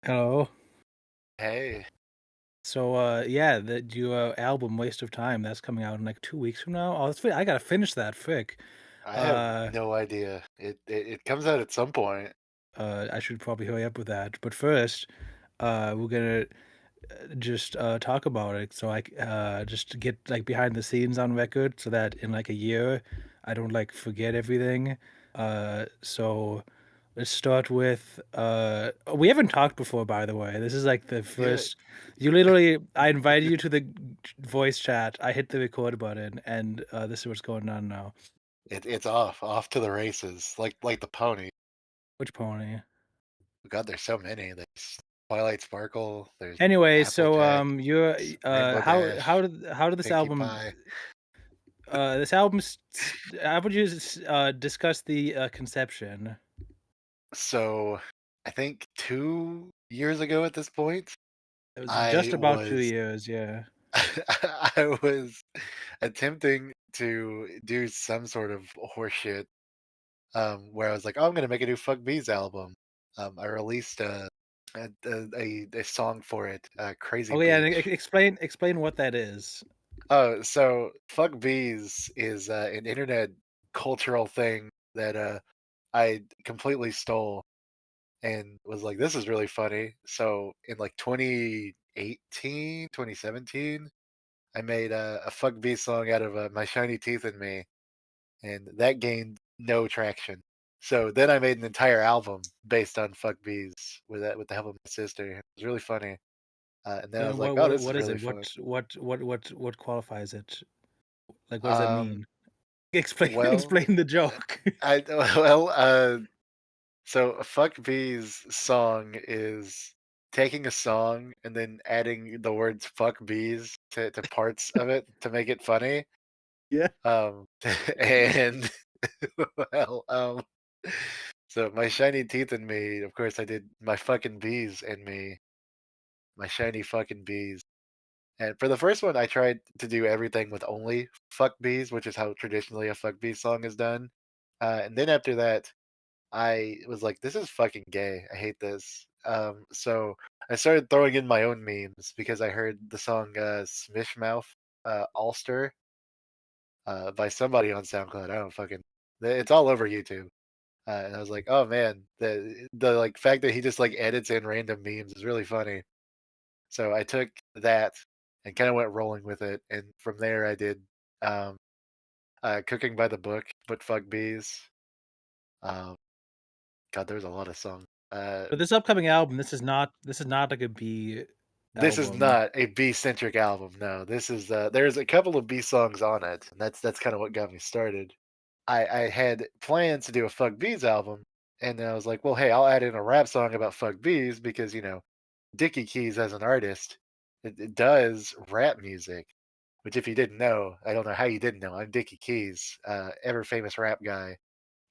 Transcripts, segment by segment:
Hello. Hey, So, yeah, the your album "Waste of Time" that's coming out in like 2 weeks from now. Oh, I gotta finish that fic. I have Uh, no idea. It comes out at some point. I should probably hurry up with that. But first, we're gonna just talk about it. So just to get like behind the scenes on record, so that in like a year, I don't like forget everything. So let's start with we haven't talked before, by the way. This is like the Yeah, first. I invited you to the voice chat. I hit the record button, and this is what's going on now. it's off to the races, like the pony. Which pony? God, there's so many. There's Twilight Sparkle. There's Anyway, so Applejack, you're Rainbow how Dash, did this Pinkie album Pie. this album how would you discuss the conception? So, I think 2 years ago at this point, It was just I about two was years, yeah. I was attempting to do some sort of horseshit where I was like, "Oh, I'm gonna make a new Fuck Bees album." I released a song for it, "Crazy Oh yeah, and Beach." explain what that is. Oh, so Fuck Bees is an internet cultural thing that I completely stole and was like, "This is really funny." So in like 2018, 2017, I made a Fuck Bees song out of My Shiny Teeth and Me, and that gained no traction. So then I made an entire album based on Fuck Bees with the help of my sister. It was really funny. And then I was And like, "Oh, this what is is really it? fun." What qualifies it? Like what does that Um, mean? Explain well, explain the joke. I well, so Fuck Bees song is taking a song and then adding the words "fuck bees" to parts of it to make it funny. Yeah. Um, and well, so my shiny teeth and me, of course, I did my fucking bees and me, my shiny fucking bees. And for the first one, I tried to do everything with only fuck bees, which is how traditionally a fuck bees song is done. And then after that, I was like, this is fucking gay. I hate this. So I started throwing in my own memes because I heard the song Smishmouth Ulster by somebody on SoundCloud. I don't fucking. It's all over YouTube. And I was like, "Oh man, the like fact that he just like edits in random memes is really funny." So I took that and kind of went rolling with it, and from there I did um, "Cooking by the Book," but fuck bees. Um, God, there's a lot of songs. Uh, But this upcoming album, this is not like a B this is album. not a bee centric album. No, this is there's a couple of bee songs on it, and that's kind of what got me started. I had plans to do a fuck bees album, and then I was like, well, hey, I'll add in a rap song about fuck bees because Dickey Keys as an artist, it does rap music. Which, if you didn't know, I don't know how you didn't know. I'm Dickey Keys, ever famous rap guy.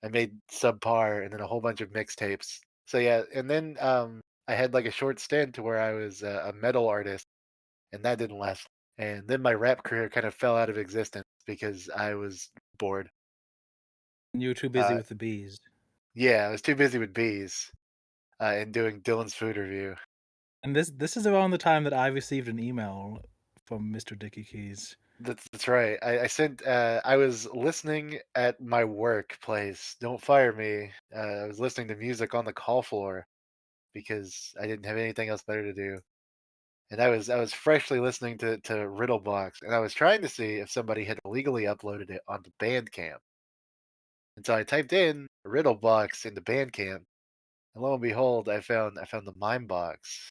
I made Subpar and then a whole bunch of mixtapes. So yeah, and then I had like a short stint where I was a metal artist, and that didn't last. And then my rap career kind of fell out of existence because I was bored. And you were too busy Uh, with the bees. yeah, I was too busy with bees and doing Dylan's food review. And this is around the time that I received an email from Mr. Dickey Keys. That's right. I sent. I was listening at my workplace. Don't fire me. I was listening to music on the call floor because I didn't have anything else better to do. And I was freshly listening to Riddlebox, and I was trying to see if somebody had illegally uploaded it onto Bandcamp. And so I typed in Riddlebox into Bandcamp, and lo and behold, I found the Mime Box,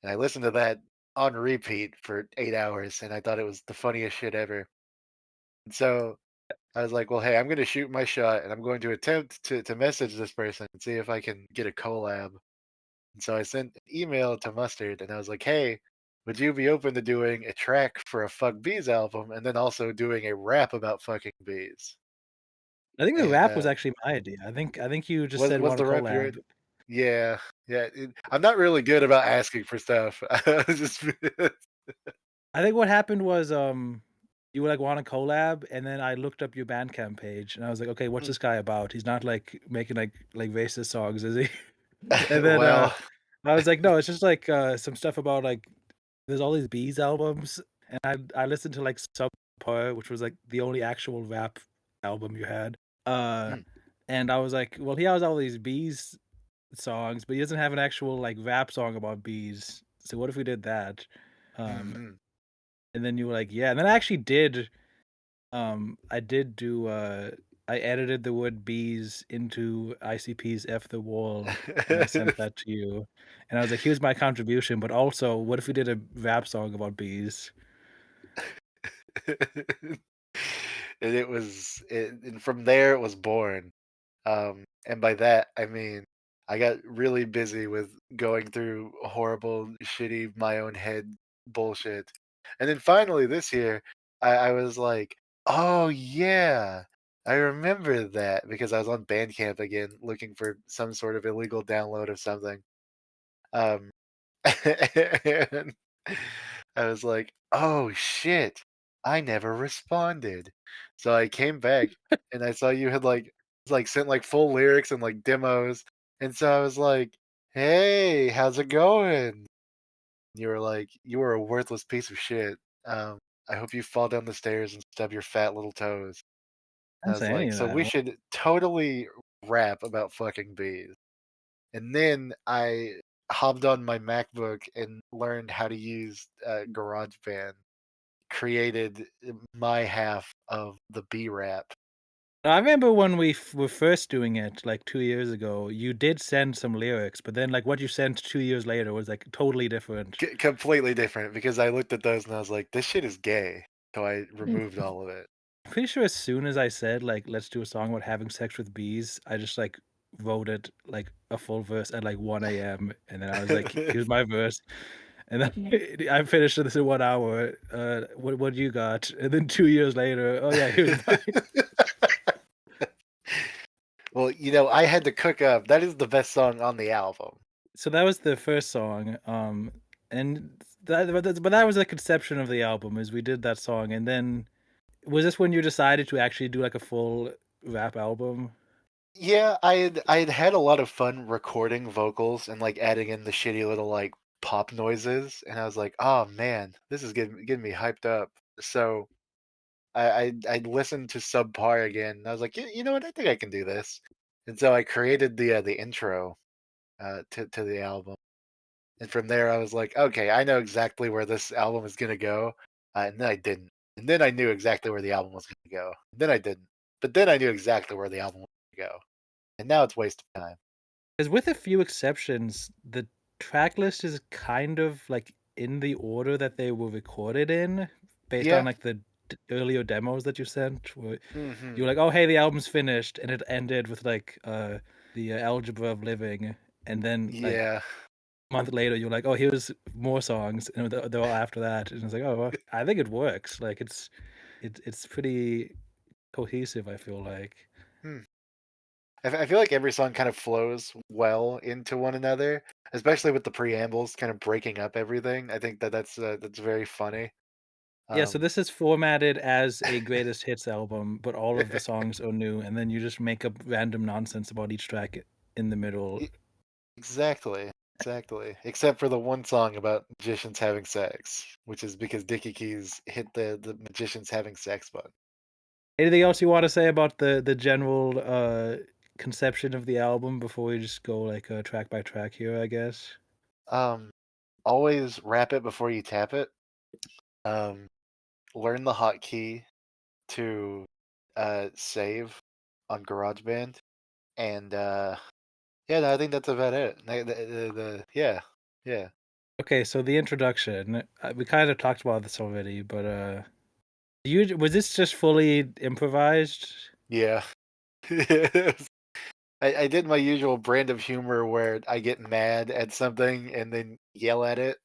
and I listened to that on repeat for 8 hours, and I thought it was the funniest shit ever. And so I was like, well, hey, I'm going to shoot my shot, and I'm going to attempt to message this person and see if I can get a collab. And so I sent an email to Mustard, and I was like, hey, would you be open to doing a track for a Fuck Bees album and then also doing a rap about fucking bees? I think the And rap was actually my idea. I think you just said was want to the rap your collab. Yeah, yeah. I'm not really good about asking for stuff. I was just I think what happened was, you would, like, want a collab, and then I looked up your Bandcamp page, and I was like, "Okay, what's this guy about? He's not, like, making, like racist songs, is he?" And then, well. I was like, "No, it's just, like, some stuff about, like there's all these Bees albums," and I listened to, like, Subpar, which was, like, the only actual rap album you had, uh, Mm, and I was like, "Well, he has all these Bees songs, but he doesn't have an actual, like, rap song about bees, so what if we did that?" Um, mhm. and then you were like, "Yeah," and then I actually did, I did do, I edited the word "bees" into ICP's F the Wall, and I sent that to you, and I was like, "Here's my contribution, but also, what if we did a rap song about bees?" And and from there it was born. And by that, I mean, I got really busy with going through horrible, shitty, my own head bullshit. And then finally this year, I was like, oh yeah, I remember that because I was on Bandcamp again looking for some sort of illegal download of something. Um, and I was like, "Oh shit, I never responded." So I came back and I saw you had like sent like full lyrics and like demos, and so I was like, "Hey, how's it going?" You were like, "You were a worthless piece of shit. I hope you fall down the stairs and stub your fat little toes." I I didn't was say any like, of "So that. we should totally rap about fucking bees." And then I hopped on my MacBook and learned how to use GarageBand, created my half of the B rap. I remember when we were first doing it, like, 2 years ago, you did send some lyrics, but then, like, what you sent 2 years later was, like, totally different. Completely different because I looked at those and I was like, this shit is gay. So I removed all of it. Pretty sure as soon as I said, like, "Let's do a song about having sex with bees," I just, like, wrote it, like, a full verse at, like, 1 AM, and then I was like, "Here's my verse," and then I finished this in 1 hour, what do you got?" And then 2 years later, "Oh, yeah, here's mine." Well, I had to cook up. That is the best song on the album. So that was the first song, and that was the conception of the album, is we did that song, and then was this when you decided to actually do, like, a full rap album? Yeah, I had had a lot of fun recording vocals and like adding in the shitty little like pop noises, and I was like, oh man, this is getting me hyped up. So I listened to Subpar again, and I was like, you know what, I think I can do this. And so I created the intro to the album, and from there I was like, okay, I know exactly where this album is gonna go, and then I didn't, and then I knew exactly where the album was gonna go, and then I didn't, but then I knew exactly where the album was gonna go, and now it's wasted time. 'Cause with a few exceptions, the track list is kind of, like, in the order that they were recorded in, based on, Yeah. like, the earlier demos that you sent, where you Mhm. were like, "Oh, hey, the album's finished," and it ended with, like, the Algebra of Living, and then, like, Yeah. a month later, you're like, "Oh, here's more songs," and they're all after that, and it's like, "Oh, well, I think it works," like, it's pretty cohesive, I feel like. Hmm. I feel like every song kind of flows well into one another, especially with the preambles kind of breaking up everything. I think that's very funny. Yeah, so Um, this is formatted as a greatest hits album, but all of the songs are new, and then you just make up random nonsense about each track in the middle. e- exactly, exactly. Except for the one song about magicians having sex, which is because Dickey Keys hit the magicians having sex button. Anything else you wanna say about the general, conception of the album before we just go, like, track by track here, I guess? Um, Always wrap it before you tap it. Um, Learn the hotkey to save on GarageBand, and yeah, no, I think that's about it. Yeah, yeah, Okay, so the introduction, we kind of talked about this already, but, you was this just fully improvised? yeah. I did my usual brand of humor where I get mad at something and then yell at it,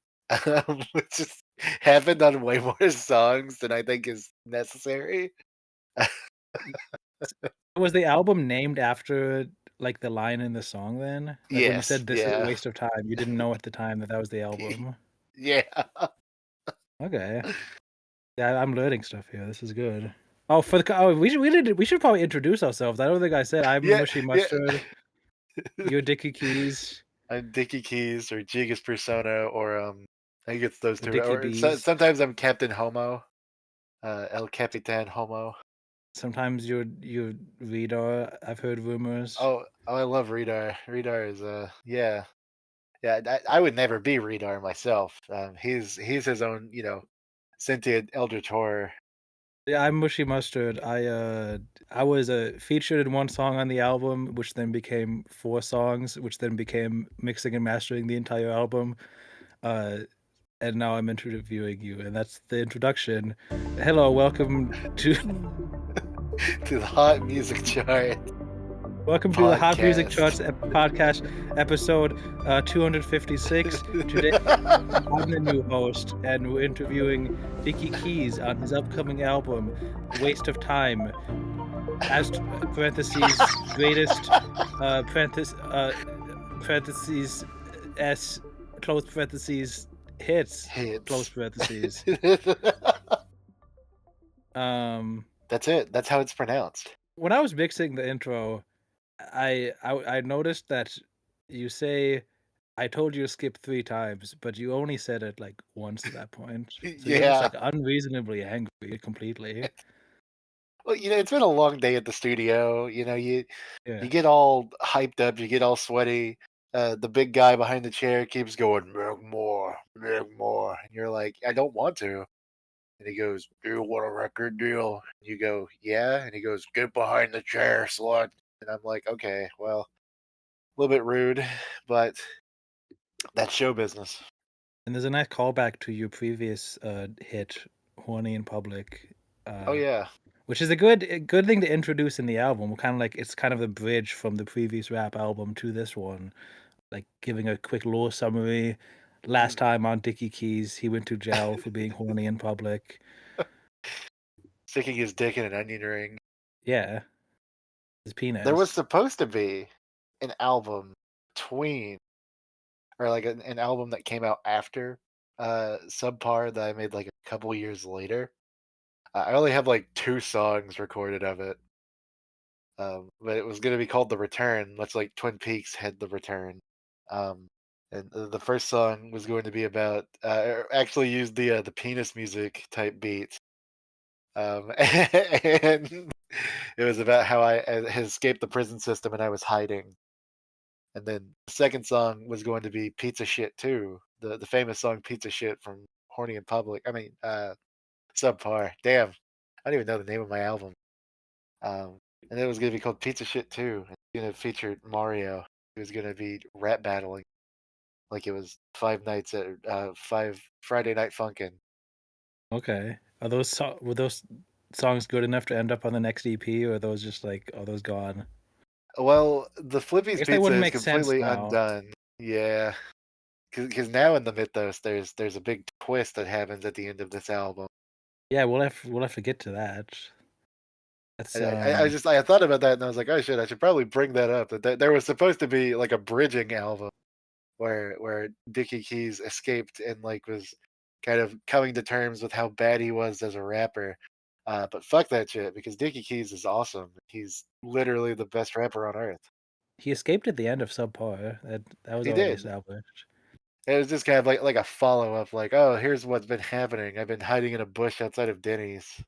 which just happened on way more songs than I think is necessary. Was the album named after, like, the line in the song then? Like, when you Yes, said, "This is a yeah, waste of time," you didn't know at the time that that was the album? yeah. Okay. Yeah, I'm learning stuff here, this is good. Oh, for the co oh, we should probably introduce ourselves. I don't think I said, "I'm Yeah, Mushy yeah. Mustard, you're Dickey Keys." Dickey Keys or Gigas Persona or I think it's those The two. Dickey Or Bees. sometimes I'm Captain Homo, El Capitan Homo. Sometimes you're Reader. I've heard rumors. Oh, I love Redar. Redar is yeah. Yeah, I would never be Redar myself. He's his own, sentient eldritch horror. Yeah, I'm Mushy Mustard. I was featured in one song on the album, which then became four songs, which then became mixing and mastering the entire album. Uh, and now I'm interviewing you, and that's the introduction. Hello, welcome to To the hot music chart welcome to the Hot Music podcast. Charts podcast episode 256. Today I'm the new host, and we're interviewing Dickey Keys on his upcoming album, Waste of Time. As parentheses greatest parentheses s close parentheses hits close Hits. parentheses. Um, That's it. That's how it's pronounced. when I was mixing the intro, I noticed that you say I told you to skip three times, but you only said it like once at that point. So you're just Yeah. like unreasonably angry completely. Well, it's been a long day at the studio. You Yeah. get all hyped up, you get all sweaty. The big guy behind the chair keeps going, make more. And you're like, I don't want to. And he goes, do you want a record deal? And you go, yeah. And he goes, get behind the chair, slut. And I'm like, okay, well, a little bit rude, but that's show business. And there's a nice callback to your previous hit, "Horny in Public," Oh, uh, yeah. which is a good thing to introduce in the album. Kind of like it's kind of the bridge from the previous rap album to this one, like giving a quick lore summary. Last Mm. time on Dickey Keys, he went to jail for being horny in public. Sticking his dick in an onion ring. Yeah, his There was penis. supposed to be an album between, or like an album that came out after Subpar that I made like a couple years later. I only have like two songs recorded of it, but it was going to be called The Return, much like Twin Peaks had The Return. Um, and the first song was going to be about actually used the penis music type beat, and it was about how I had escaped the prison system and I was hiding. And then the second song was going to be Pizza Shit too, the famous song Pizza Shit from Horny in Public. I mean, Subpar. Damn, I don't even know the name of my album. Um, and it was going to be called Pizza Shit too. It's going to feature Mario. It was going to be rap battling like it was Five Nights at Five Friday Night Funkin'. Okay, were those songs good enough to end up on the next EP, or are those just like are those gone? Well, the I Flippy's guess they Pizza wouldn't is make sense completely now. undone. Yeah, because now in the mythos, there's a big twist that happens at the end of this album. Yeah, we'll have to get to that. That's I thought about that and I was like, oh shit, I should probably bring that up. That there was supposed to be like a bridging album where Dickie Keys escaped and like was kind of coming to terms with how bad he was as a rapper. But fuck that shit because Dickie Keys is awesome. He's literally the best rapper on earth. he escaped at the end of Subpar. That was He already did. established. It was just kind of like a follow up, like, oh, here's what's been happening. I've been hiding in a bush outside of Denny's.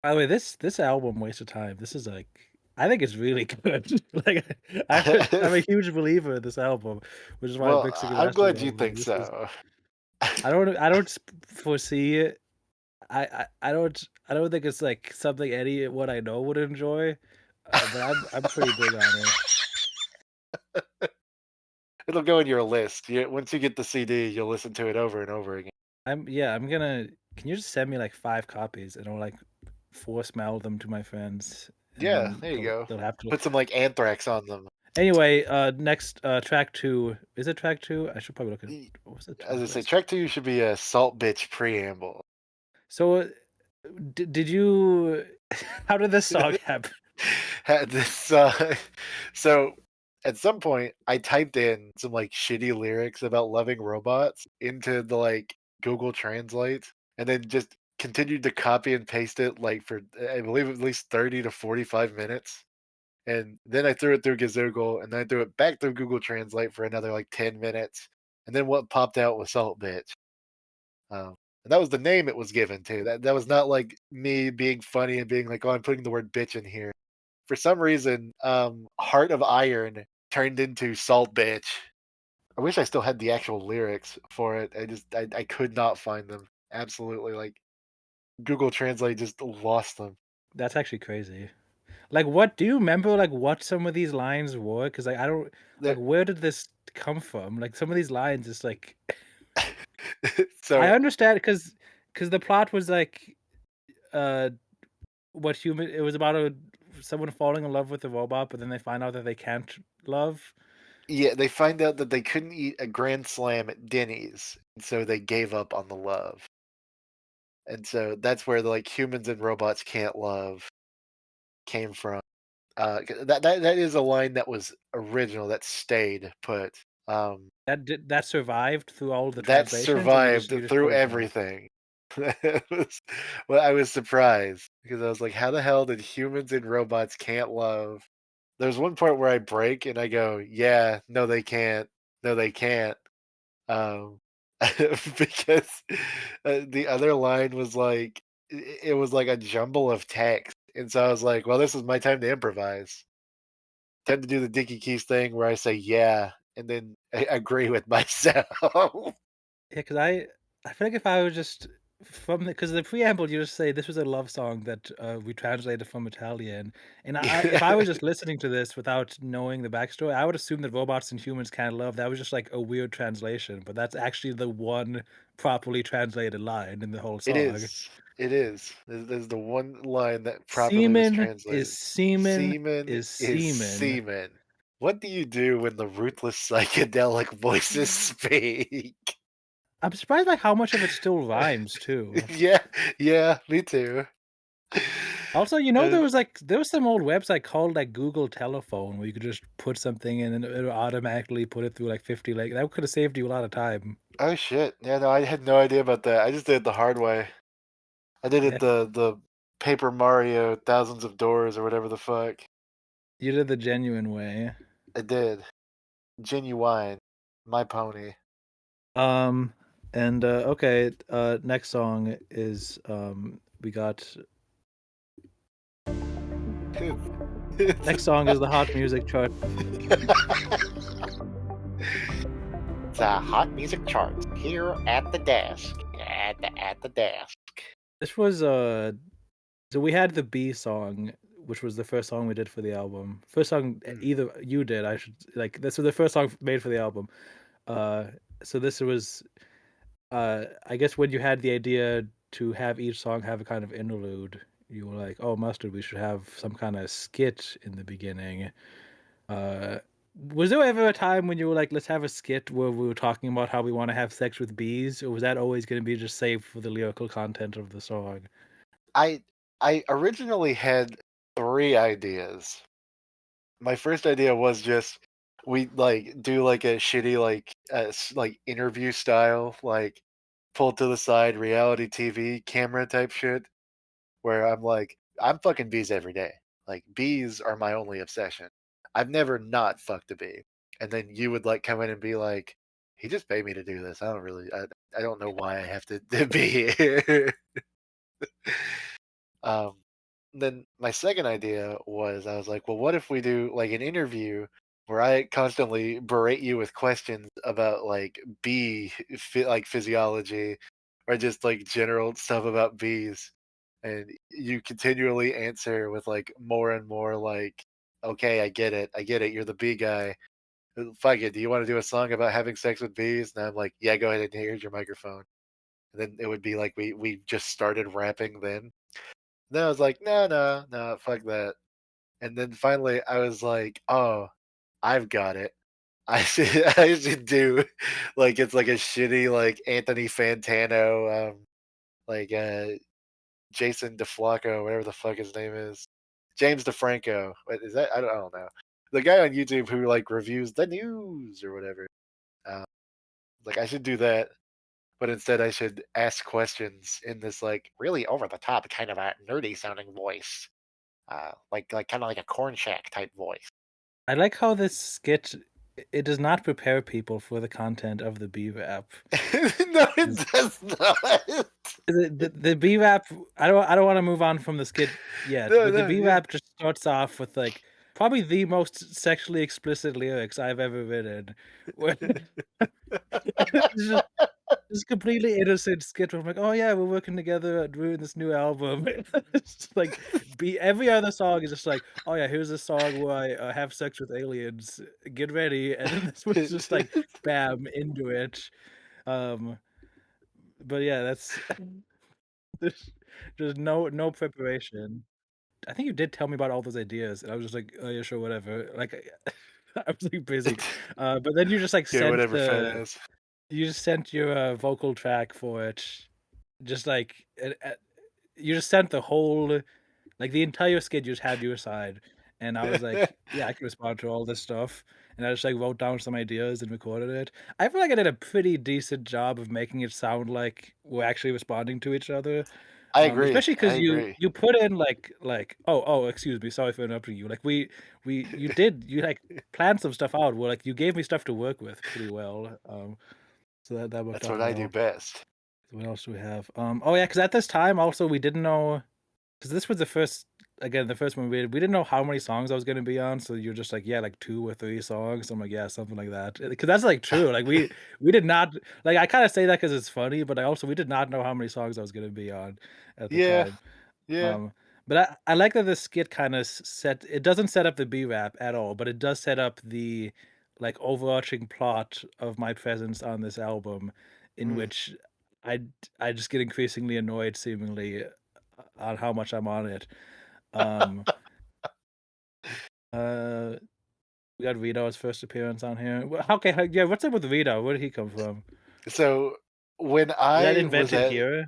By the way, this album, Waste of Time, this is like I think it's really good. Like I'm a huge believer in this album, which is why I'm Well, mixing and I'm mastering glad you all of it. think This is so. I don't foresee it. I don't think it's like something anyone I know would enjoy. But I'm pretty big on it. It'll go in your list. Once you get the CD, you'll listen to it over and over again. I'm gonna can you just send me like 5 copies and I'll like force mail them to my friends and Yeah, then there you they'll go. they'll have to Put some like anthrax on them. anyway, next track two. Is it track two? I should probably look at what was the As I track say, list. track two should be a Salt Bitch Preamble. So did you how did this song happen? Had this so at some point I typed in some like shitty lyrics about loving robots into the like Google Translate and then just continued to copy and paste it like for I believe at least 30 to 45 minutes And then I threw it through Gazoogle, and then I threw it back through Google Translate for another like 10 minutes. And then what popped out was Salt Bitch. Um, and that was the name it was given to. That was not like me being funny and being like, oh, I'm putting the word bitch in here. For some reason, Heart of Iron turned into Salt Bitch. I wish I still had the actual lyrics for it. I could not find them. Absolutely, like Google Translate just lost them. That's actually crazy. Like, what do you remember? Like, what some of these lines were? Because like, I don't like. There- Where did this come from? Like, some of these lines is like, I so understand because the plot was like, uh, what human? It was about a someone falling in love with a robot, but then they find out that they can't love. yeah, they find out that they couldn't eat a Grand Slam at Denny's, and so they gave up on the love. And so that's where the like humans and robots can't love came from. That is a line that was original that stayed put. Um, That survived through all the that translations, or survived you just through pulled it back? everything. That was, well, I was surprised because I was like, "How the hell did humans and robots can't love?" There's one part where I break and I go, "Yeah, no, they can't. No, they can't." Um, because the other line was like, it was like a jumble of text, and so I was like, "Well, this is my time to improvise." Tend to do the Dickey Keys thing where I say "yeah" and then I agree with myself. Yeah, because I feel like if I was just from because the preamble, you just say this was a love song that we translated from Italian, and if I was just listening to this without knowing the backstory, I would assume that robots and humans can't love. That was just like a weird translation, but that's actually the one properly translated line in the whole It song. is. It is. There's the one line that properly was Semen is translated. semen Semen is is semen. semen. What do you do when the ruthless psychedelic voices speak? I'm surprised by how much of it still rhymes too. Yeah, yeah, me too. Also, Uh, there was some old website called like Google Telephone where you could just put something in and it would automatically put it through like 50 like that could have saved you a lot of time. oh shit. Yeah, no, I had no idea about that. I just did it the hard way. I did Yeah, it the Paper Mario Thousands of Doors or whatever the fuck. you did the genuine way. I did. Genuine. My pony. Um and okay, next song is we got It's next song is the hot music chart. a hot music chart here at the desk. At the desk. This was so we had the B song, which was the first song we did for the album. First song Mm. either you did, I should like this was the first song made for the album. Uh so this was I guess when you had the idea to have each song have a kind of interlude, you were like, "Oh, Mustard, we should have some kind of skit in the beginning." Uh, was there ever a time when you were like, "Let's have a skit where we were talking about how we want to have sex with bees," or was that always going to be just saved for the lyrical content of the song? I I originally had 3 ideas. My first idea was just we like do like a shitty like interview style like pull to the side reality TV camera type shit where I'm like I'm fucking bees every day. Like bees are my only obsession. I've never not fucked a bee. And then you would like come in and be like he just paid me to do this. I don't know why I have to be here. Um, then my second idea was I was like, well, what if we do like an interview where I constantly berate you with questions about like like physiology or just like general stuff about bees, and you continually answer with like more and more like, okay, I get it, you're the bee guy. Fuck it, do you want to do a song about having sex with bees? And I'm like, yeah, go ahead and here's your microphone. And then it would be like we just started rapping then. Then I was like, "No, no, no, fuck that." And then finally I was like, "Oh, I've got it. I should I should do like it's like a shitty like Anthony Fantano, like Jason DeFlacco, whatever the fuck his name is. James DeFranco. What is that? I don't know. The guy on YouTube who like reviews the news or whatever. Um, like I should do that, but instead I should ask questions in this like really over the top kind of a nerdy sounding voice. like kind of like a corn shack type voice. I like how this skit it does not prepare people for the content of the B rap. No, it does not. The B rap. I don't want to move on from the skit yet, No, but the no, B yeah. rap just starts off with like probably the most sexually explicit lyrics I've ever written. Where it's just completely innocent skit where I'm like, "Oh yeah, we're working together at doing this new album." It's just like be every other song is just like, "Oh yeah, here's a song where I, have sex with aliens. Get ready." And then this was just like, bam, into it. Um, but yeah, that's there's there's no preparation. I think you did tell me about all those ideas, and I was just like, "Oh yeah, sure, whatever." Like, I was like busy. But then you just like Yeah, sent whatever, fat the ass. you just sent your, vocal track for it, just like you just sent the whole like, the entire skit you just had your side, and I was like, "Yeah, I can respond to all this stuff," and I just, like, wrote down some ideas and recorded it. I feel like I did a pretty decent job of making it sound like we're actually responding to each other, I agree. especially I because agree. you put in, oh, excuse me, sorry for interrupting you, like, you, like, planned some stuff out where, like, you gave me stuff to work with pretty well, so that worked That's out what I do well. best. What else do we have? Oh, yeah, because at this time, also, we didn't know 'cause this was the first again, the first one we didn't know how many songs I was gonna be on, so you're just like, "Yeah, like 2 or 3 songs." I'm like, "Yeah, something like that." Because that's, like, true, like, we did not like, I kinda say that because it's funny, but I also we did not know how many songs I was gonna be on at the Yeah, time. yeah. Um, but I like that the skit kinda set it doesn't set up the B-rap at all, but it does set up the, like, overarching plot of my presence on this album in Mm. which I I just get increasingly annoyed seemingly, on how much I'm on it. Um, uh, we got Vito's first appearance on here. Okay, yeah, what's up with Vito? Where did he come from? So when Was that I was invented at here?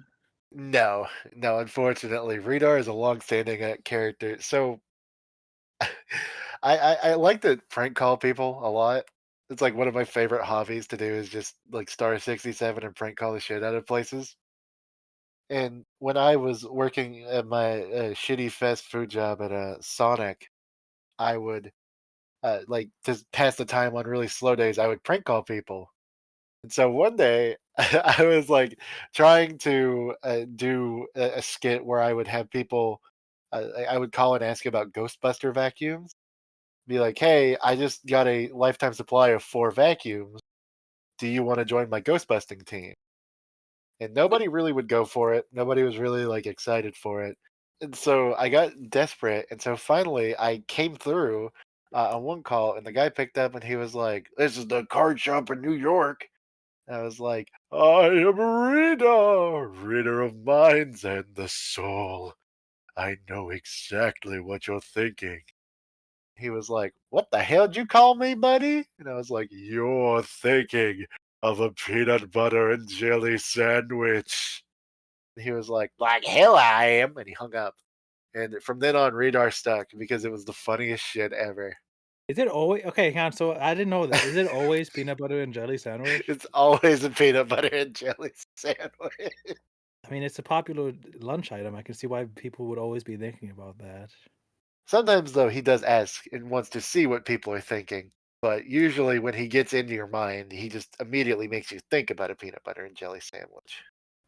no, no, unfortunately, Radar is a long-standing character. So I like to prank call people a lot. It's like one of my favorite hobbies to do is just like star 67 and prank call the shit out of places. And when I was working at my shitty fast food job at a Sonic, I would like to pass the time on really slow days. I would prank call people. And so one day, I was like trying to do a skit where I would have people, I would call and ask about Ghostbuster vacuums. Be like, hey, I just got a lifetime supply of 4 vacuums. Do you want to join my Ghostbusting team? And nobody really would go for it. Nobody was really like excited for it. And so I got desperate. And so finally I came through on one call and the guy picked up and he was like, this is the card shop in New York. I was like, I am a reader, reader of minds and the soul. I know exactly what you're thinking. He was like, what the hell did you call me, buddy? And I was like, you're thinking of a peanut butter and jelly sandwich. And he was like hell I am. And he hung up. And from then on, Radar stuck because it was the funniest shit ever. Is it always okay? Hang on. So I didn't know that. Is it always peanut butter and jelly sandwich? It's always a peanut butter and jelly sandwich. I mean, it's a popular lunch item. I can see why people would always be thinking about that. Sometimes, though, he does ask and wants to see what people are thinking. But usually, when he gets into your mind, he just immediately makes you think about a peanut butter and jelly sandwich.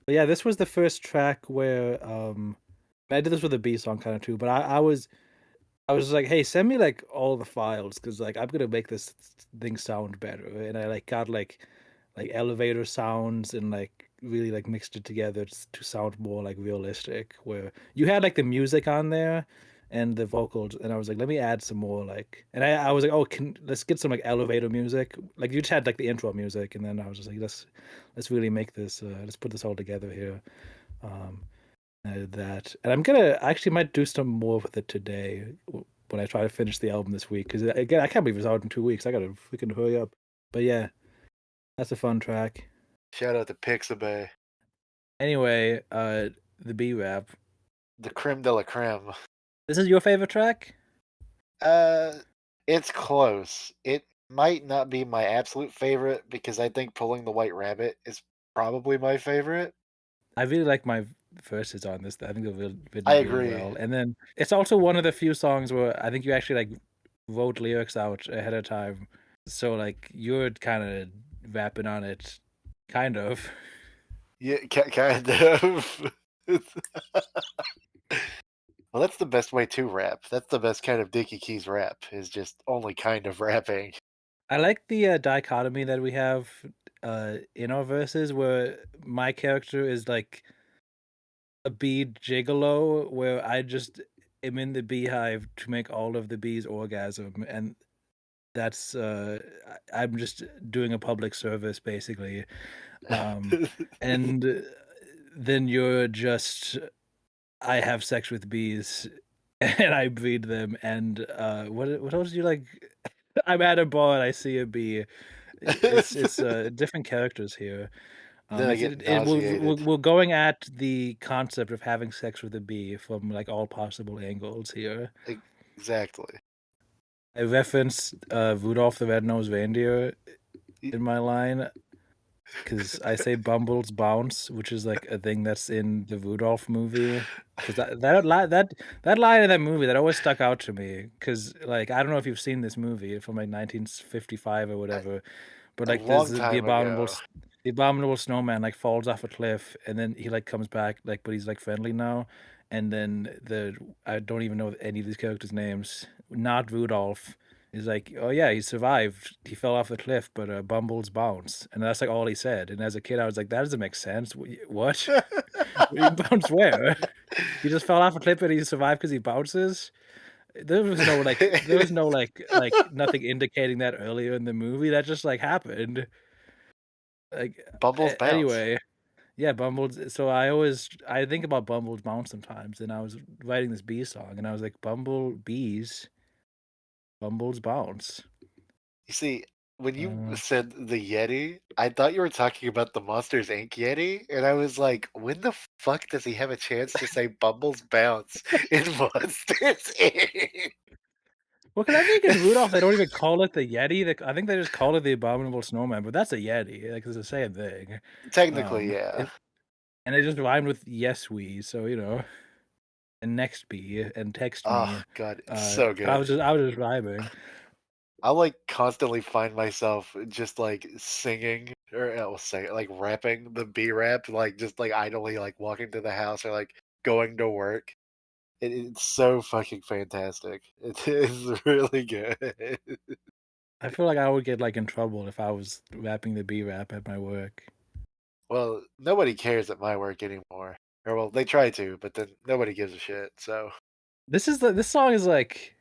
But yeah, this was the first track where I did this with a B song kind of too, but I was just like, "Hey, send me, like, all the files because like, I'm gonna make this thing sound better," and I, like, got, like, elevator sounds and, like, really, like, mixed it together to sound more, like, realistic, where you had, like, the music on there and the vocals, and I was like, "Let me add some more, like" and I was like, "Oh, can let's get some, like, elevator music." Like, you just had, like, the intro music, and then I was just like, "Let's really make this, let's put this all together here." Um that and I'm gonna I actually might do some more with it today when I try to finish the album this week. Because again, I can't believe it's out in 2 weeks. I gotta freaking hurry up. But yeah, that's a fun track. Shout out to Pixabay, Anyway, the B-rap. the creme de la creme. This is your favorite track? Uh, it's close. It might not be my absolute favorite because I think Pulling the White Rabbit is probably my favorite. I really like my verses on this. I think they're I written really agree. well. And then it's also one of the few songs where I think you actually like wrote lyrics out ahead of time. So like you're kind of rapping on it, kind of. Yeah, kind of. Well, that's the best way to rap. That's the best kind of Dickey Keys rap, is just only kind of rapping. I like the dichotomy that we have in our verses, where my character is like a bee gigolo, where I just am in the beehive to make all of the bees orgasm, and that's I'm just doing a public service basically. Um, and then you're just I have sex with bees and I breed them. And what else do you like? I'm at a bar and I see a bee. It's different characters here. Then I It's get we're nauseated. we're going at the concept of having sex with a bee from like all possible angles here. Exactly. I referenced Rudolph the Red-Nosed Reindeer in my line because I say Bumble's bounce, which is like a thing that's in the Rudolph movie. Because that line in that movie that always stuck out to me. Because like I don't know if you've seen this movie from like 1955 or A, whatever, but a like there's long time ago. the abominable snowman like falls off a cliff and then he like comes back like but he's like friendly now, and then the I don't even know any of these characters' names. Not Rudolph is like, oh yeah, he survived. He fell off the cliff, but Bumble's bounce, and that's like all he said. And as a kid, I was like, that doesn't make sense. What? He bounced where? He just fell off a cliff and he survived because he bounces. There was no like nothing indicating that earlier in the movie. That just like happened. Like Bumbles bounce. anyway, yeah, Bumble's. So I think about Bumble's bounce sometimes, and I was writing this bee song, and I was like, Bumble's bounce. You see, when you Uh, said the Yeti, I thought you were talking about the Monsters Inc. Yeti, and I was like, when the fuck does he have a chance to say Bumbles bounce in Monsters Inc.? well, because I think it's Rudolph. They don't even call it the Yeti. I think they just call it the Abominable Snowman, but that's a Yeti. Like it's the same thing. Technically, yeah. It, and it just rhymed with yes we, so and next be and text Oh me. god, it's so So good. I was just rhyming. I like constantly find myself just like singing or I will say like rapping the B rap, like just like idly like walking to the house or like going to work. It's so fucking fantastic. It is really good. I feel like I would get like in trouble if I was rapping the B rap at my work. Well, nobody cares at my work anymore. Or well, they try to, but then nobody gives a shit. So This song is like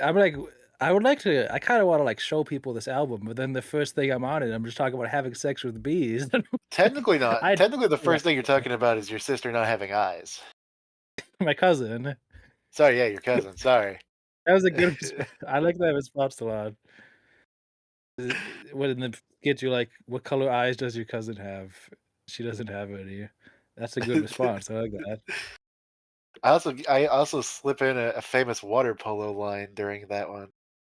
I'm like I would like to I kind of want to like show people this album, but then the first thing I'm on it, I'm just talking about having sex with bees. technically not. I Technically, the yeah, first thing you're talking about is your sister not having eyes. my cousin. Sorry, yeah, your cousin. Sorry. That was a good I like that response a lot. When in the skit you're like, "What color eyes does your cousin have?" She doesn't have any. That's a good response. I like that. I also slip in a famous water polo line during that one.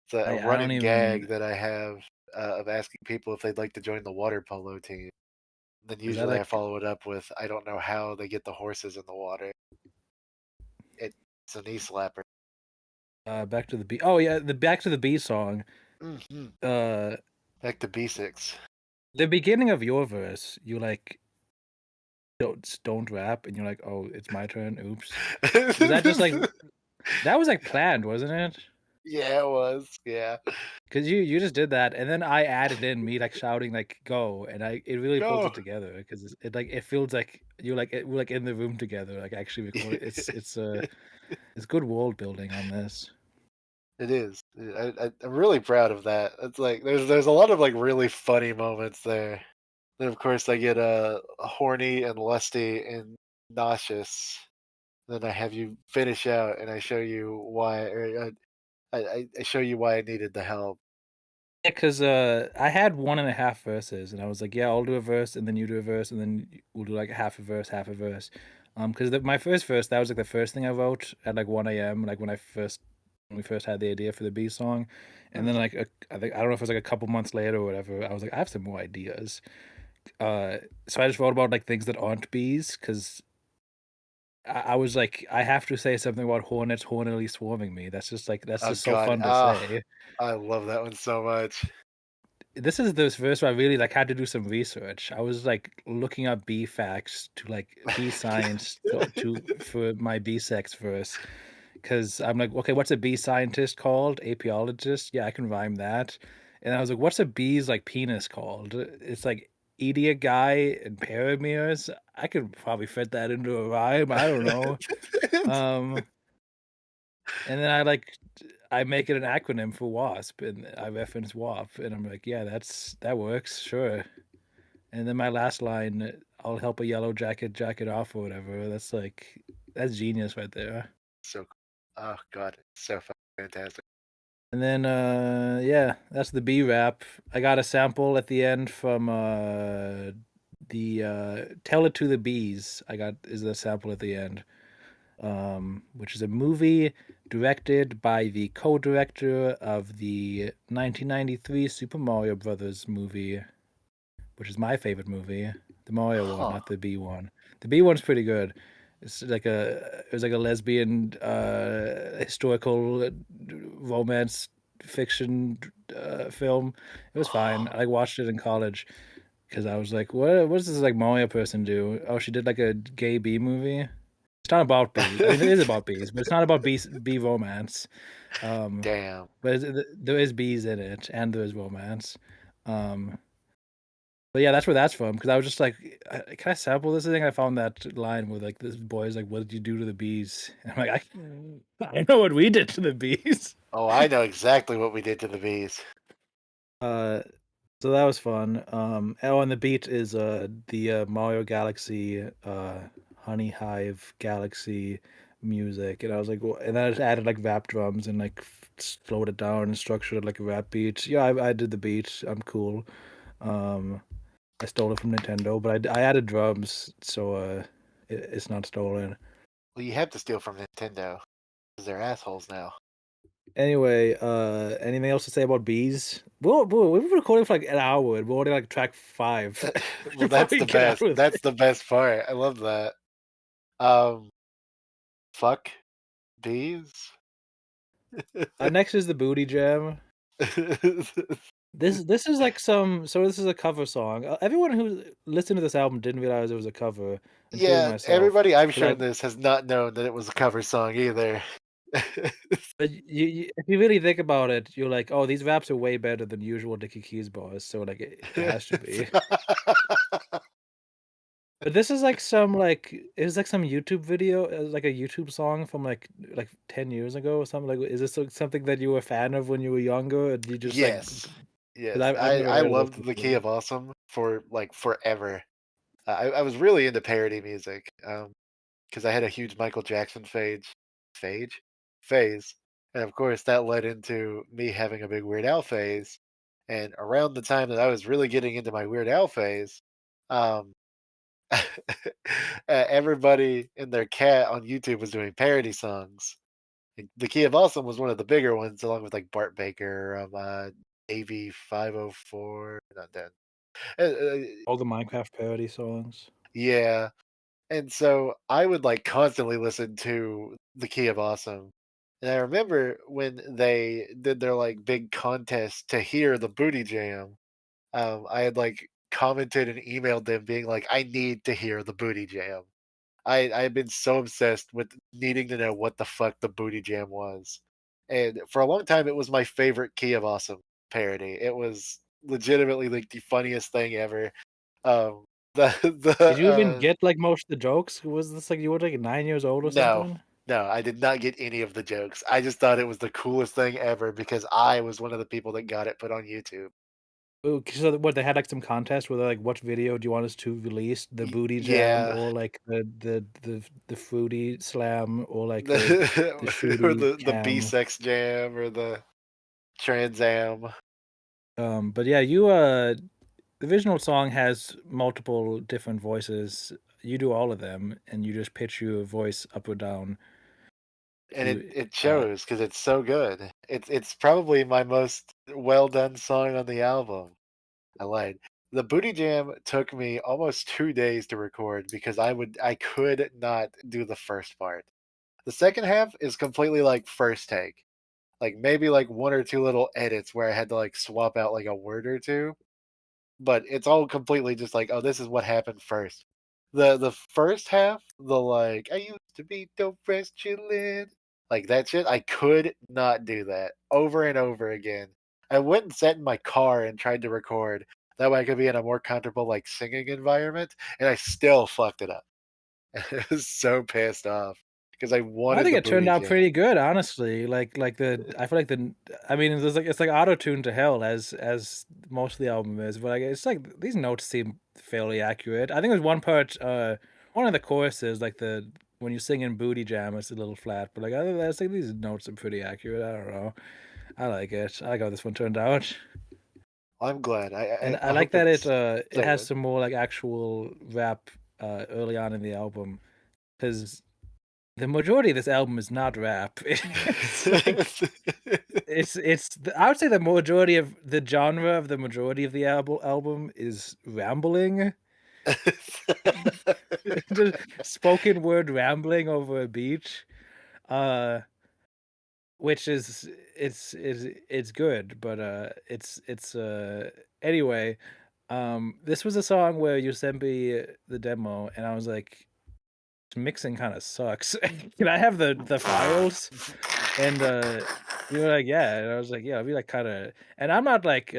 It's a I don't running even gag that I have of asking people if they'd like to join the water polo team. Then is that usually I like follow it up with, I don't know how they get the horses in the water. It's a knee slapper. Back to the Bee. Oh yeah, the Back to the Bee song. Hmm. Uh Back to B6. the beginning of your verse, you like don't rap and you're like, "Oh, it's my turn. Oops." Was that just like that was like planned, wasn't it? Yeah, it was. Yeah. Because you just did that, and then I added in me like shouting like "go," and it really pulls Go. it together because it like it feels like we're like in the room together, like actually recording. It's good world building on this. It is. I'm really proud of that. It's like there's a lot of like really funny moments there. Then of course I get horny and lusty and nauseous. Then I have you finish out, and I show you why. Or I show you why I needed the help. Yeah, because I had 1.5 verses, and I was like, "Yeah, I'll do a verse, and then you do a verse, and then we'll do like half a verse, half a verse." Because my first verse, that was like the first thing I wrote at like 1 a.m. Like when we first had the idea for the B song, and then Mhm. I think I don't know if it was like a couple months later or whatever. I was like, I have some more ideas. So I just wrote about like things that aren't bees, because I was like, I have to say something about hornets hornily swarming me. That's Oh just so god, fun to say. I love that one so much. This is this verse where I really like had to do some research. I was like looking up bee facts to like bee science to for my Bxtch verse because I'm like, okay, what's a bee scientist called? Apiologist? Yeah, I can rhyme that. And I was like, what's a bee's like penis called? It's like idiot guy and parameres. I could probably fit that into a rhyme. I don't know. Um, and then I make it an acronym for WASP, and I reference WAP, and I'm like, yeah, that works, sure. And then my last line, I'll help a yellow jacket off or whatever. That's genius right there. So cool. Oh god, it's so fucking fantastic. And then yeah, that's the B rap. I got a sample at the end from the Tell It to the Bees. I got is the sample at the end. Which is a movie directed by the co-director of the 1993 Super Mario Brothers movie, which is my favorite movie, the Mario one, Huh. not the B one. The B one's pretty good. It was like a lesbian historical romance fiction film. It was fine. I watched it in college because I was like, what does this like Mario person do? Oh, she did like a gay B movie. It's not about bees. I mean, it is about bees, but it's not about bee romance. Um, Damn. but there is bees in it, and there is romance. Um, but yeah, that's where that's from. Because I was just like, can I sample this thing? I found that line where like this boy's like, "What did you do to the bees?" And I'm like, I know what we did to the bees. Oh, I know exactly what we did to the bees. Uh, so that was fun. Oh, and the beat is the Mario Galaxy Honey Hive Galaxy music, and I was like, and then I just added like rap drums and like slowed it down and structured it like a rap beat. Yeah, I did the beat. I'm cool. Um, I stole it from Nintendo, but I added drums, so it's not stolen. Well, you have to steal from Nintendo because they're assholes now. Anyway, anything else to say about bees? We've been recording for like an hour and we're already like track 5. We Well, should that's probably the get out best. of That's the best part. I love that. Um, fuck bees. Next is the Booty Jam. This is like this is a cover song. Everyone who listened to this album didn't realize it was a cover, including Yeah, myself. everybody I've Because I, shown this has not known that it was a cover song either. but if you really think about it, you're like, oh, these raps are way better than usual Dickey Keys bars, so like it has to be. But this is like it's like some YouTube video, like a YouTube song from like 10 years ago or something. Like, is this like something that you were a fan of when you were younger, or do you just like? Yes, Because yes. I've never I heard of this loved the Key before. of Awesome for like forever. I was really into parody music because I had a huge Michael Jackson phage, phase, and of course that led into me having a big Weird Al phase. And around the time that I was really getting into my Weird Al phase, um, everybody and their cat on YouTube was doing parody songs. The Key of Awesome was one of the bigger ones, along with like Bart Baker, AV504, not dead. All the Minecraft parody songs. Yeah, and so I would like constantly listen to The Key of Awesome. And I remember when they did their like big contest to hear the Booty Jam, I had like commented and emailed them being like, I need to hear the Booty Jam. I've been so obsessed with needing to know what the fuck the Booty Jam was. And for a long time it was my favorite Key of Awesome parody. It was legitimately like the funniest thing ever. Um the Did the you even get like most of the jokes? Was this like you were like 9 years old or no. something? No, I did not get any of the jokes. I just thought it was the coolest thing ever because I was one of the people that got it put on YouTube. Oh, so what they had like some contest where they're like, what video do you want us to release? The Booty Jam Yeah. or like the Fruity Slam or like the Or Shooty the Cam. B-Sex Jam or the Trans Am. But yeah, the original song has multiple different voices. You do all of them, and you just pitch your voice up or down And to. it shows because it's so good. It's probably my most well done song on the album. I lied. The Booty Jam took me almost 2 days to record because I could not do the first part. The second half is completely, like, first take. Like, maybe, like, 1 or 2 little edits where I had to, like, swap out, like, a word or 2, but it's all completely just like, "Oh, this is what happened first." The first half, the, like, "I used to be dope fresh chillin'," like, that shit, I could not do that over and over again. I went and sat in my car and tried to record, that way I could be in a more comfortable, like, singing environment, and I still fucked it up. I was so pissed off because I I wanted think the it turned booty out jam. pretty good, honestly. Like the I feel like I mean, it's like auto-tuned to hell as most of the album is, but like it's like these notes seem fairly accurate. I think there's one part, one of the choruses, like the when you sing in Booty Jam, it's a little flat, but like other than that, it's like these notes are pretty accurate. I don't know. I like it. I like how this one turned out. I'm glad. And I I I like hope that it's it so has good. some more like actual rap early on in the album because the majority of this album is not rap. It's like I would say the majority of the genre of the majority of the album is rambling, just spoken word rambling over a beach, uh, which is it's good, but anyway. This was a song where you sent me the demo, and I was like, mixing kind of sucks. Can I have the files? And you were like, yeah. And I was like, yeah, I'll be like kind of. And I'm not like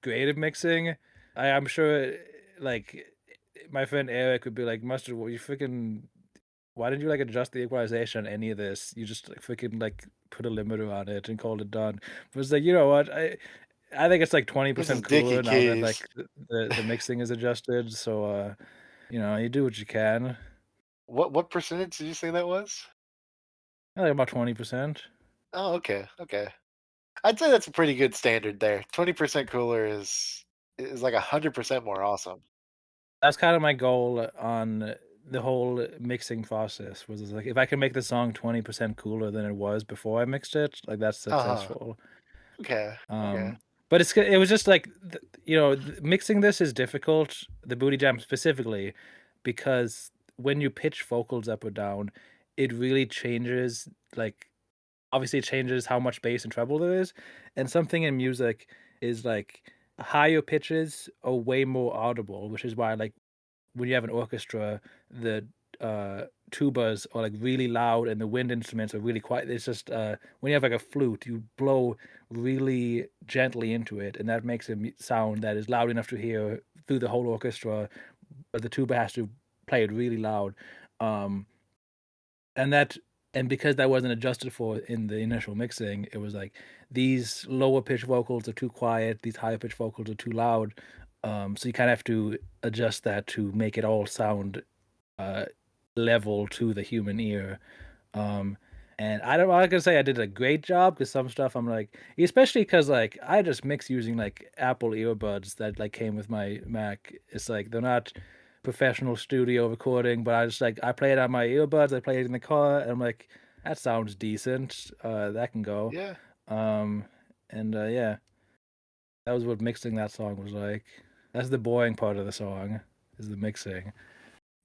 great at mixing. I'm sure like my friend Eric would be like, Mustard, what you freaking why didn't you like adjust the equalization on any of this? You just like freaking like put a limiter on it and called it done. But it's like, you know what? I think it's like This is 20% Dickey cooler now that Keys. like the mixing is adjusted. So you know, you do what you can. What percentage did you say that was? I like about 20%. Oh, okay, okay. I'd say that's a pretty good standard there. 20% cooler is like 100% more awesome. That's kind of my goal on the whole mixing process was it's like if I can make the song 20% cooler than it was before I mixed it, like that's Uh-huh. successful. Okay, okay. But it was just like you know, mixing this is difficult, the booty jam specifically, because when you pitch vocals up or down, it really changes like obviously it changes how much bass and treble there is, and something in music is like higher pitches are way more audible, which is why like when you have an orchestra, the tubas are like really loud and the wind instruments are really quiet. It's just when you have like a flute, you blow really gently into it, and that makes a sound that is loud enough to hear through the whole orchestra, but the tuba has to play it really loud. Um, and that and because that wasn't adjusted for in the initial mixing, it was like these lower pitch vocals are too quiet, these higher pitch vocals are too loud. So you kind of have to adjust that to make it all sound uh, level to the human ear. Um, and I'm not gonna say I did a great job because some stuff I'm like, especially because like I just mix using like Apple earbuds that like came with my Mac. It's like they're not professional studio recording, but I just like I play it on my earbuds. I play it in the car, and I'm like, that sounds decent. That can go. Yeah. Um, and yeah, that was what mixing that song was like. That's the boring part of the song, is the mixing.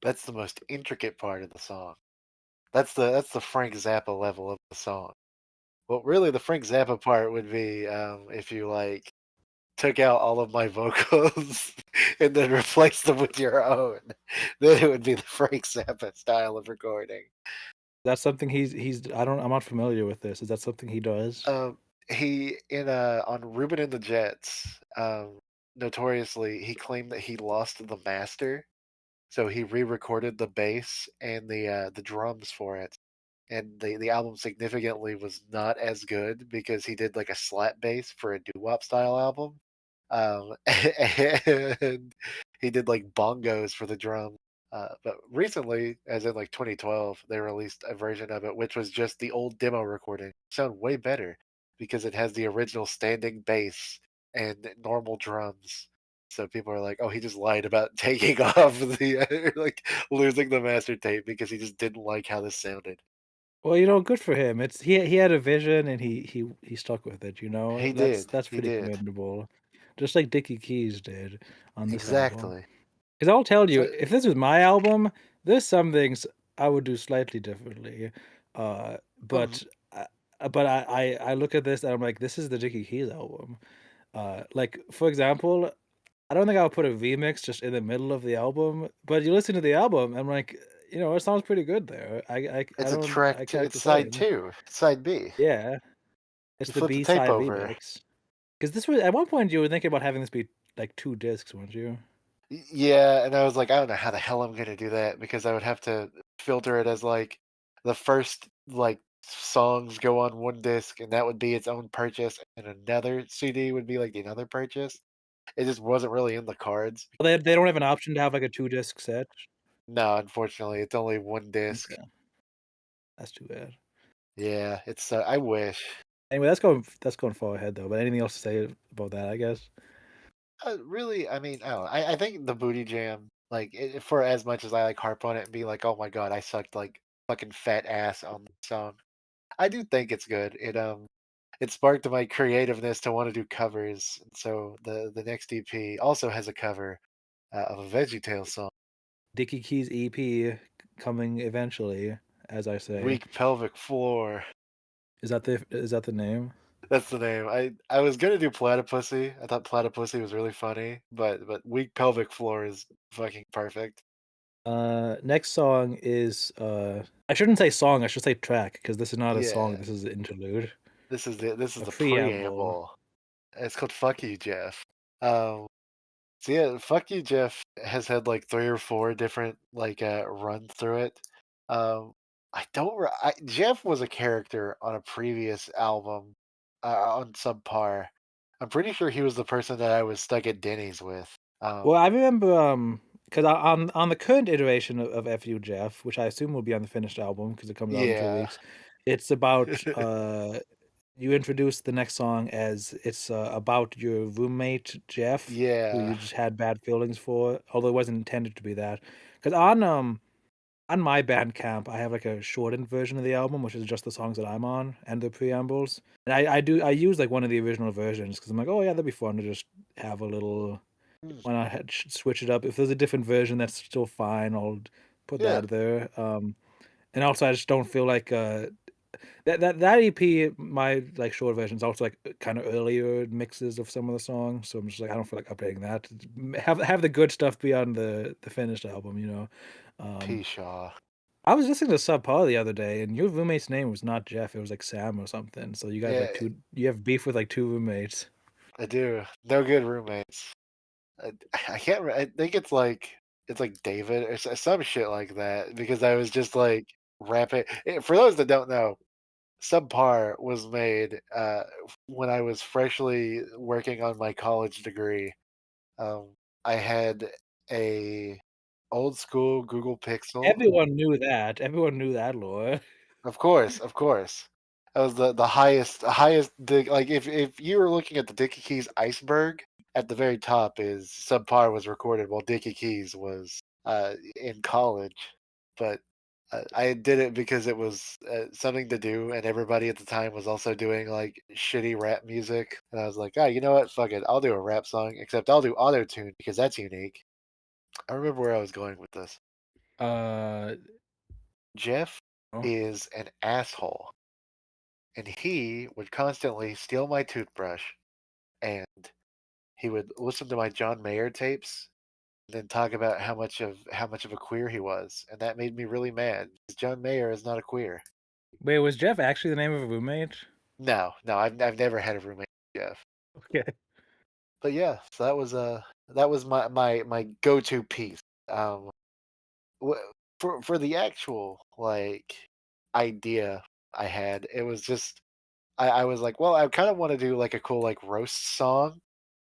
That's the most intricate part of the song. That's the Frank Zappa level of the song. Well, really the Frank Zappa part would be, if you, like, took out all of my vocals and then replaced them with your own. Then it would be the Frank Zappa style of recording. That's something I'm not familiar with this. Is that something he does? He in on Ruben and the Jets, notoriously he claimed that he lost the master, so he re-recorded the bass and the drums for it, and the album significantly was not as good because he did like a slap bass for a doo-wop style album, and he did like bongos for the drum. But recently, as in like 2012, they released a version of it, which was just the old demo recording. Sound way better because it has the original standing bass and normal drums. So people are like, "Oh, he just lied about taking off the like losing the master tape because he just didn't like how this sounded." Well, you know, good for him. He had a vision and he stuck with it, you know? He did. That's He pretty did. commendable. just like Dickey Keys did on this album. Exactly. Because I'll tell So you, if this was my album, there's some things I would do slightly differently. Uh, um, but I look at this and I'm like, this is the Dickey Keys album. Like for example, I don't think I'll put a remix just in the middle of the album, but you listen to the album, I'm like, it sounds pretty good there. I it's a don't track. I can't It's side complain. two, side B. Yeah, it's You the flip the tape B-side over. remix. Because this was at one point you were thinking about having this be like 2 discs, weren't you? Yeah, and I was like, I don't know how the hell I'm gonna do that because I would have to filter it as like the first like songs go on one disc, and that would be its own purchase, and another CD would be like another purchase. It just wasn't really in the cards. Well, they don't have an option to have like a 2 disc set. No, unfortunately, it's only one disc. Okay, that's too bad. Yeah, it's. I wish. Anyway, that's going far ahead though. But anything else to say about that? I guess. Really, I mean, I don't know. I think the Booty Jam, like, for as much as I like harp on it and be like, oh my god, I sucked like fucking fat ass on the song. I do think it's good. It sparked my creativeness to want to do covers. So the next EP also has a cover of a VeggieTales song, Dickey Keys EP coming eventually, as I say. "Weak Pelvic Floor." Is that the name? That's the name. I was gonna do Platypussy. I thought Platypussy was really funny, but "Weak Pelvic Floor" is fucking perfect. Next song is I shouldn't say song, I should say track, because this is not a song, Yeah, this is an interlude. this is A the preamble. preamble. It's called "Fuck You, Jeff." Um, So yeah, "Fuck You, Jeff" has had like 3 or 4 different like runs through it. Um, Jeff was a character on a previous album on Subpar. I'm pretty sure he was the person that I was stuck at Denny's with. Well, I remember, because on the current iteration of FU Jeff, which I assume will be on the finished album because it comes out in two Yeah, weeks, it's about you introduce the next song as it's about your roommate Jeff, who you yeah, just had bad feelings for, although it wasn't intended to be that. Because on my Bandcamp, I have like a shortened version of the album, which is just the songs that I'm on and the preambles. And I use like one of the original versions because I'm like, oh yeah, that'd be fun to just have a little. mm, Why not switch it up? If there's a different version, that's still fine. I'll put yeah, that there. And also, I just don't feel like that EP, my like short version, is also like kind of earlier mixes of some of the songs. So I'm just like, I don't feel like updating that. Have the good stuff be on the finished album. Um, Pshaw. I was listening to Subpar the other day, and your roommate's name was not Jeff; it was like Sam or something. So you got Yeah, like you have beef with like two roommates. I do. No good roommates. I, I can't. I think it's like David or some shit like that because I was just like rapping. For those that don't know, Subpar was made when I was freshly working on my college degree. Um, I had a old school Google Pixel. Everyone knew that. Everyone knew that, Laura. Of course, of course. That was the highest like if you were looking at the Dickey Keys iceberg, at the very top is Subpar was recorded while Dickey Keys was in college. But I did it because it was something to do, and everybody at the time was also doing like shitty rap music. And I was like, oh, you know what? Fuck it, I'll do a rap song. Except I'll do auto tune because that's unique. I remember where I was going with this. Uh, Jeff oh. is an asshole, and he would constantly steal my toothbrush, and he would listen to my John Mayer tapes and then talk about how much of a queer he was, and that made me really mad because John Mayer is not a queer. Wait, was Jeff actually the name of a roommate? No, no, I've never had a roommate, Jeff. Okay. But yeah, so that was my go-to piece. Um, for the actual like idea I had, it was just I was like, well, I kind of want to do like a cool like roast song,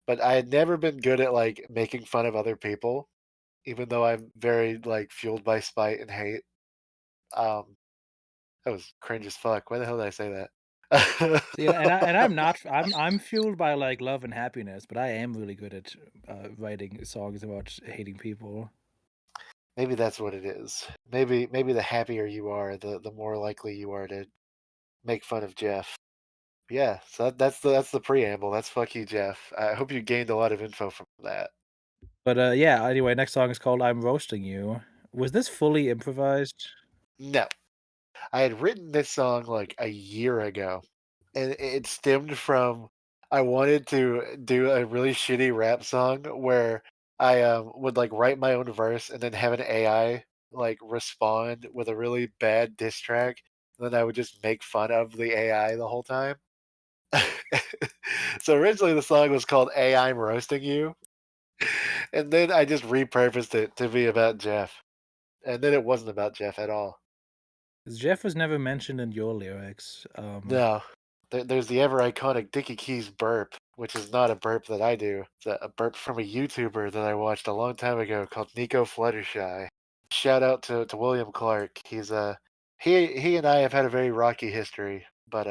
but I had never been good at like making fun of other people, even though I'm very like fueled by spite and hate. Um, that was cringe as fuck. Why the hell did I say that? See, and I'm not. I'm fueled by like love and happiness, but I am really good at writing songs about hating people. Maybe that's what it is. Maybe the happier you are, the more likely you are to make fun of Jeff. Yeah, so that's the preamble. That's Fuck You, Jeff. I hope you gained a lot of info from that. But, yeah, anyway, next song is called "I'm Roasting You." Was this fully improvised? No, I had written this song like a year ago, and it stemmed from I wanted to do a really shitty rap song where I would like write my own verse and then have an AI like respond with a really bad diss track. And then I would just make fun of the AI the whole time. So originally the song was called "A I'm Roasting You," and then I just repurposed it to be about Jeff, and then it wasn't about Jeff at all. 'Cause Jeff was never mentioned in your lyrics. No, there's the ever iconic Dickey Keys burp, which is not a burp that I do. It's a burp from a YouTuber that I watched a long time ago called Nico Fluttershy. Shout out to William Clark. He and I have had a very rocky history, but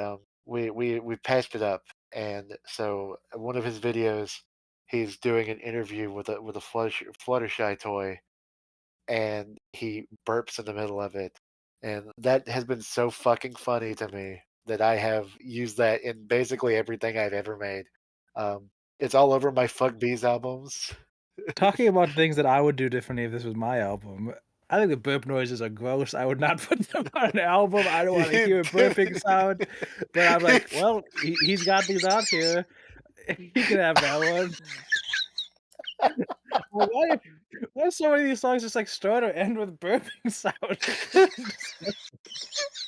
we patched it up. And so one of his videos, he's doing an interview with a Fluttershy toy, and he burps in the middle of it. And that has been so fucking funny to me that I have used that in basically everything I've ever made. It's all over my Fuck Bees albums. Talking about things that I would do differently if this was my album, I think the burp noises are gross. I would not put them on an album. I don't wanna hear a burping sound, but I'm like, "Well, he's got these out here. He can have that one." Well, why so many of these songs just, like, start or end with burping sound? It's fucking disgusting.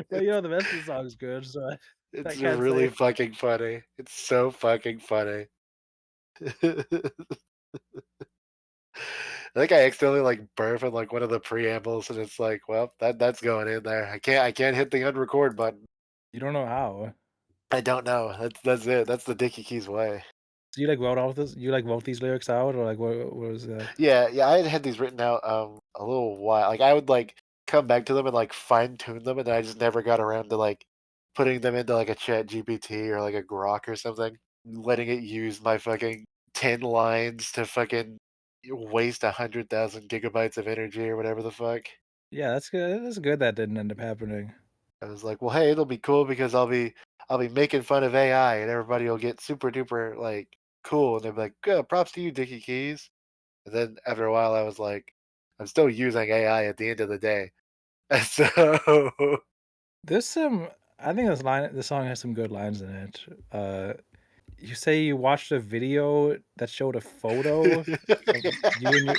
But, the rest of the song is good, so I It's can't really say. fucking funny. It's so fucking funny. I think I accidentally like burp in like one of the preambles, and it's like, well, that's going in there. I can't hit the unrecord button. You don't know how. I don't know. That's it. That's the Dickie Keys way. So you, like, wrote all this you, like, wrote these lyrics out or, like, what was that? Yeah, yeah, I had these written out, a little while like, I would, like, come back to them and, like, fine tune them, and I just never got around to, like, putting them into, like, a Chat GPT or, like, a Grok or something, letting it use my fucking 10 lines to fucking waste 100,000 gigabytes of energy or whatever the fuck. Yeah, that's good. That's good that didn't end up happening. I was like, "Well, hey, it'll be cool because I'll be making fun of AI, and everybody will get super duper, like, cool," and they'll be like, "Good, props to you, Dickie Keys." And then after a while, I was like, I'm still using AI at the end of the day. So There's some I think this song has some good lines in it. You say you watched a video that showed a photo of you and your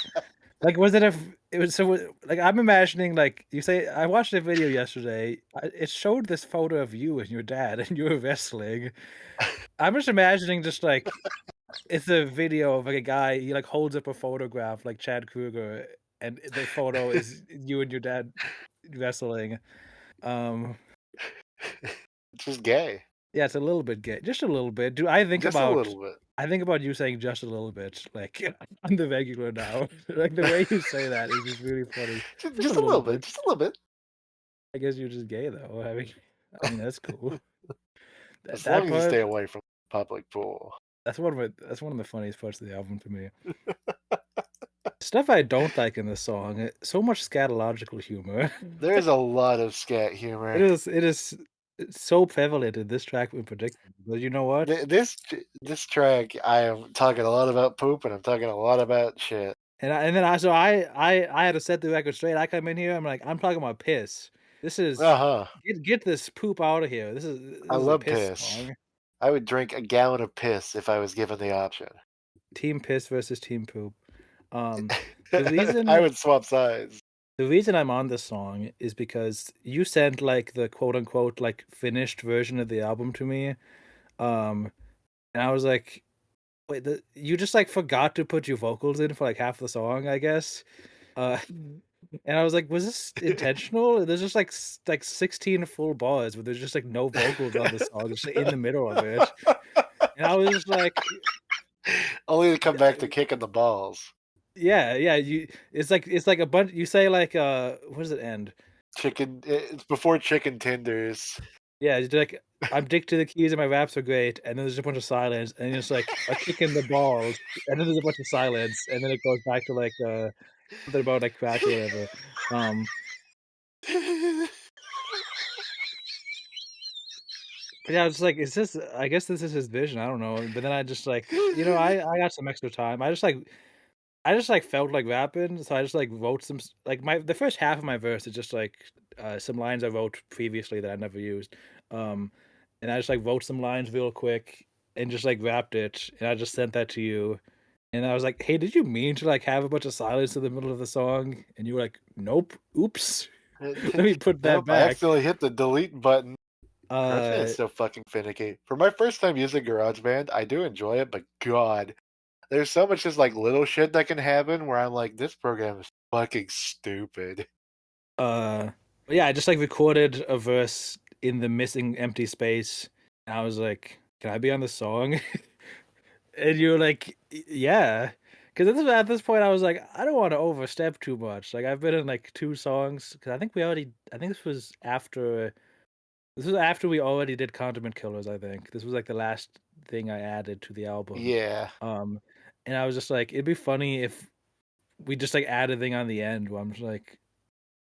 like, was it a f it was so like, I'm imagining, like, you say, "I watched a video yesterday, it showed this photo of you and your dad, and you were wrestling." I'm just imagining just, like, it's a video of, like, a guy, he, like, holds up a photograph like Chad Kruger, and the photo is you and your dad wrestling. Um, it's just gay, yeah, it's a little bit gay, just a little bit. Do I think just a about little bit, I think about you saying just a little bit, like, on the regular now. Like, the way you say that is just really funny. just, Just a just a little little bit, bit. just a little bit. I guess you're just gay, though. I mean, that's cool. That As long that as you stay part away from public pool. that's one of the funniest parts of the album to me. Stuff I don't like in this song, so much scatological humor. There's a lot of scat It humor. is it is it's so prevalent in this track in particular, but you know what? This track, I am talking a lot about poop, and I'm talking a lot about shit. And then I had to set the record straight. I come in here, I'm like, "I'm talking about piss. This Uh is huh. get this poop out of here. I This is a love piss piss. song." I would drink a gallon of piss if I was given the option. Team piss versus team poop. Um, the I reason would swap sides. the reason I'm on this song is because you sent, like, the quote unquote, like, finished version of the album to me, um, and I was like, "Wait, you just, like, forgot to put your vocals in for, like, half the song, I guess?" And I was like, "Was this intentional?" There's just, like, 16 full bars, but there's just, like, no vocals on the song, just in the middle of it, and I was just like, Only to come back to "Yeah." kicking the balls. Yeah, yeah, it's like a bunch you say, like, where does it end? It's before chicken tenders. Yeah, it's like, "I'm Dick to the keys and my raps are great," and then there's a bunch of silence, and then it's like, "A kick in the balls," and then there's a bunch of silence, and then it goes back to, like, something about, like, crack or whatever. Um, But yeah, I was just like, "Is this I guess this is his vision, I don't know." But then I just like, I got some extra time. I just felt like rapping, so I just, like, wrote some s like, my the first half of my verse is just, like, some lines I wrote previously that I never used, um, and I just, like, wrote some lines real quick and just, like, rapped it, and I just sent that to you, and I was like, "Hey, did you mean to, like, have a bunch of silence in the middle of the song?" And you were like, "Nope, oops. Let me put that Nope, I back." accidentally hit the delete button. GarageBand is Uh, so fucking finicky. For my first time using GarageBand, I do enjoy it, but god, there's so much just, like, little shit that can happen where I'm like, "This program is fucking stupid." uh, but yeah, I just, like, recorded a verse in the missing empty space, and I was like, "Can I be on the song?" And you were like, Yeah, because at this point, I was like, "I don't wanna overstep too much." Like, I've been in, like, 2 songs, because I think this was after we already did Condiment Killaz, I think. This was, like, the last thing I added to the album. Yeah. Um, and I was just like, "It'd be funny if we just, like, add a thing on the end where I'm just like,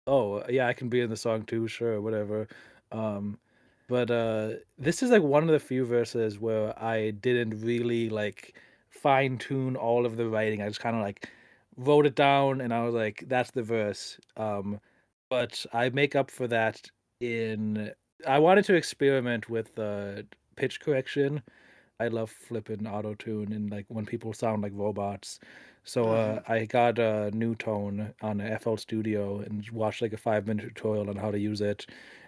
oh, yeah, I can be in the song too, sure, whatever." Um, but this is, like, one of the few verses where I didn't really, like, fine-tune all of the writing. I just kinda, like, wrote it down, and I was like, "That's the verse." But I make up for that in I wanted to experiment with, pitch correction. I love flipping auto-tune and, like, when people sound like robots. So, Mhm. I got a new tone on FL Studio and watched, like, a 5-minute tutorial on how to use it.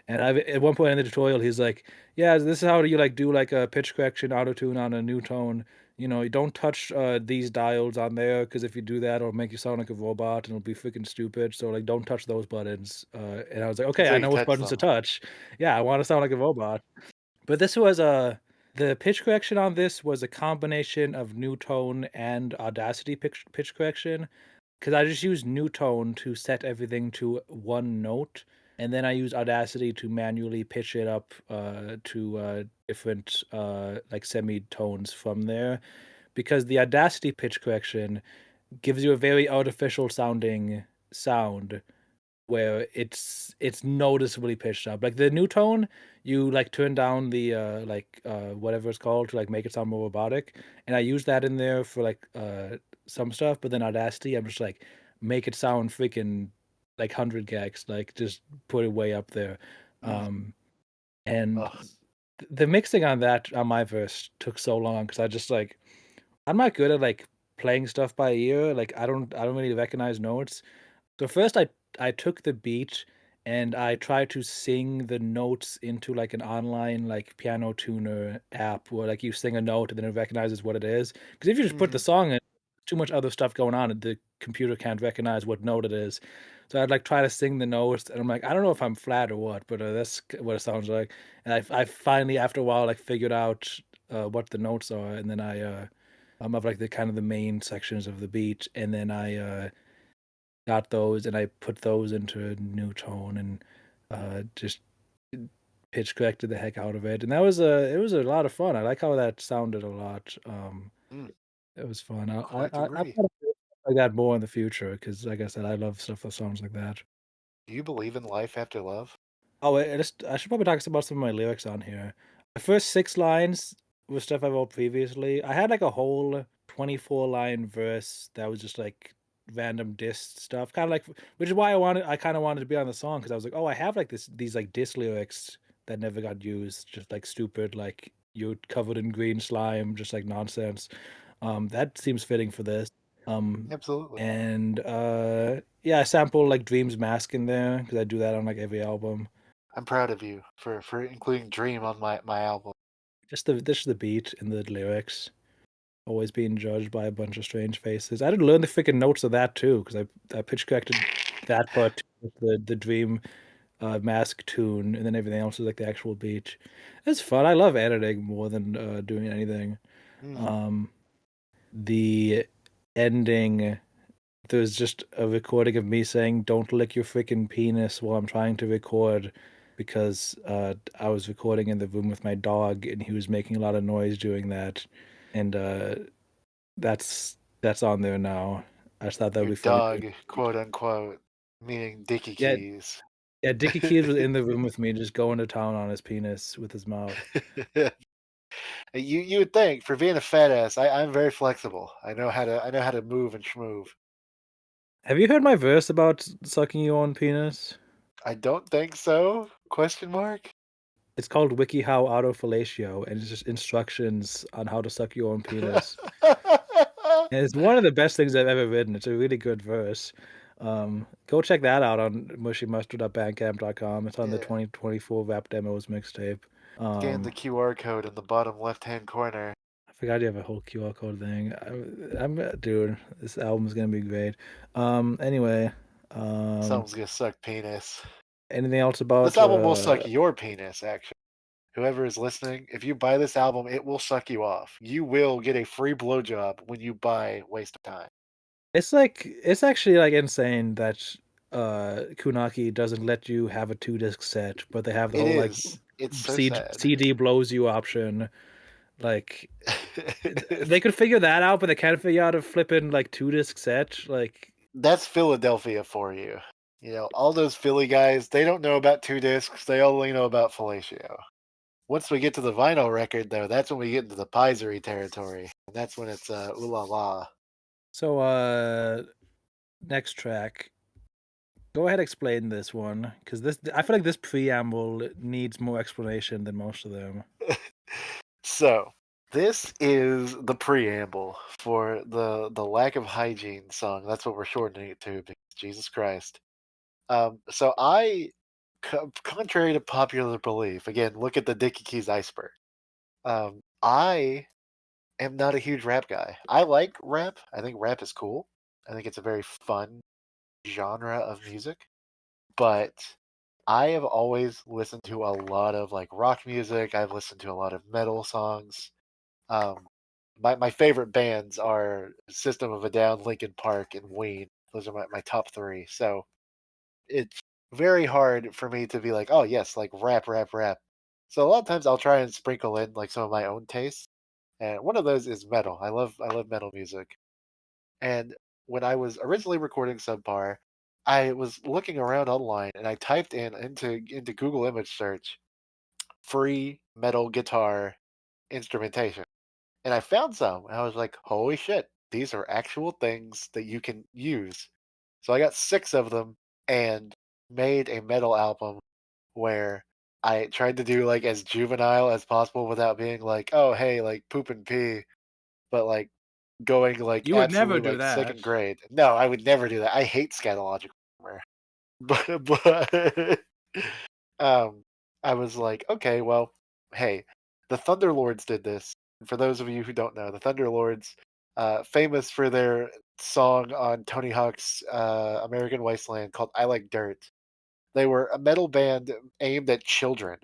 And I've at one point in the tutorial, he's like, "Yeah, this is how you, like, do, like, a pitch correction auto-tune on a new tone. You don't touch, these dials on there, because if you do that, it'll make you sound like a robot, and it'll be freaking stupid, so, like, don't touch those buttons." And I was like, "Okay, Until I you know which touch buttons to them. touch. Yeah, I wanna sound like a robot." But this was the pitch correction on this was a combination of new tone and Audacity pitch correction, because I just used new tone to set everything to one note, and then I use Audacity to manually pitch it up, to, different, like, semitones from there, because the Audacity pitch correction gives you a very artificial sounding sound where it's noticeably pitched up. Like, the new tone, you, like, turn down the, whatever it's called to, like, make it sound more robotic, and I use that in there for, like, some stuff, but then Audacity, I'm just like, make it sound freaking, like, 100 gags, like, just put it way up there. Mm. Um, and Ugh. the mixing on that on my verse took so long because I just, like I'm not good at, like, playing stuff by ear, like, I don't really recognize notes. So first I took the beat and I tried to sing the notes into, like, an online, like, piano tuner app where, like, you sing a note and then it recognizes what it is. Because if you just put the Mhm. song in, too much other stuff going on and the computer can't recognize what note it is. So I'd, like, try to sing the notes and I'm like, "I don't know if I'm flat or what, but, that's what it sounds like." And I finally, after a while, like, figured out, what the notes are, and then of, like, the kind of the main sections of the beat, and then I, got those and I put those into a new tone and, just pitch corrected the heck out of it, and it was a lot of fun. I like how that sounded a lot. Mm. It was fun. Quite I agree. wanna do stuff like that more in the future because, like I said, I love stuff that sounds like that. Do you believe in life after love? Oh, I should probably talk about some of my lyrics on here. The first 6 lines was stuff I wrote previously. I had, like, a whole 24-line verse that was just, like, random diss stuff, kinda like which is why I kinda wanted to be on the song because I was like, "Oh, I have, like, these, like, diss lyrics that never got used, just, like, stupid, like, 'You're covered in green slime,' just, like, nonsense." That seems fitting for this. Um, Absolutely. and, yeah, I sample, like, Dream's Mask in there because I do that on, like, every album. I'm proud of you for including Dream on my album. Just the beat and the lyrics, always being judged by a bunch of strange faces. I had to learn the freaking notes of that too, because I pitch corrected that part too with the Dream, Mask tune, and then everything else is, like, the actual beat. It's fun, I love editing more than, doing anything. Mhm. Um, the ending, there's just a recording of me saying, "Don't lick your freaking penis," while I'm trying to record because, I was recording in the room with my dog, and he was making a lot of noise doing that, and, that's on there now. I just thought that would Your be funny to dog, quote unquote, meaning Dickey Yeah, keys. Yeah, Dickey Keys was in the room with me, just going to town on his penis with his mouth. You would think for being a fat ass, I'm very flexible. I know how to move and schmoove. Have you heard my verse about sucking your own penis? I don't think so? Question mark. It's called WikiHow Autofellatio, and it's just instructions on how to suck your own penis. And it's one of the best things I've ever written. It's a really good verse. Go check that out on mushymustard.bandcamp.com. It's on the Yeah. 2024 Rap Demos mixtape. Scan the QR code in the bottom left-hand corner. I forgot you have a whole QR code thing. Dude, this album's gonna be great. Anyway, um, Someone's gonna suck penis. anything else This about album will suck your penis, actually. Whoever is listening, if you buy this album, it will suck you off. You will get a free blowjob when you buy Waste of Time. it's actually like insane that Kunaki doesn't let you have a 2 disc set, but they have the It whole like is. It's so C sad. CD blows you option. Like It's- they could figure that out, but they can't figure out a flipping like 2 disc set. Like That's Philadelphia for you. You know, all those Philly guys, they don't know about two discs. They only know about fellatio. Once we get to the vinyl record, though, that's when we get into the Pizery territory. And that's when it's ooh la la. so, next track. Go ahead, explain this one, because this I feel like this preamble needs more explanation than most of them. So, this is the preamble for the lack of hygiene song. That's what we're shortening it to, because Jesus Christ. So contrary to popular belief, again, look at the Dickey Keys iceberg. I am not a huge rap guy. I like rap. I think rap is cool. I think it's a very fun genre of music. But I have always listened to a lot of like rock music. I've listened to a lot of metal songs. Um, my favorite bands are System of a Down, Linkin Park, and Ween. Those are my top three. So it's very hard for me to be like, oh yes, like rap, rap, rap. So a lot of times I'll try and sprinkle in like some of my own tastes, and one of those is metal. I love metal music. And when I was originally recording Subpar, I was looking around online and I typed in into Google image search free metal guitar instrumentation. And I found some and I was like, holy shit, these are actual things that you can use. So I got 6 of them and made a metal album where I tried to do like as juvenile as possible without being like, oh hey, like poop and pee, but like going like You would never absolutely do like that. second grade. No, I would never do that. I hate scatological humor. But um I was like, okay, well, hey, the Thunderlords did this. And for those of you who don't know, the Thunderlords, famous for their song on Tony Hawk's American Wasteland called I Like Dirt. They were a metal band aimed at children.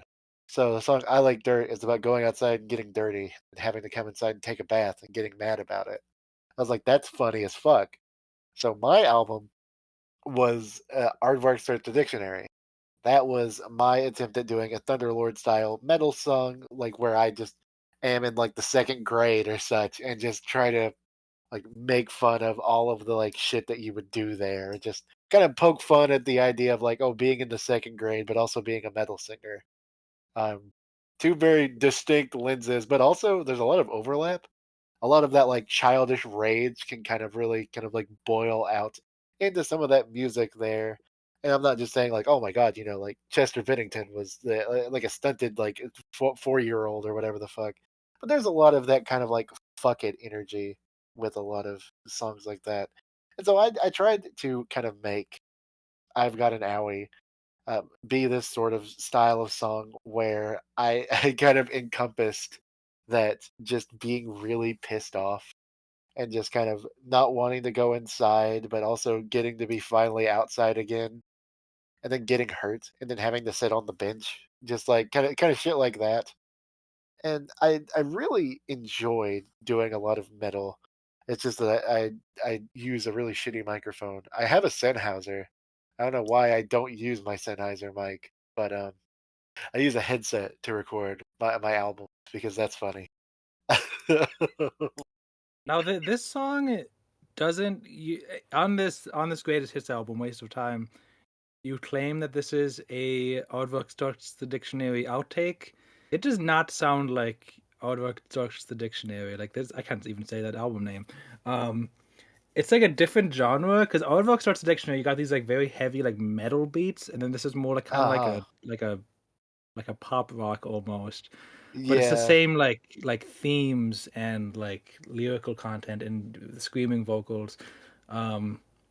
So the song I Like Dirt is about going outside and getting dirty and having to come inside and take a bath and getting mad about it. I was like, that's funny as fuck. So my album was Aardvark Search the Dictionary. That was my attempt at doing a Thunderlord style metal song, like where I just am in like the second grade or such, and just try to like make fun of all of the like shit that you would do there. Just kind of poke fun at the idea of like, oh, being in the second grade, but also being a metal singer. Um, two very distinct lenses, but also there's a lot of overlap. A lot of that like childish rage can kind of really kind of like boil out into some of that music there. And I'm not just saying like, oh my god, you know, like Chester Bennington was like a stunted like 4 year old or whatever the fuck. But there's a lot of that kind of like fuck it energy with a lot of songs like that. And so I tried to kind of make I've Got an Owie be this sort of style of song where I kind of encompassed that just being really pissed off and just kind of not wanting to go inside, but also getting to be finally outside again, and then getting hurt, and then having to sit on the bench, just like kind of shit like that. And I really enjoyed doing a lot of metal. It's just that I use a really shitty microphone. I have a Sennheiser. I don't know why I don't use my Sennheiser mic, but I use a headset to record my albums because that's funny. Now, this song doesn't on this greatest hits album, "Waste of Time." You claim that this is a Aardvark starts the dictionary outtake. It does not sound like Aardvark starts the dictionary. Like this, I can't even say that album name. Um, it's like a different genre because Aardvark starts the dictionary. You got these like very heavy like metal beats, and then this is more like kind of like Uh-huh. a pop rock almost. But it's the Yeah. same like themes and like lyrical content and the screaming vocals,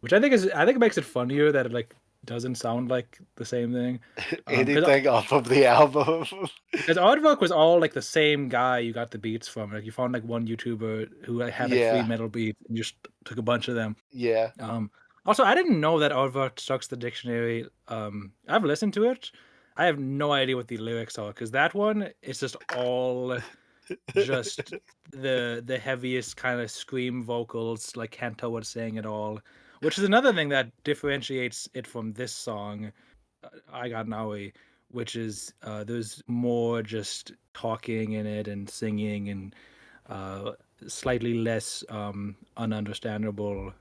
which I think it makes it funnier that it like doesn't sound like the same thing. Because Anything off of the album. because Aardvark was all like the same guy you got the beats from. Like you found like one YouTuber who like, had like three Yeah. metal beats and just took a bunch of them. Yeah. Um, Also, I didn't know that Aardvark sucks the dictionary. I've listened to it. I have no idea what the lyrics are because that one is just all just the heaviest kind of scream vocals, like can't tell what's saying at all, which is another thing that differentiates it from this song, I Got an Owie, which is there's more just talking in it and singing and uh, slightly less ununderstandable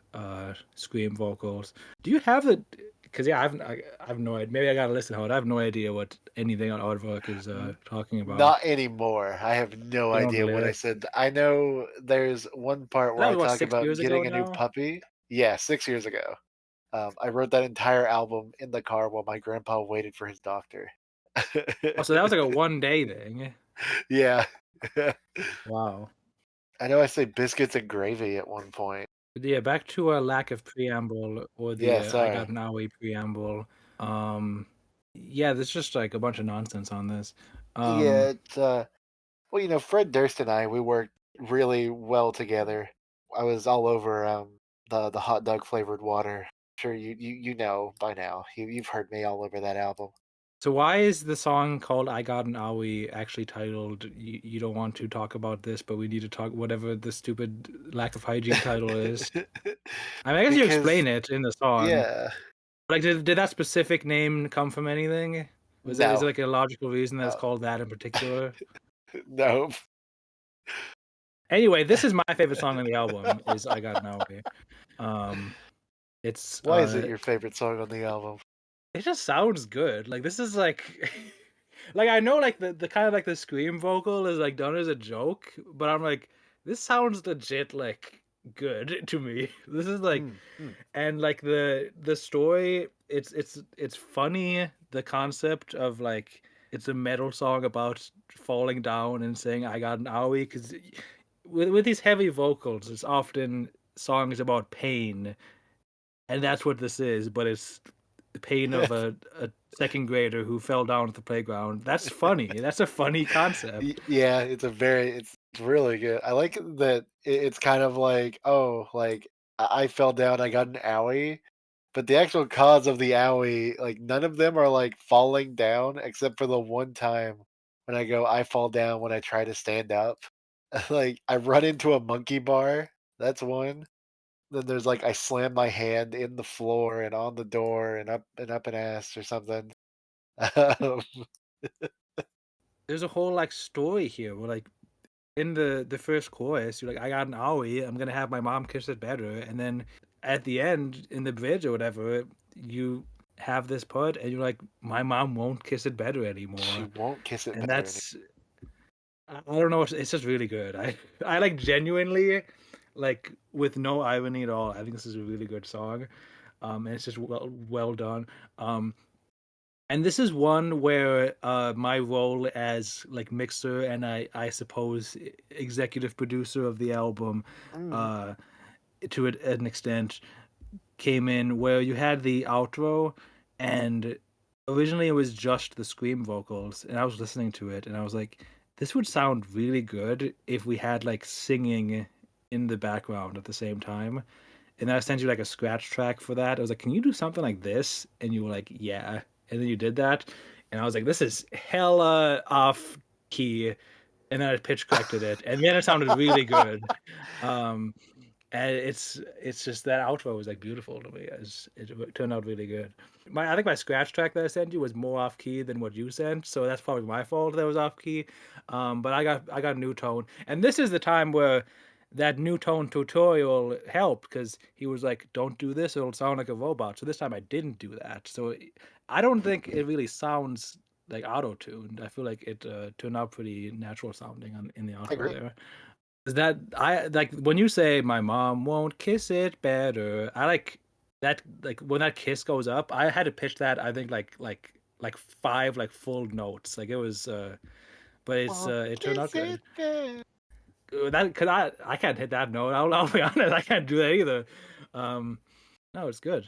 scream vocals. Do you have the? Because yeah, I have no idea. Maybe I gotta listen to it. I have no idea what anything on Aardvark is talking about. Not anymore. I have no You know the idea what I lyrics. said. I know there's one part where That I was what, talk six about years ago getting a new now? puppy. Yeah, 6 years ago. I wrote that entire album in the car while my grandpa waited for his doctor. Oh, so that was like a one day thing. Yeah. Wow. I know I say biscuits and gravy at one point. But yeah, back to a lack of preamble or the Yeah, I sorry. got an Owie preamble. Um, yeah, there's just like a bunch of nonsense on this. Yeah, Um, it's well, Fred Durst and I, we worked really well together. I was all over the hot dog flavored water. Sure, you know by now. You've heard me all over that album. so why is the song called I Got an Owie actually titled You Don't Want to Talk About This, but we need to talk whatever the stupid lack of hygiene title is? I mean, I guess you Because explain it in the song. yeah, Like, did that specific name come from anything? Is no, it like a logical reason that it's no, called that in particular? no. Anyway, this is my favorite song on the album. Is I Got an Owie. Um, it's Why is it your favorite song on the album? it just sounds good. Like this is like like I know like the kind of like the scream vocal is like done as a joke, but I'm like this sounds legit like good to me. This is like Mm, mm. and like the story it's funny the concept of like it's a metal song about falling down and saying I got an owie because with these heavy vocals it's often songs about pain and that's what this is, but it's the pain of a second grader who fell down at the playground. That's funny. That's a funny concept. Yeah, it's really good. I like that it's kind of like, oh, like I fell down, I got an owie, but the actual cause of the owie, like none of them are like falling down except for the one time when I go, I fall down when I try to stand up. Like I run into a monkey bar. That's one. Then there's like I slam my hand in the floor and on the door and up an ass or something. Um, There's a whole like story here where like in the first chorus, you're like, I got an owie, I'm gonna have my mom kiss it better. And then at the end, in the bridge or whatever, you have this part and you're like, my mom won't kiss it better she anymore. won't kiss it And better anymore. that's I don't know, it's just really good. I like genuinely like with no irony at all. I think this is a really good song. And it's just well done. Um and this is one where my role as like mixer and I suppose executive producer of the album Mm, uh to an extent came in where you had the outro and originally it was just the scream vocals and I was listening to it and I was like this would sound really good if we had like singing in the background at the same time and I sent you like a scratch track for that. I was like, can you do something like this? And you were like, yeah. And then you did that. And I was like, this is hella off key. And then I pitch corrected it. And then it sounded really good. Um, and it's just that outro was like beautiful to me. It turned out really good. I think my scratch track that I sent you was more off key than what you sent, so that's probably my fault that was off key. But I got a new tone, and this is the time where that new tone tutorial helped because he was like, "Don't do this; it'll sound like a robot." So this time I didn't do that. So I don't think it really sounds like auto-tuned. I feel like it turned out pretty natural sounding in the I outro agree. there. Is that I like when you say my mom won't kiss it better? I like that like when that kiss goes up. I had to pitch that. I think like five like full notes. Like it was, but Well, it turned out kiss good. it back. That because I can't hit that note. I'll be honest, I can't do that either. Um, no, it's good.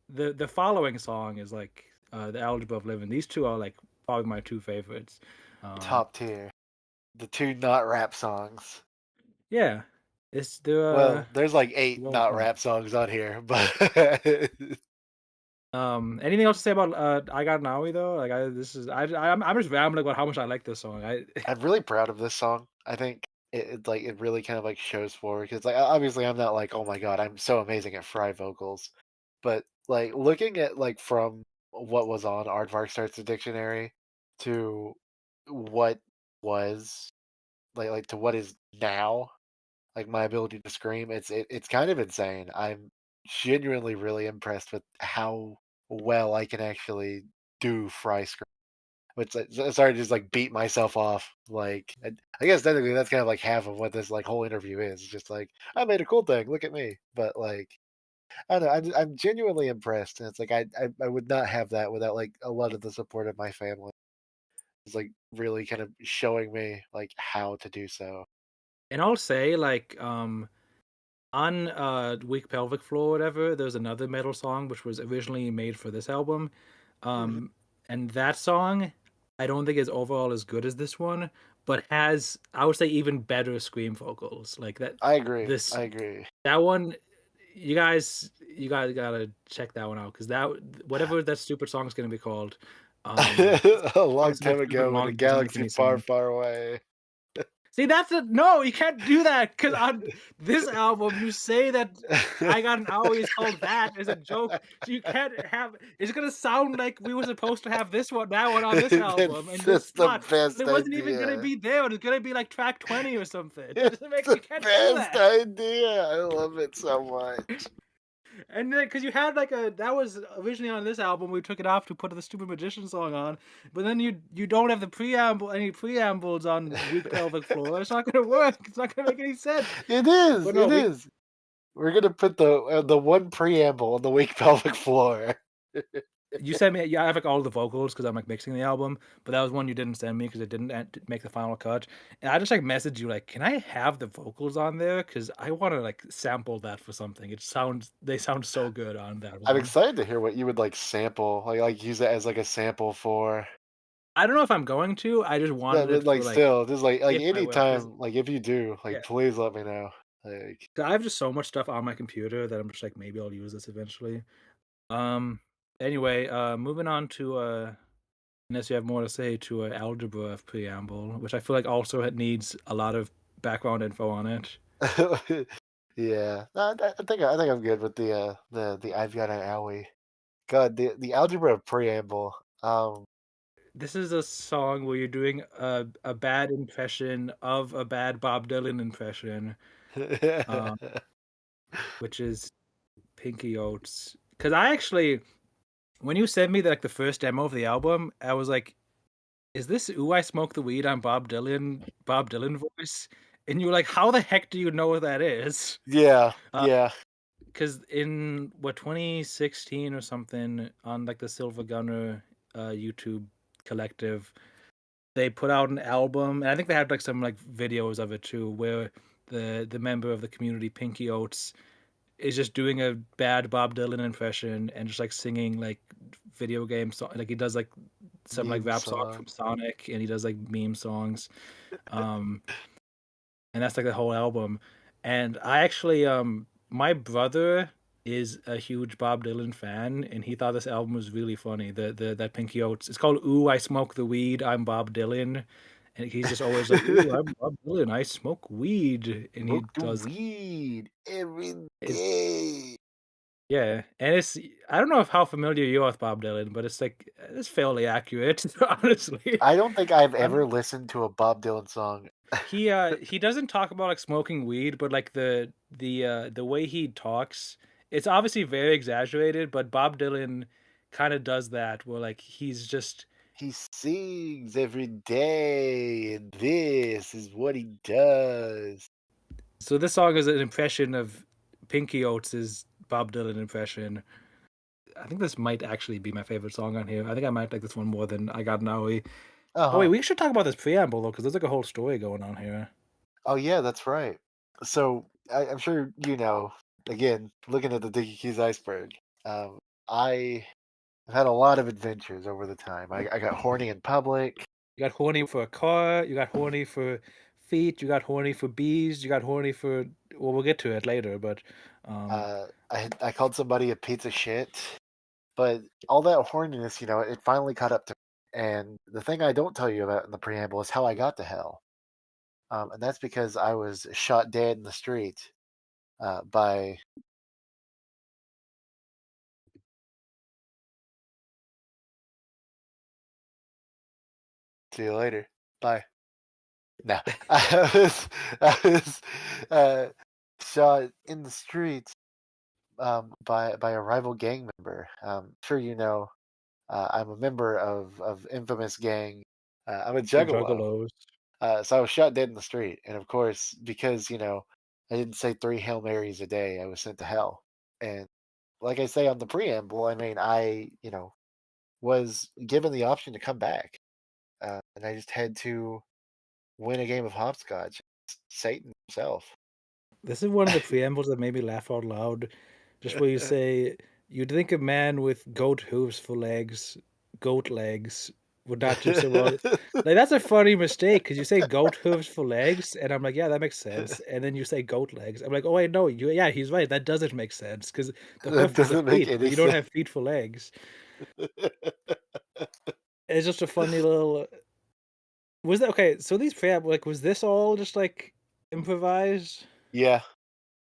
The following song is like the Algebra of Livin. These two are like probably my two favorites. Um, Top tier. The two not rap songs. yeah, it's the Well, there's like eight well not done. rap songs on here, but Anything else to say about I Got an Owie though? Like I'm just rambling about how much I like this song. I I'm really proud of this song. I think it really kind of like shows forward because like obviously I'm not like, oh my god, I'm so amazing at fry vocals, but like looking at like from what was on Aardvark Starts the Dictionary to what was like to what is now, like my ability to scream, it's kind of insane. I'm genuinely really impressed with how well I can actually do fry scream. Which sorry to just like beat myself off. Like I guess technically that's kind of like half of what this like whole interview is. It's just like I made a cool thing. Look at me. But like I don't know. I'm genuinely impressed, and it's like I would not have that without like a lot of the support of my family. It's like really kind of showing me like how to do so. and I'll say like on Weak Pelvic Floor or whatever, there's another metal song which was originally made for this album. Mhm. And that song I don't think is overall as good as this one, but has I would say even better scream vocals. Like that I agree. this I agree. that one you guys gotta check that one out because that whatever that stupid song's gonna be called, A long it's like time stupid ago in a long, doesn't make galaxy any far, sense. far away. See, that's a no, you can't do that because on this album, you say that I Got an Owie is called that as a joke. So you can't have it's gonna sound like we were supposed to have this one, that one on this album, and That's it's the not. But best it wasn't even gonna idea. be there. It's gonna be like track 20 or something. That It's doesn't make the you can't do best that. idea. I love it so much. And then because you had like a that was originally on this album, we took it off to put the stupid magician song on, but then you don't have the preamble any preambles on Weak Pelvic Floor. It's not gonna work. It's not gonna make any sense. It is. But no, It we is. We're gonna put the one preamble on the weak pelvic floor. you sent me yeah, I have like all the vocals because I'm like mixing the album, but that was one you didn't send me because it didn't make the final cut. And I just like messaged you like, can I have the vocals on there? Because I want to like sample that for something. They sound so good on that I'm one. excited to hear what you would like sample, like use it as like a sample for. I don't know if I'm going to. I just wanted But it like for like still, just like if I will, because anytime, like if you do, yeah, like please let me know. Like 'cause I have just so much stuff on my computer that I'm just like maybe I'll use this eventually. Um. Anyway, moving on to unless you have more to say to algebra of preamble, which I feel like also it needs a lot of background info on it. yeah, no, I think I'm good with the I've got an owie. God, the algebra of preamble. This is a song where you're doing a bad impression of a bad Bob Dylan impression, uh, which is Pinky Oats. Because I actually, when you sent me like the first demo of the album, I was like, "Is this Ooh I Smoke the Weed on Bob Dylan voice?" And you were like, "How the heck do you know what that is?" Yeah, yeah. Because in what 2016 or something on like the Silver Gunner YouTube collective, they put out an album, and I think they had like some like videos of it too, where the member of the community, Pinky Oats, is just doing a bad Bob Dylan impression and just like singing like video game song. Like he does like some like Meme rap song song. from Sonic, and he does like meme songs. Um, and that's like the whole album. And I actually, my brother is a huge Bob Dylan fan, and he thought this album was really funny. The that Pinky Oats. It's called "Ooh, I Smoke the Weed, I'm Bob Dylan," and he's just always like, "Ooh, I'm Bob Dylan, I smoke weed," and he Smoke the does weed every it. day. Yeah, and it's I don't know if how familiar you are with Bob Dylan, but it's fairly accurate, honestly. I don't think I've I'm ever listened to a Bob Dylan song He doesn't talk about like smoking weed, but like the way he talks, it's obviously very exaggerated, but Bob Dylan kind of does that where like he's just He sings every day, and this is what he does. so this song is an impression of Pinky Oates' Bob Dylan impression. I think this might actually be my favorite song on here. I think I might like this one more than I Got an Owie. Oh wait, Uh-huh. we should talk about this preamble though, because there's like a whole story going on here. Oh, yeah, that's right. So, I'm sure you know, again, looking at the Dickey Keys iceberg, um, I have had a lot of adventures over the time. I got horny in public. You got horny for a car, you got horny for feet, you got horny for bees, you got horny for well, we'll get to it later, but um I called somebody a piece of shit, but all that horniness, it finally caught up to me. And the thing I don't tell you about in the preamble is how I got to hell. And that's because I was shot dead in the street by. See you later. Bye. No, I was uh, shot in the street by a rival gang member. Sure, you know, I'm a member of infamous gang. I'm a the juggalo. juggalos. So I was shot dead in the street, and of course, because I didn't say 3 Hail Marys a day, I was sent to hell. And like I say on the preamble, I mean, I was given the option to come back, and I just had to win a game of hopscotch. Satan himself. This is one of the preambles that made me laugh out loud. Just where you say you'd think a man with goat hooves for legs, goat legs, would not do so well. Like that's a funny mistake because you say goat hooves for legs, and I'm like, yeah, that makes sense. And then you say goat legs. I'm like, oh wait, no, yeah, he's right. That doesn't make sense because the That hoof is the doesn't make feet, but any you don't sense. have feet for legs. It's just a funny little. Was that okay? So these preamble, like, was this all just like improvised? Yeah.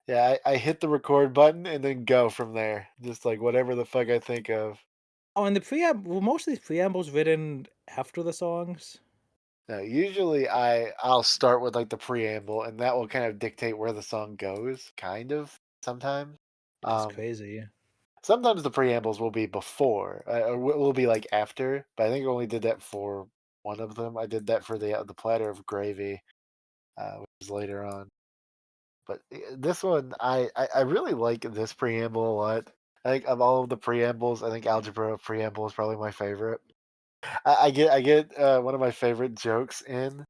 Yeah, I hit the record button and then go from there. Just like whatever the fuck I think of. Oh, and the preamble, well, most of these preambles written after the songs. Now, usually I'll start with like the preamble and that will kind of dictate where the song goes, kind of sometimes. It's Um crazy. Sometimes the preambles will be before, or will be like after, but I think I only did that for one of them. I did that for the platter of gravy, which is later on. But this one, I really like this preamble a lot. I think of all of the preambles, I think Algebra of Preamble is probably my favorite. I get one of my favorite jokes in,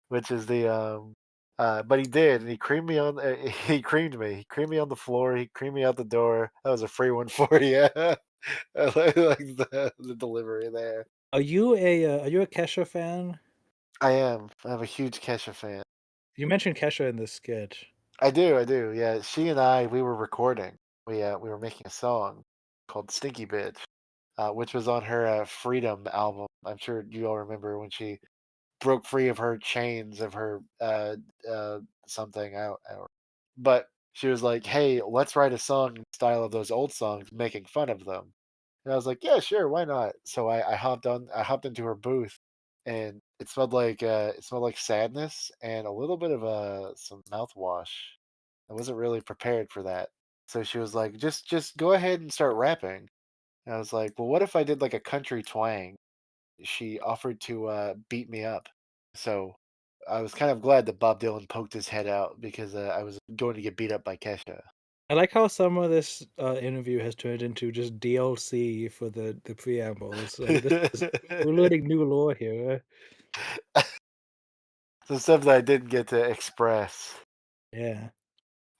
which is but he did, and he creamed me on. He creamed me. He creamed me on the floor. He creamed me out the door. That was a free one for you. I like the delivery there. Are you a Kesha fan? I am. I'm a huge Kesha fan. You mentioned Kesha in this sketch. I do. I do. Yeah, she and I, we were recording. We were making a song called "Stinky Bitch," which was on her Freedom album. I'm sure you all remember when she broke free of her chains of her something out. But she was like, "Hey, let's write a song in style of those old songs, making fun of them." And I was like, "Yeah, sure, why not?" So I hopped into her booth, and it smelled like sadness and a little bit of some mouthwash. I wasn't really prepared for that. So she was like, "Just go ahead and start rapping." And I was like, "Well, what if I did like a country twang?" She offered to beat me up. So I was kind of glad that Bob Dylan poked his head out because I was going to get beat up by Kesha. I like how some of this interview has turned into just DLC for the preambles. Like this is we're learning new lore here. Some stuff that I didn't get to express. Yeah.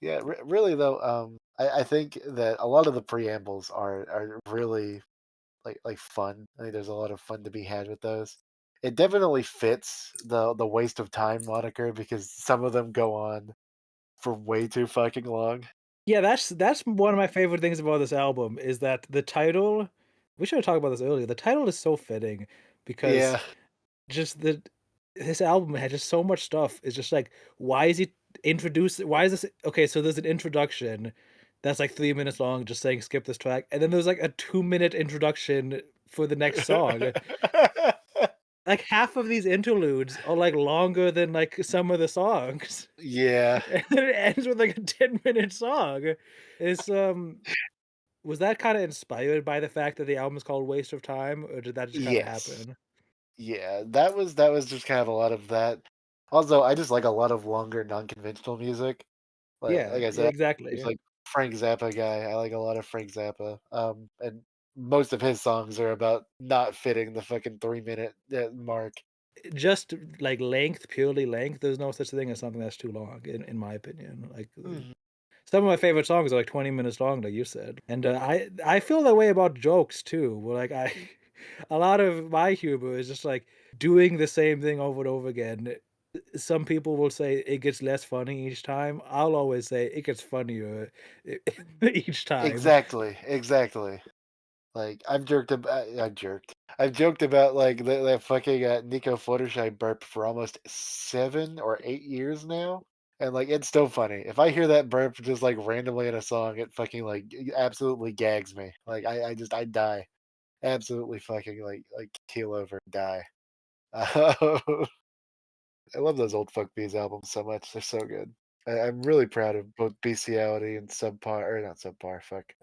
Yeah, really though, I think that a lot of the preambles are really like fun. I think there's a lot of fun to be had with those. It definitely fits the waste of time moniker because some of them go on for way too fucking long. Yeah, that's one of my favorite things about this album is that the title we should have talked about this earlier. The title is so fitting because Yeah. just the this album had just so much stuff. It's just like, why is he introduced? Why is this? Okay, so there's an introduction that's like 3 minutes long, just saying skip this track, and then there's like a 2 minute introduction for the next song. like half of these interludes are like longer than like some of the songs. Yeah. And then it ends with like a 10-minute song. It's was that kind of inspired by the fact that the album is called Waste of Time, or did that just kind of Yes. happen? Yeah, that was just kind of a lot of that. Also, I just like a lot of longer non-conventional music. Yeah, Like I yeah, said, it's exactly. like Frank Zappa guy. I like a lot of Frank Zappa. And most of his songs are about not fitting the fucking 3 minute mark. Just like length, purely length, there's no such thing as something that's too long, in my opinion. Like Mhm. some of my favorite songs are like 20 minutes long, like you said. And I feel that way about jokes too. Where like I a lot of my humor is just like doing the same thing over and over again. Some people will say it gets less funny each time. I'll always say it gets funnier each time. Exactly, exactly. Like I've jerked. I've joked about like that fucking Nico Fluttershy burp for almost 7 or 8 years now, and like it's still funny. If I hear that burp just like randomly in a song, it fucking like absolutely gags me. Like I die, absolutely fucking like keel over and die. I love those old Fuck Bees albums so much. They're so good. I'm really proud of both Bestiality and Subpar, or not Subpar. Fuck,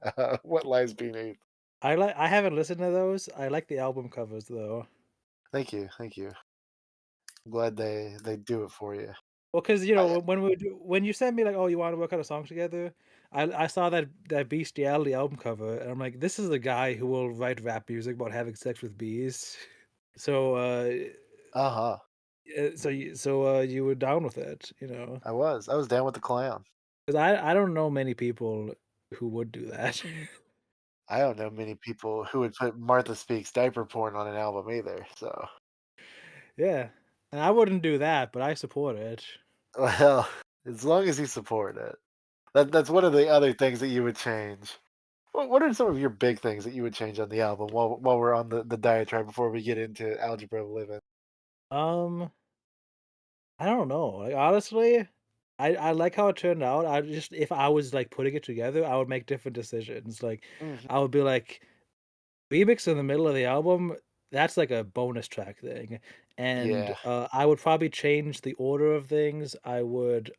What Lies Beneath. I haven't listened to those. I like the album covers though. Thank you, thank you. I'm glad they do it for you. Well, because I when you sent me like, "Oh, you wanna work on a song together?" I saw that Bestiality album cover, and I'm like, "This is a guy who will write rap music about having sex with bees." So, uh-huh. you were down with it, you know? I was down with the clown. 'Cause I don't know many people who would do that. I don't know many people who would put Martha Speaks diaper porn on an album either, so Yeah, and I wouldn't do that, but I support it. well, as long as you support it. That's one of the other things that you would change. What are some of your big things that you would change on the album while we're on the diatribe before we get into Algebra of Livin? Um, I don't know, like, honestly, I like how it turned out. I just if I was, like, putting it together, I would make different decisions, like, Mhm. I would be like, remix in the middle of the album, that's like a bonus track thing, and, Yeah. I would probably change the order of things. I would,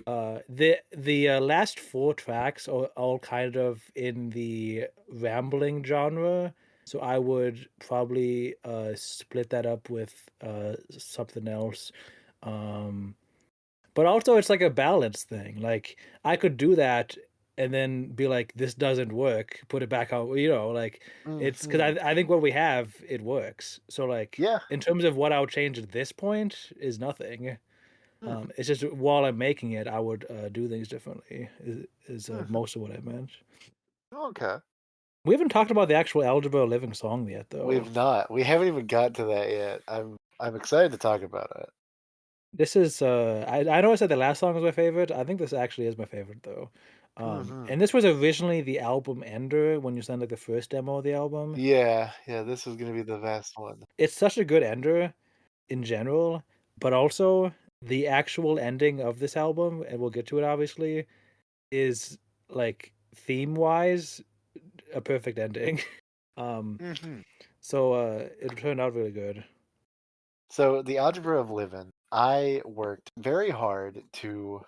the last 4 tracks are all kind of in the rambling genre, so I would probably, split that up with, something else, um but also it's like a balance thing, like, I could do that and then be like, "This doesn't work," put it back out, like, it's 'cause Mhm. I think what we have, it works. So, like, Yeah. in terms of what I would change at this point is nothing. Mhm. It's just while I'm making it, I would, do things differently Mhm. most of what I meant. Okay. We haven't talked about the actual Algebra of Living song yet, though. We've not. We haven't even got to that yet. I'm excited to talk about it. This is, I know I said the last song was my favorite. I think this actually is my favorite though. Mhm. And this was originally the album ender when you sent like the first demo of the album. Yeah, yeah, this is gonna be the vast one. It's such a good ender in general, but also the actual ending of this album, and we'll get to it obviously, is like theme wise a perfect ending. um, Mhm. it turned out really good. So the Algebra of Livin, I worked very hard to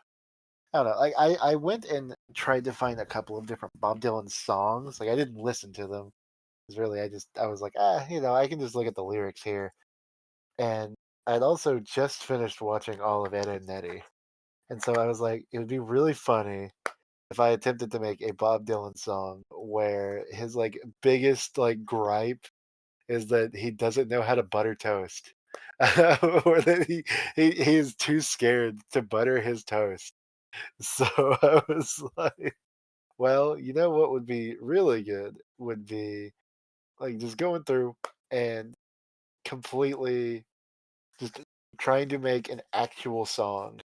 I don't know, like I went and tried to find a couple of different Bob Dylan songs. Like I didn't listen to them. 'Cause really I was like, I can just look at the lyrics here. And I'd also just finished watching all of Ed, and Nettie. And so I was like, it would be really funny if I attempted to make a Bob Dylan song where his like biggest like gripe is that he doesn't know how to butter toast. Or that he is too scared to butter his toast. So I was like, well, you know what would be really good would be like just going through and completely just trying to make an actual song.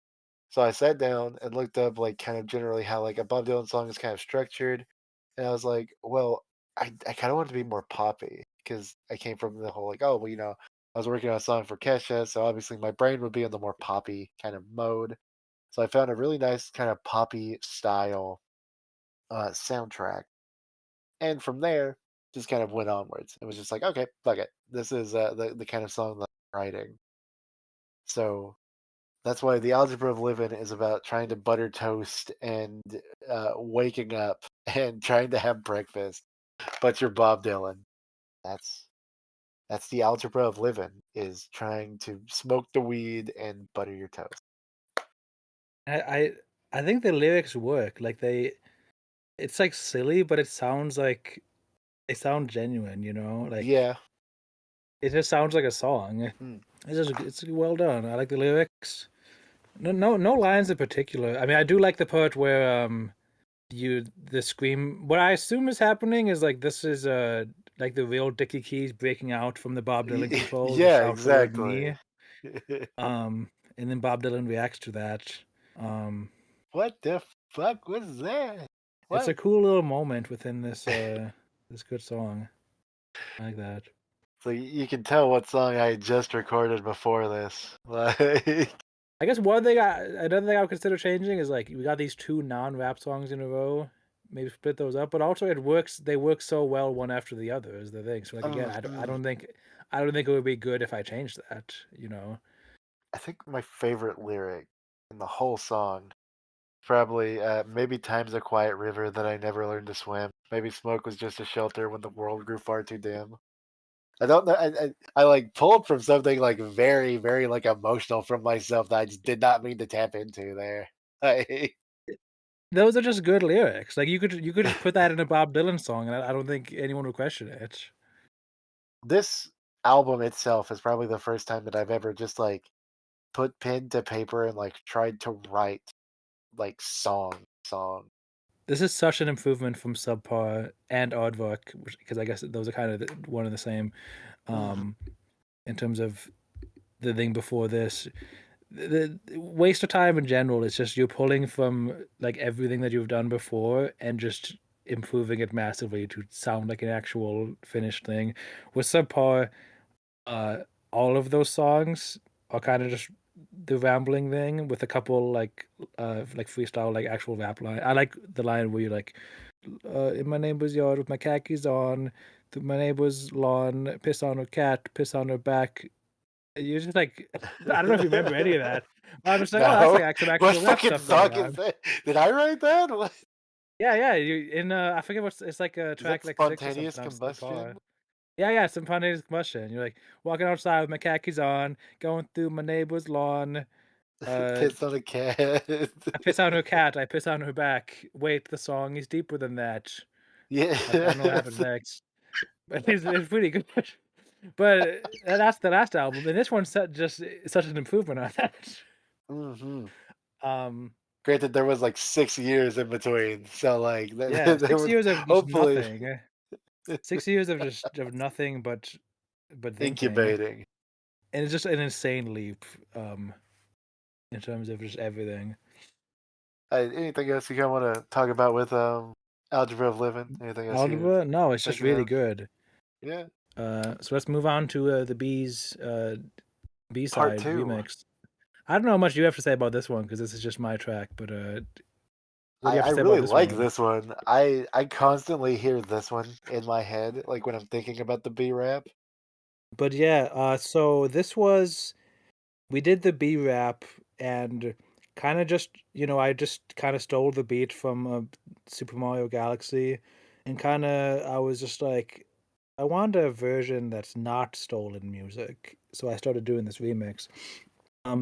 So I sat down and looked up like kind of generally how like a Bob Dylan song is kind of structured. And I was like, well, I kind of want it to be more poppy because I came from the whole like, oh, well, I was working on a song for Kesha, so obviously my brain would be in the more poppy kind of mode. So I found a really nice kind of poppy style soundtrack, and from there. just kind of went onwards. It was just like, okay, fuck it. This is the kind of song that I'm writing. So that's why the Algebra of Livin is about trying to butter toast and waking up and trying to have breakfast. But you're Bob Dylan. That's that's the Algebra of Livin, is trying to smoke the weed and butter your toast. I I, I think the lyrics work. Like it's like silly, but it sounds like they sound genuine. You know, like Yeah. it just sounds like a song. Hmm. It's well done. I like the lyrics. No lines in particular. I mean, I do like the part where the scream. What I assume is happening is like this is like the real Dickey keys breaking out from the Bob Dylan control to Yeah, shout the word exactly. me. Um, and then Bob Dylan reacts to that. Um, What the fuck was that? it's a What? cool little moment within this good song. I like that. So you can tell what song I just recorded before this. Like, I guess one thing another thing I would consider changing is like we got these two non-rap songs in a row. Maybe split those up, but also it works. They work so well one after the other is the thing. So like again, mhm. I don't think it would be good if I changed that. You know, I think my favorite lyric in the whole song, probably maybe time's a quiet river that I never learned to swim. Maybe smoke was just a shelter when the world grew far too dim. I don't know. I like pulled from something like very, very like emotional from myself that I just did not mean to tap into there. Like, those are just good lyrics. Like you could just put that in a Bob Dylan song, and I don't think anyone would question it. this album itself is probably the first time that I've ever just like put pen to paper and like tried to write like song. This is such an improvement from Subpar and Aardvark, because I guess those are kind of one and the same. Mhm. Um, in terms of the thing before this, the waste of time in general is just you're pulling from like everything that you've done before and just improving it massively to sound like an actual finished thing. With Subpar, uh, all of those songs are kind of just the rambling thing with a couple like freestyle like actual rap line. I like the line where you're like, in my neighbor's yard with my khakis on, through my neighbor's lawn, piss on her cat, piss on her back. You're just like, I don't know if you remember any of that. But I'm just like, oh, that's No, like some what actual rap fucking stuff going song is on. that? Did I write that? What Yeah, yeah. You in I forget what's it's like a is that? track like 6 or Spontaneous something on Subpar. combustion? Yeah, yeah, spontaneous combustion. You're like walking outside with my khakis on, going through my neighbor's lawn. Uh, Piss on a cat. I piss on her cat. I piss on her back. Wait, the song is deeper than that. Fuck, I don't know what happens Yes. next, but it's pretty good. But that's the last album, and this one's just such an improvement on that. Hmm. Um, Granted, there was like 6 years in between, so like yeah, there six was years of just hopefully nothing. 6 years of just of nothing but thinking, incubating. and it's just an insane leap. In terms of just everything. Anything else you kind of want to talk about with Algebra of Living? Anything else you Algebra? No, it's just thinking really of? good. Yeah, So let's move on to the Bees B part side two. remix. I don't know how much you have to say about this one because this is just my track, but what do you have I to say about really this like one? this one. I constantly hear this one in my head, like when I'm thinking about the B rap. But yeah, so this was we did the B rap and kind of just I just kind of stole the beat from Super Mario Galaxy, and kind of I was just like I want a version that's not stolen music, so I started doing this remix.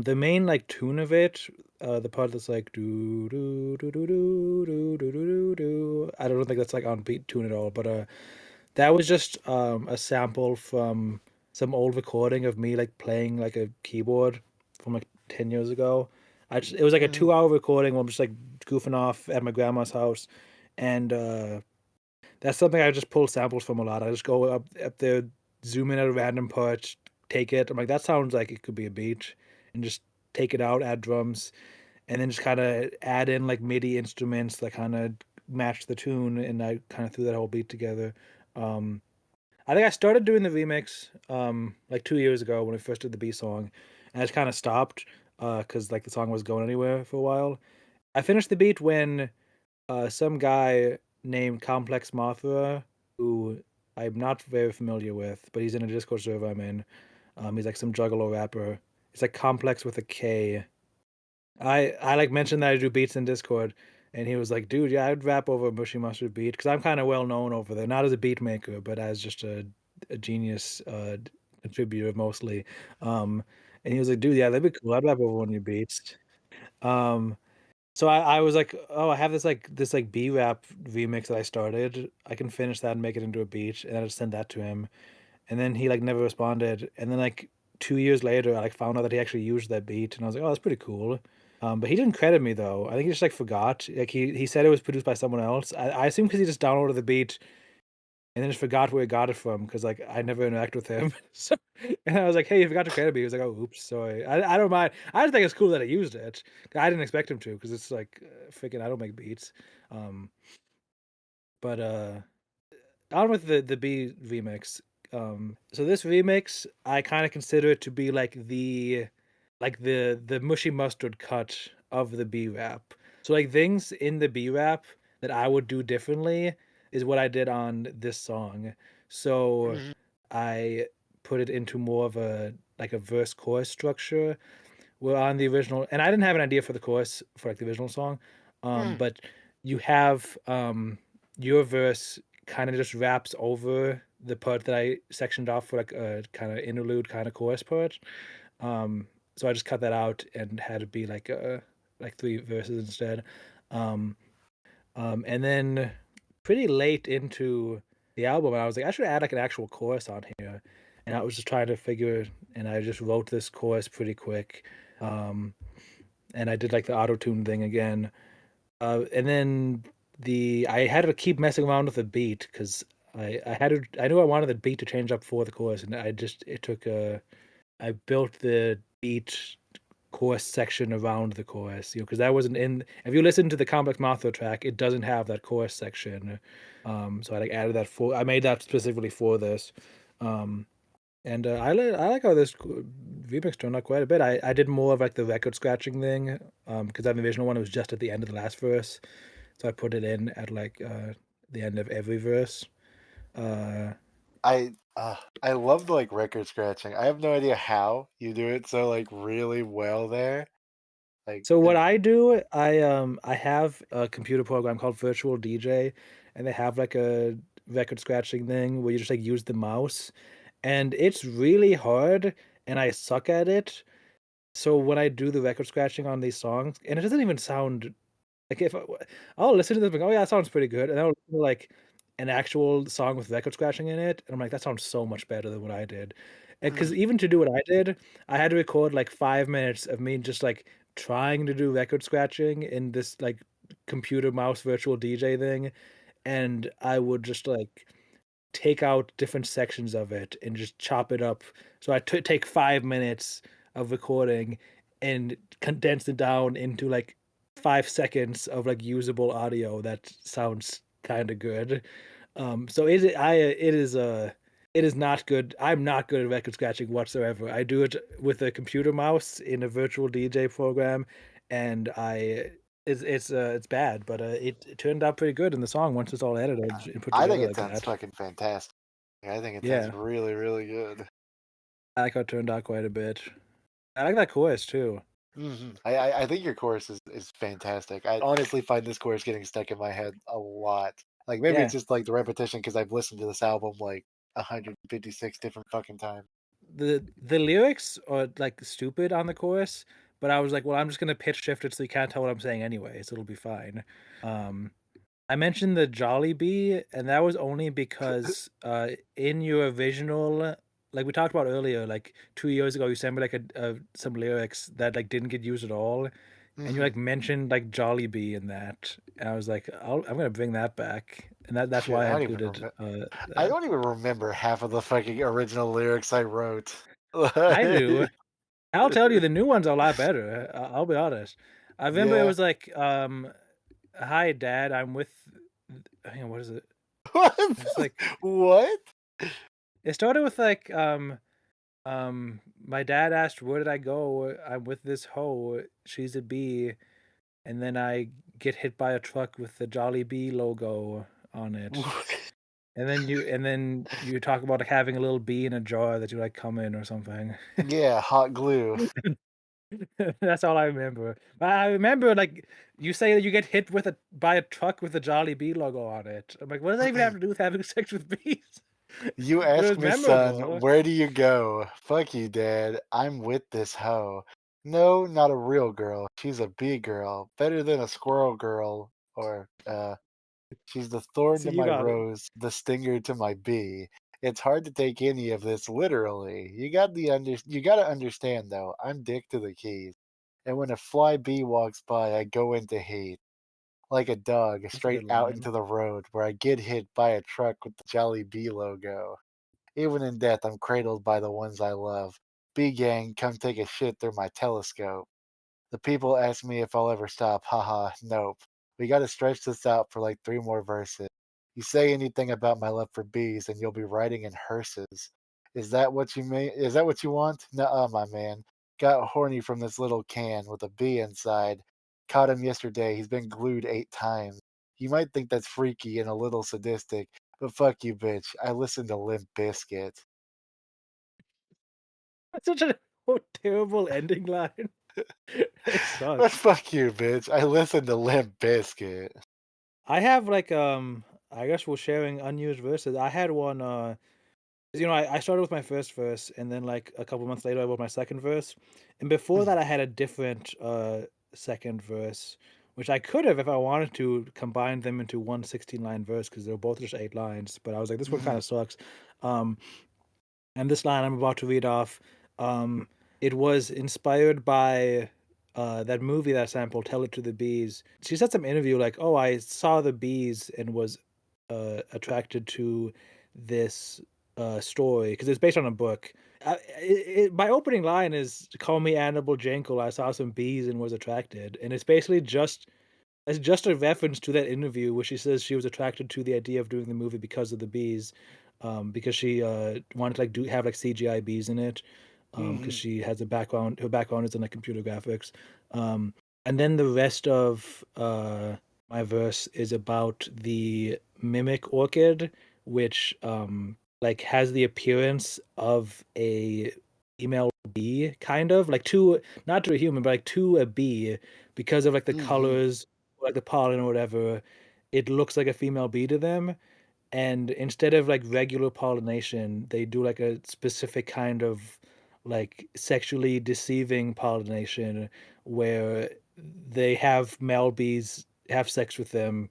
The main like tune of it, the part that's like do do do do do do do do do. I don't think that's like on beat tune at all, but that was just a sample from some old recording of me like playing like a keyboard from like 10 years ago. It was like a Mhm. 2 hour recording where I'm just like goofing off at my grandma's house, and that's something I just pull samples from a lot. I just go up there, zoom in at a random part, take it. I'm like, that sounds like it could be a beat, and just take it out, add drums, and then just kind of add in like MIDI instruments that kind of match the tune, and I kind of threw that whole beat together. Um, I think I started doing the remix like 2 years ago when I first did the B song, and I just kind of stopped because like the song was going anywhere for a while. I finished the beat when some guy named Complex Mothra, who I'm not very familiar with, but he's in a Discord server I'm in. He's like some Juggalo rapper. It's like complex with a K. I like mentioned that I do beats in Discord, and he was like, "Dude, yeah, I'd rap over a Mushy Mustard beat because I'm kind of well known over there, not as a beat maker, but as just a genius contributor mostly." Um, and he was like, "Dude, yeah, that'd be cool. I'd rap over one of your beats." Um, so I was like, "Oh, I have this B rap remix that I started. I can finish that and make it into a beat, and I just send that to him." And then he like never responded, and then like 2 years later, I like found out that he actually used that beat, and I was like, "Oh, that's pretty cool." But he didn't credit me though. I think he just like forgot. Like he said it was produced by someone else. I assume because he just downloaded the beat and then just forgot where he got it from because like I never interact with him. So and I was like, "Hey, you forgot to credit me." He was like, "Oh, oops, sorry." I don't mind. I just think it's cool that he used it. I didn't expect him to because it's like freaking I don't make beats. Um, but on with the B remix. So this remix, I kind of consider it to be like the mushy mustard cut of the B rap. So like things in the B rap that I would do differently is what I did on this song. So Mhm. I put it into more of a like a verse chorus structure. Where on the original, and I didn't have an idea for the chorus for like the original song, Mm. but you have your verse kind of just wraps over the part that I sectioned off for like a kind of interlude kind of chorus part. Um, so I just cut that out and had it be like three verses instead. Um, and then pretty late into the album, I was like, I should add like an actual chorus on here. And I was just trying to figure, and I just wrote this chorus pretty quick. Um, and I did like the auto tune thing again. And then I had to keep messing around with the beat because I knew I wanted the beat to change up for the chorus, and it took I built the beat chorus section around the chorus, because that wasn't in. If you listen to the Complex Martha track, it doesn't have that chorus section. So I like added that I made that specifically for this. Um, and I like how this remix turned out quite a bit. I did more of like the record scratching thing, because on the original one it was just at the end of the last verse, so I put it in at like the end of every verse. Uh, I love the like record scratching. I have no idea how you do it so like really well there. Like so what I do, I have a computer program called Virtual DJ, and they have like a record scratching thing where you just like use the mouse, and it's really hard, and I suck at it. So when I do the record scratching on these songs, and it doesn't even sound like I'll listen to this and go, "Oh yeah, that sounds pretty good," and I'll listen to like an actual song with record scratching in it, and I'm like, "That sounds so much better than what I did." And because mm, even to do what I did, I had to record like 5 minutes of me just like trying to do record scratching in this like computer mouse virtual DJ thing, and I would just like take out different sections of it and just chop it up. So I take 5 minutes of recording and condense it down into like 5 seconds of like usable audio that sounds kind of good. So it is not good. I'm not good at record scratching whatsoever. I do it with a computer mouse in a virtual DJ program, and it's bad, but it turned out pretty good in the song once it's all edited and put I think together it like sounds that. fucking fantastic. I think it sounds Yeah, really, really good. I like how it turned out quite a bit. I like that chorus too. I think your chorus is fantastic. I honestly find this chorus getting stuck in my head a lot. Like maybe it's Yeah, just like the repetition because I've listened to this album like 156 different fucking times. the lyrics are like stupid on the chorus, but I was like, well, I'm just gonna pitch shift it so you can't tell what I'm saying anyway, so it'll be fine. Um, I mentioned the Jolly Bee, and that was only because in your original, like we talked about earlier, like 2 years ago, you sent me like some lyrics that like didn't get used at all, and you hmm like mentioned like Jolly Bee in that, and I was like, I'm gonna bring that back, and that's Shit, why I I don't even included remember. I that. don't even remember half of the fucking original lyrics I wrote. I do. I'll tell you, the new one's a lot better. I'll be honest. I remember it Yeah. was like, "Hi, Dad, I'm with." Hang on, what is it? What? It's like What? it started with like, my dad asked, "Where did I go? I'm with this hoe. She's a bee." And then I get hit by a truck with the Jolly Bee logo on it. and then you talk about like having a little bee in a jar that you like come in or something. Yeah, hot glue. That's all I remember. But I remember like you say that you get hit with a by a truck with a Jolly Bee logo on it. I'm like, what does that even have to do with having sex with bees? You But it ask was me, son, memorable. where do you go? Fuck you, dad. I'm with this hoe. No, not a real girl. She's a bee girl. Better than a squirrel girl. Or, she's the thorn So to you my got it. rose, the stinger to my bee. It's hard to take any of this literally. You gotta understand though, I'm dick to the keys. And when a fly bee walks by, I go into hate. Like a dog, That's a straight good out line. into the road where I get hit by a truck with the Jolly Bee logo. Even in death, I'm cradled by the ones I love. Bee gang, come take a shit through my telescope. The people ask me if I'll ever stop. Haha, nope. We gotta stretch this out for like 3 more verses. You say anything about my love for bees and you'll be writing in hearses. Is that what you mean? Is that what you want? Nuh-uh, my man. Got horny from this little can with a bee inside. Caught him yesterday. He's been glued 8 times. You might think that's freaky and a little sadistic, but fuck you, bitch. I listen to Limp Bizkit. That's such a terrible ending line. It But sucks. fuck you, bitch. I listen to Limp Bizkit. I have like I guess we're sharing unused verses. I had one 'cause, I started with my first verse and then like a couple months later I wrote my second verse. And before that I had a different second verse, which I could have if I wanted to combine them into one 16-line verse because they're both just 8 lines. But I was like, this one kind Mhm. of sucks. Um And this line I'm about to read off, it was inspired by that movie that sample, Tell It to the Bees. She said some interview like, "Oh, I saw the bees and was attracted to this story because it's based on a book." My opening line is, "Call me Annabelle Jankel. I saw some bees and was attracted," and it's just a reference to that interview where she says she was attracted to the idea of doing the movie because of the bees, because she wanted to like do have like CGI bees in it, because Mhm. she has a background. Her background is in like computer graphics, um, and then the rest of my verse is about the mimic orchid, which like has the appearance of a female bee, kind of like to not to a human, but like to a bee because of like the Mhm. colors, like the pollen or whatever. It looks like a female bee to them, and instead of like regular pollination, they do like a specific kind of like sexually deceiving pollination where they have male bees have sex with them,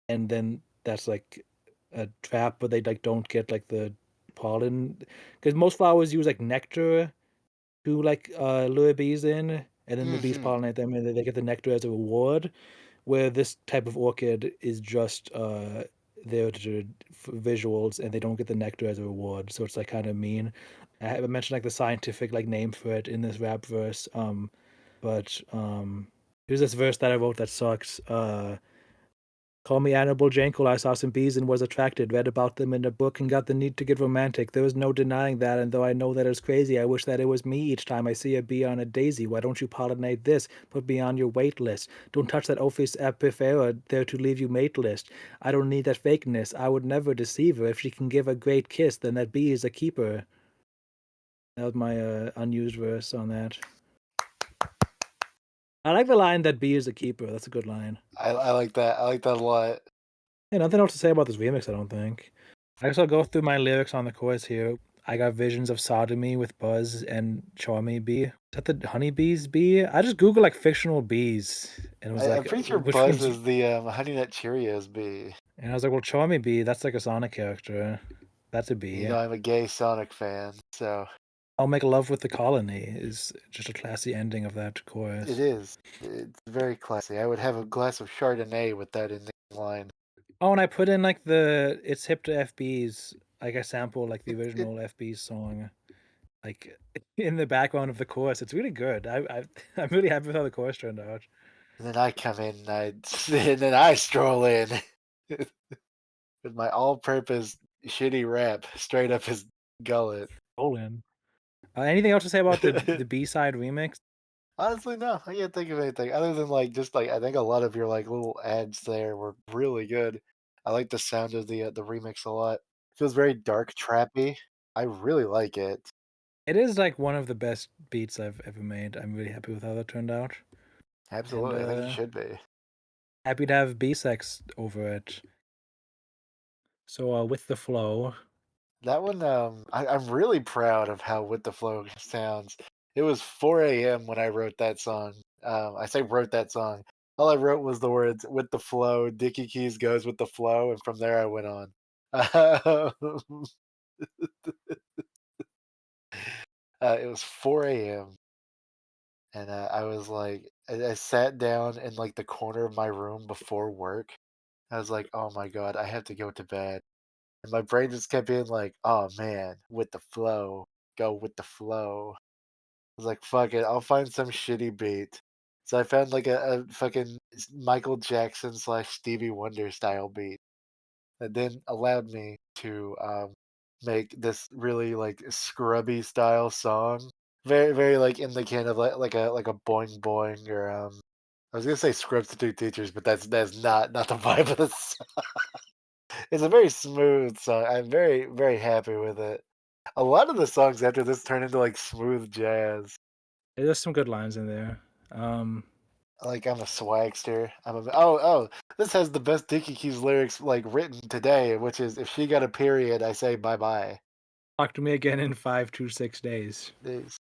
and then that's like a trap, but they like don't get like the pollen because most flowers use like nectar to like lure bees in, and then the bees Mhm. pollinate them, and then they get the nectar as a reward. Where this type of orchid is just there for visuals, and they don't get the nectar as a reward, so it's like kind of mean. I haven't mentioned like the scientific like name for it in this rap verse, but here's this verse that I wrote that sucks. Call me Annabelle Jankel. I saw some bees and was attracted. Read about them in a book and got the need to get romantic. There was no denying that, and though I know that it's crazy, I wish that it was me each time I see a bee on a daisy. Why don't you pollinate this? Put me on your wait list. Don't touch that Ophius epifera there to leave you mateless. I don't need that fakeness. I would never deceive her. If she can give a great kiss, then that bee is a keeper. That was my unused verse on that. I like the line that bee is a keeper. That's a good line. I like that. I like that a lot. Yeah, nothing else to say about this remix, I don't think. I guess I'll go through my lyrics on the chorus here. I got visions of sodomy with Buzz and Charmy Bee. Is that the honeybees bee? I just Googled like fictional bees and it was I'm like, pretty sure which Buzz one's. is the Honey Nut Cheerios bee. And I was like, well, Charmy Bee, that's like a Sonic character. That's a You bee. know, I'm a gay Sonic fan, so I'll make love with the colony is just a classy ending of that it chorus. is. It's very classy. I would have a glass of Chardonnay with that in the line. Oh, and I put in like the it's hip to FBs. Like I sample like the It original FBs song like in the background of the chorus. It's really good. I'm really happy with how the chorus turned out. and then I come in, and and then I stroll in with my all-purpose shitty rap straight up his gullet. Roland. Anything else to say about the B side remix? Honestly, no, I can't think of anything other than like just like I think a lot of your like little ads there were really good. I like the sound of the remix a lot. Feels very dark trappy. I really like it. It is like one of the best beats I've ever made. I'm really happy with how that turned out, and Absolutely, I think it should be. happy to have Bxtch over it. So with the flow, That one, I'm really proud of how Wit Tha Flo sounds. It was 4 a.m. when I wrote that song. I say wrote that song. All I wrote was the words "With the flow." Dickey Keys goes with the flow, and from there I went on. It was 4 a.m. and I was like, I sat down in like the corner of my room before work. I was like, oh my god, I have to go to bed. And my brain just kept being like, "Oh man, with the flow, go with the flow." I was like, "Fuck it, I'll find some shitty beat." So I found like a fucking Michael Jackson slash Stevie Wonder style beat that then allowed me to make this really like scrubby style song. Very, very like in the kind of like a boing boing or I was gonna say substitute teachers, but that's not the vibe of this. It's a very smooth song. I'm very, very happy with it. A lot of the songs after this turn into like smooth jazz. there's some good lines in there. Like I'm a swagster. Oh. This has the best Dickie Keys lyrics like written today, which is if she got a period, I say bye bye. Talk to me again in 5 to 6 days. These.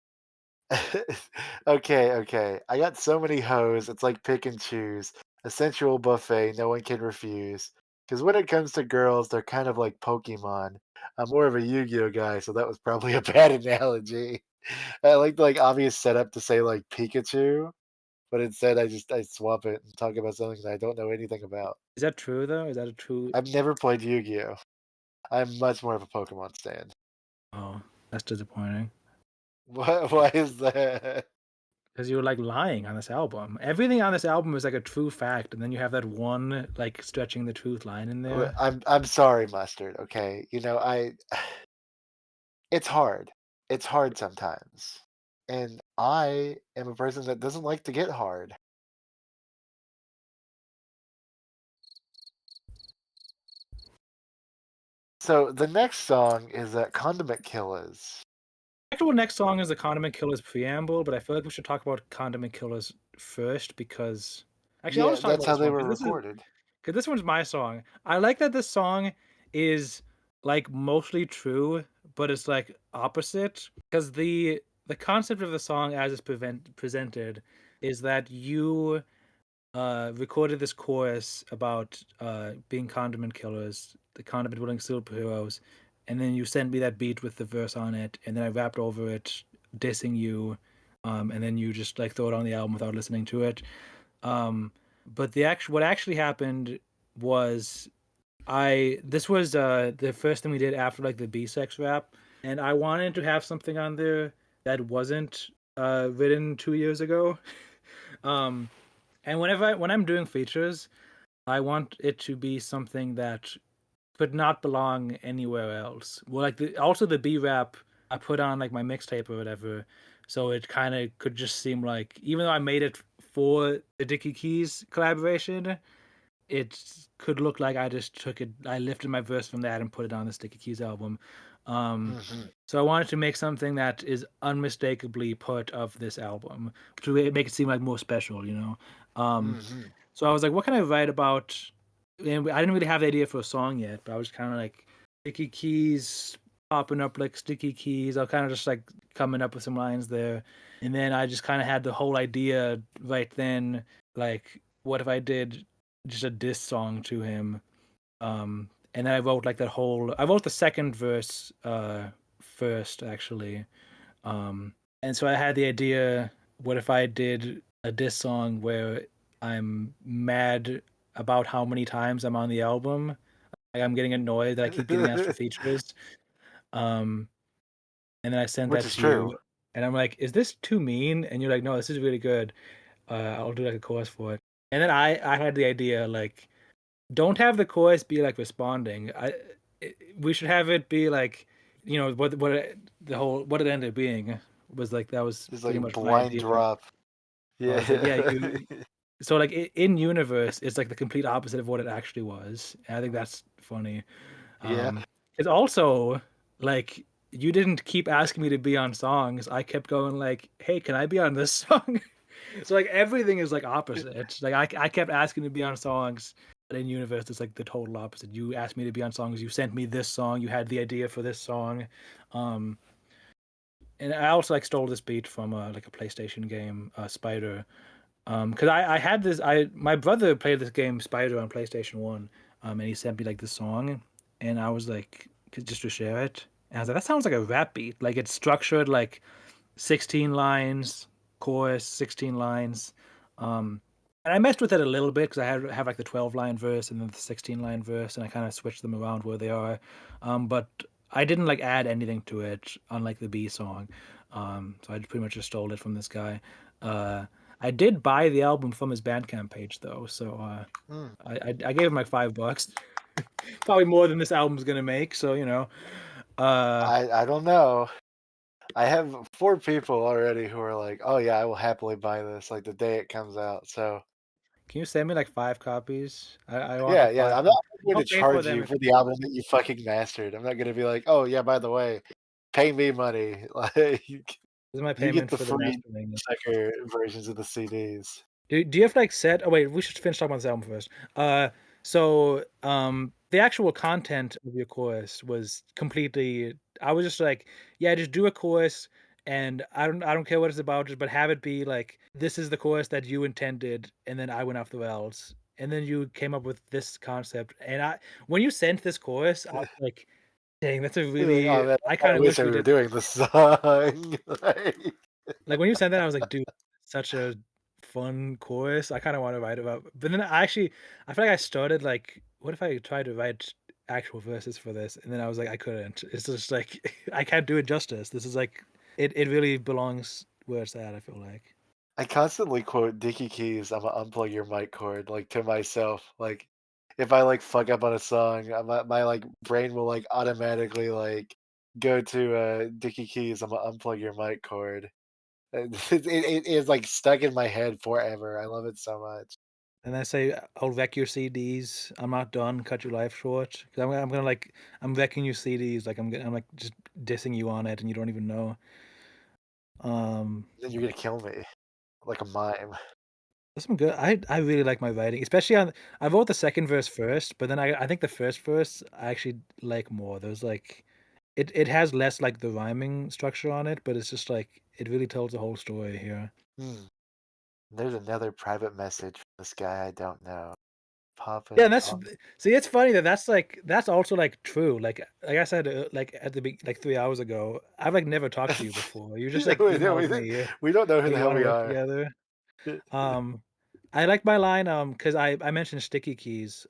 Okay. I got so many hoes. It's like pick and choose. A sensual buffet no one can refuse. Because when it comes to girls, they're kind of like Pokemon. I'm more of a Yu-Gi-Oh guy, so that was probably a bad analogy. I like the like obvious setup to say like Pikachu, but instead I swap it and talk about something that I don't know anything about. Is that true though? Is that a true? I've never played Yu-Gi-Oh. I'm much more of a Pokemon stan. Oh, that's disappointing. Why is that? Because you were like lying on this album. Everything on this album is like a true fact, and then you have that one like stretching the truth line in there. I'm sorry, Mustard. Okay, you know I. It's hard. It's hard sometimes, and I am a person that doesn't like to get hard. So the next song is "Condiment Killaz." Actual next song is the Condiment Killaz preamble, but I feel like we should talk about Condiment Killaz first because actually I'll Yeah, just talk that's about how this they one were recorded. because this one's my song. I like that this song is like mostly true, but it's like opposite because the concept of the song as it's presented is that you recorded this chorus about being condiment killers, the condiment willing superheroes, and then you sent me that beat with the verse on it, and then I rapped over it, dissing you, and then you just like throw it on the album without listening to it. Um, but what actually happened was this was the first thing we did after like the B-sex rap, and I wanted to have something on there that wasn't written 2 years ago. Um, and when I'm doing features, I want it to be something that could not belong anywhere else. Well, like also the B rap I put on like my mixtape or whatever, so it kind of could just seem like even though I made it for the Dickey Keys collaboration, it could look like I just took it. I lifted my verse from that and put it on the Dickey Keys album. Um, Hmm. so I wanted to make something that is unmistakably part of this album to make it seem like more special, you know. Um, Hmm. so I was like, what can I write about? And I didn't really have the idea for a song yet, but I was kind of like sticky keys popping up like sticky keys. I was kind of just like coming up with some lines there, and then I just kind of had the whole idea right then. Like, what if I did just a diss song to him? And then I wrote like that whole. I wrote the second verse first actually, and so I had the idea, what if I did a diss song where I'm mad about how many times I'm on the album? Like I'm getting annoyed that I keep getting asked for features. Um, and then I sent Which that is to true. you, and I'm like, is this too mean? And you're like, no, this is really good. I'll do like a chorus for it. And then I had the idea like, don't have the chorus be like responding. We should have it be like, the whole what it ended up being was like that was Just pretty like much my blind idea. drop. I Yeah. was like, yeah, so like in universe, it's like the complete opposite of what it actually was. And I think that's funny. Yeah. It's also like you didn't keep asking me to be on songs. I kept going like, "Hey, can I be on this song?" So like everything is like opposite. Like I kept asking to be on songs, but in universe it's like the total opposite. You asked me to be on songs. You sent me this song. You had the idea for this song, um, and I also like stole this beat from like a PlayStation game, Spider. Because I had this. I My brother played this game Spider on PlayStation One, and he sent me like the song, and I was like, just to share it. And I was like, that sounds like a rap beat. Like it's structured like 16 lines, chorus, 16 lines. Um, and I messed with it a little bit because I have like the 12-line verse and then the 16-line verse, and I kind of switched them around where they are. But I didn't like add anything to it, unlike the B song. So I pretty much just stole it from this guy. Uh, I did buy the album from his Bandcamp page though, so Mm. I gave him like $5, probably more than this album's gonna make. So uh, I don't know. I have 4 people already who are like, "Oh yeah, I will happily buy this," like the day it comes out. So can you send me like 5 copies? I want yeah, like yeah. five. I'm not going to I'll pay for charge them you if for the album that you fucking mastered. I'm not gonna be like, "Oh yeah, by the way, pay me money." Like this is my you get payment the for the free mastering. checker versions of the CDs. Do you have like set? Oh wait, we should finish talking about this album first. The actual content of your course was completely. I was just like, yeah, just do a course, and I don't care what it's about, just but have it be like this is the course that you intended, and then I went off the rails, and then you came up with this concept, and when you sent this course, I was like, dang, that's a You're like, "Oh really. man, I I kind of wish wish I we were did. doing this song." Like when you said that, I was like, dude, such a fun chorus. I kind of want to write about, but then I feel like I started like, what if I tried to write actual verses for this? And then I was like, I couldn't. It's just like I can't do it justice. This is like it really belongs where it's at. I feel like. I constantly quote Dickey Keys, "Imma unplug your mic cord," like, to myself, like, if I, like, fuck up on a song, my, like, brain will, like, automatically, like, go to, Dickey Keys, "Imma unplug your mic cord." And it is, like, stuck in my head forever, I love it so much. And I say, I'll wreck your CDs. I'm not done. Cut your life short. Because I'm gonna like, I'm wrecking your CDs. Like I'm like just dissing you on it, and you don't even know. Um, Then you're gonna kill me like a mime. There's some good. I really like my writing, especially on. I wrote the second verse first, but then I think the first verse I actually like more. There's like, it has less like the rhyming structure on it, but it's just like it really tells the whole story here. Hmm, there's another private message from this guy I don't know. Yeah, Popping and that's on see, it's funny that that's also like true. Like I said, like at like 3 hours ago, I've like never talked to you before. You just Yeah, like emailed didn't me, we don't know who hey, the you hell want to we work are. together? I like my line because I mentioned sticky keys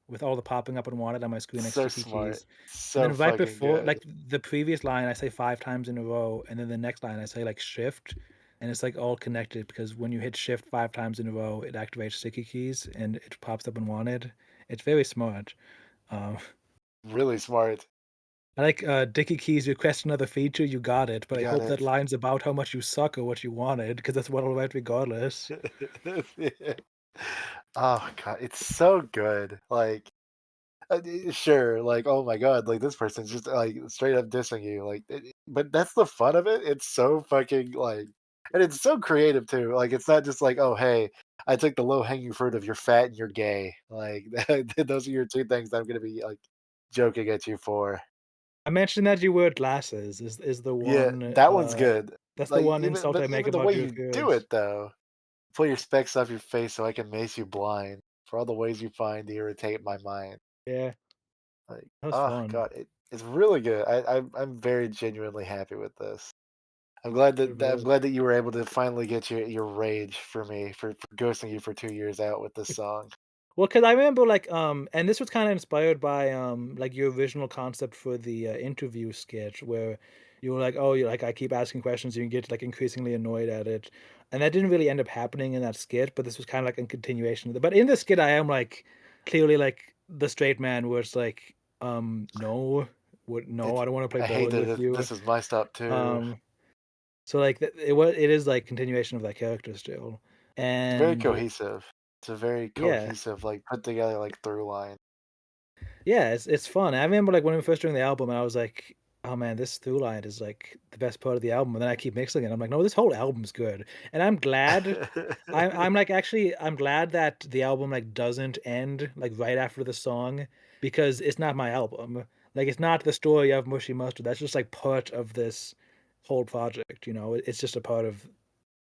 with all the popping up and wanted on my screen like So sticky smart. keys, and So then right fucking before good. like the previous line I say 5 times in a row, and then the next line I say like shift, and it's like all connected because when you hit shift 5 times in a row, it activates sticky keys and it pops up and wanted. It's very smart. Um, Really smart. I like Dickey Keys request another feature. You got it, but You I got hope that it. line's about how much you suck or what you wanted because that's what I'll write regardless. Yeah. Oh god, it's so good. Like, sure, like, oh my god, like this person's just like straight up dissing you. Like, but that's the fun of it. It's so fucking like, and it's so creative too. Like, it's not just like, oh hey, I took the low hanging fruit of you're fat and you're gay. Like, those are your 2 things that I'm gonna be like joking at you for. I mentioned that you wear glasses is the Yeah, one, that one's good. that's the Like, one insult I make even the about way your you do it appearance. though. Pull your specs off your face so I can mace you blind for all the ways you find to irritate my mind. Yeah, Like, that was oh fun. god, it's really good. I'm very genuinely happy with this. It I'm was. glad that you were able to finally get your rage for me for ghosting you for 2 years out with this song. Well, because I remember like and this was kind of inspired by like your original concept for the interview sketch where you were like, oh, you like I keep asking questions and you get like increasingly annoyed at it, and that didn't really end up happening in that skit, but this was kind of like a continuation of it. But in the skit, I am like clearly like the straight man where it's like, no, no, It I don't want to play I hate bowling that with you. this is my stop too. Um, so like it is like continuation of that character still. It's very And cohesive. It's a very yeah, cohesive, like, put together, like, through line. yeah, it's fun. I remember like when we were first doing the album, and I was like, "Oh man, this through line is like the best part of the album." And then I keep mixing it. I'm like, "No, this whole album's good." And I'm glad. I'm like actually I'm glad that the album like doesn't end like right after the song because it's not my album. Like it's not the story of Mushy Mustard. That's just like part of this whole project. You know, it's just a part of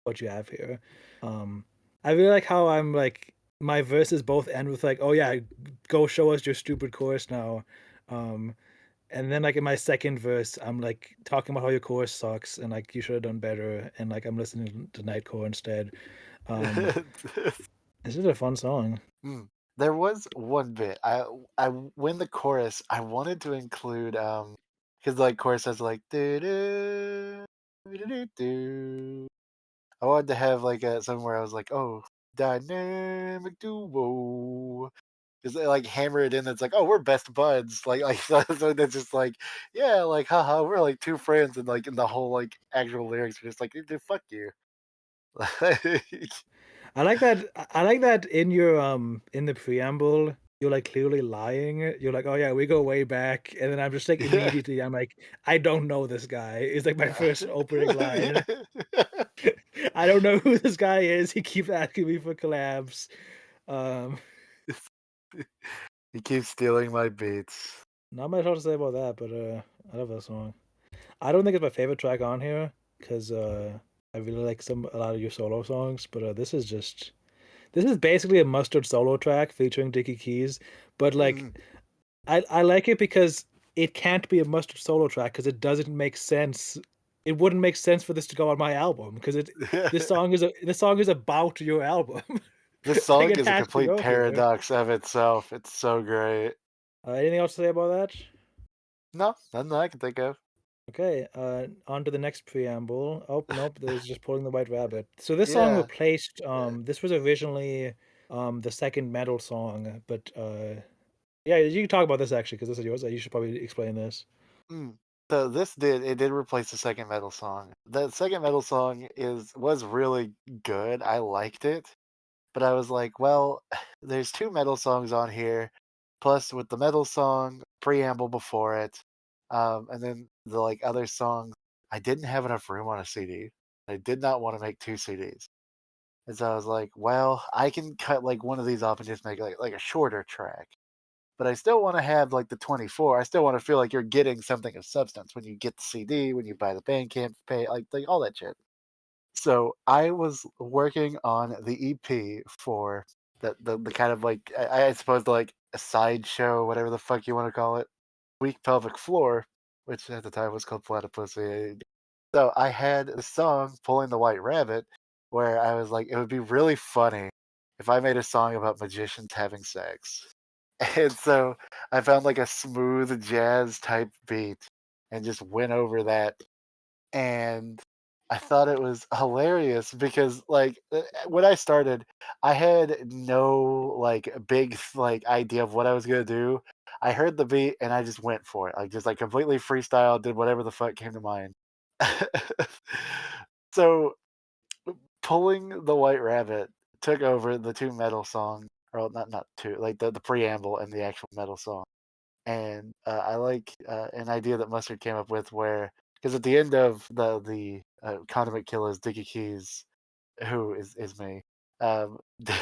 what you have here. Um, I really like how I'm like my verses both end with like, "Oh yeah, go show us your stupid chorus now." Um, and then like in my second verse, I'm like talking about how your chorus sucks and like you should have done better, and like I'm listening to Nightcore instead. Um, this is a fun song. Mm. There was one bit. When the chorus, I wanted to include because like chorus has like do do do do. I wanted to have like a somewhere I was like, oh, dynamic duo. Just like hammer it in. It's like, oh, we're best buds. Like so that's just like, yeah, like haha, we're like two friends, and like in the whole like actual lyrics are just like, dude, fuck you. I like that in the preamble, you're like clearly lying. You're like, "Oh yeah, we go way back." And then I'm just like Yeah. immediately I'm like, "I don't know this guy." Is like my first opening line. Yeah. I don't know who this guy is. He keeps asking me for collabs. Um, He keeps stealing my beats. Not much else to say about that, but I love that song. I don't think it's my favorite track on here because I really like a lot of your solo songs, but this is basically a mustard solo track featuring Dickey Keys, but like Mm. I like it because it can't be a mustard solo track because it doesn't make sense. It wouldn't make sense for this to go on my album because this song is about your album. This Like song it is a has to complete go here. paradox of itself. It's so great. Anything else to say about that? No, nothing that I can think of. Okay, on to the next preamble. Oh, nope, there's just pulling the white rabbit. So this song Yeah. replaced Yeah. this was originally the second metal song, but yeah, you can talk about this actually because this is yours. You should probably explain this. Mm. So it did replace the second metal song. The second metal song was really good. I liked it. But I was like, well, there's two metal songs on here, plus with the metal song preamble before it, and then the like other songs. I didn't have enough room on a CD. I did not want to make two CDs, and so I was like, well, I can cut like one of these off and just make like a shorter track. But I still want to have like the 24. I still want to feel like you're getting something of substance when you get the CD, when you buy the Bandcamp, pay like all that shit. So I was working on the EP for the kind of like I suppose like a sideshow, whatever the fuck you want to call it, Weak Pelvic Floor, which at the time was called Platypussy. So I had a song "Pulling the White Rabbit," where I was like, it would be really funny if I made a song about magicians having sex. And so I found like a smooth jazz type beat and just went over that, and I thought it was hilarious because like when I started, I had no like big like idea of what I was gonna do. I heard the beat and I just went for it, like just like completely freestyle, did whatever the fuck came to mind. So pulling the White Rabbit took over the two metal songs, or not two, like the preamble and the actual metal song. And I like an idea that Mustard came up with where, because at the end of the Condiment Killaz, Dickey Keys, who is me. Um,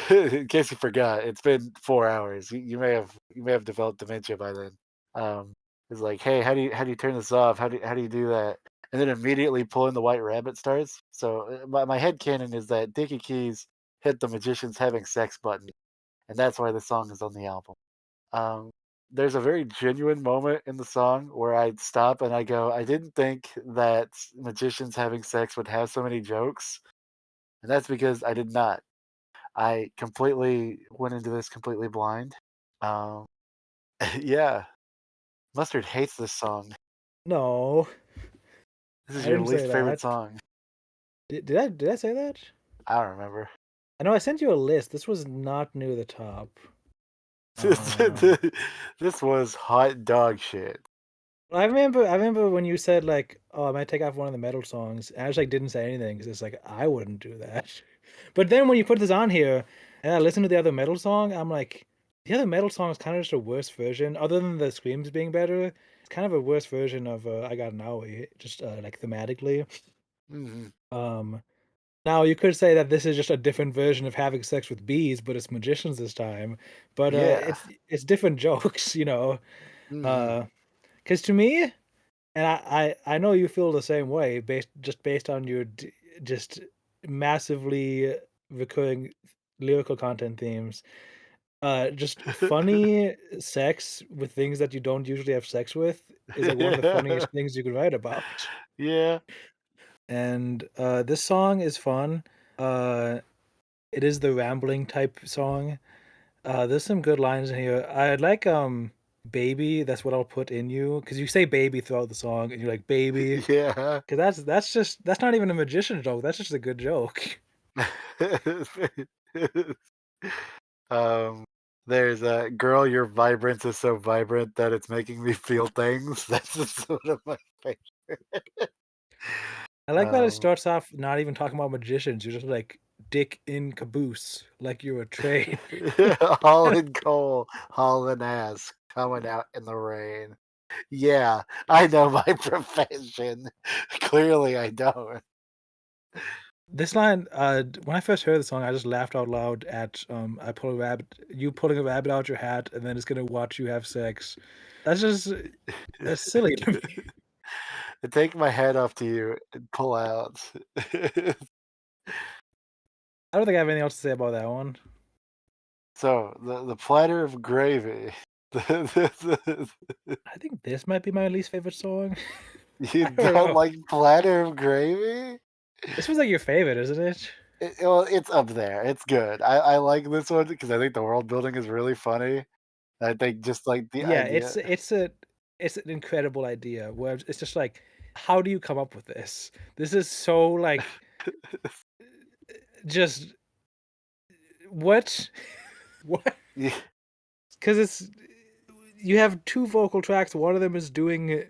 in case you forgot, it's been 4 hours. You may have developed dementia by then. Um, it's like, hey, how do you turn this off? How do you do that? And then immediately pulling the white rabbit starts. So my head canon is that Dickey Keys hit the magician's having sex button, and that's why the song is on the album. Um, there's a very genuine moment in the song where I'd stop and I go, I didn't think that magicians having sex would have so many jokes. And that's because I did not. I completely went into this completely blind. Um, yeah, Mustard hates this song. No, This is I your didn't say least favorite that. song. Did I say that? I don't remember. I know I sent you a list. This was not near the top. Um, This was hot dog shit. I remember when you said like, "Oh, I might take off one of the metal songs," and I just like didn't say anything because it's like I wouldn't do that. But then when you put this on here and I listen to the other metal song, I'm like, the other metal song is kind of just a worse version. Other than the screams being better, it's kind of a worse version of I Got an Owie, just like thematically. Mhm. Um, Now you could say that this is just a different version of having sex with bees, but it's magicians this time. But Yeah. it's different jokes, you know. Mhm. Uh, because to me, and I know you feel the same way, based on your just massively recurring lyrical content themes. Just funny sex with things that you don't usually have sex with is like one of the Yeah. funniest things you could write about. Yeah. And this song is fun. Uh, it is the rambling type song. There's some good lines in here. I like baby, that's what I'll put in you, because you say baby throughout the song and you're like baby, Yeah. because that's not even a magician joke, that's just a good joke. Um, there's a girl, your vibrance is so vibrant that it's making me feel things. That's just one of my favorite. I like that it Um, starts off not even talking about magicians, you're just like dick in caboose, like you're a train. hauling coal, hauling ass, coming out in the rain. Yeah, I know my profession. Clearly, I don't. This line, when I first heard the song, I just laughed out loud at I pull a rabbit, you pulling a rabbit out your hat, and then it's gonna watch you have sex. That's just that's silly to me. I take my head off to you and pull out. I don't think I have anything else to say about that one. So the platter of gravy. I think this might be my least favorite song. You I don't don't know. like platter of gravy? This was like your favorite, isn't it? Well, it's up there. It's good. I like this one because I think the world building is really funny. I think just like the Yeah, idea. it's an incredible idea where it's just like, how do you come up with this? This is so like just what? What? Yeah. Because it's you have two vocal tracks. One of them is doing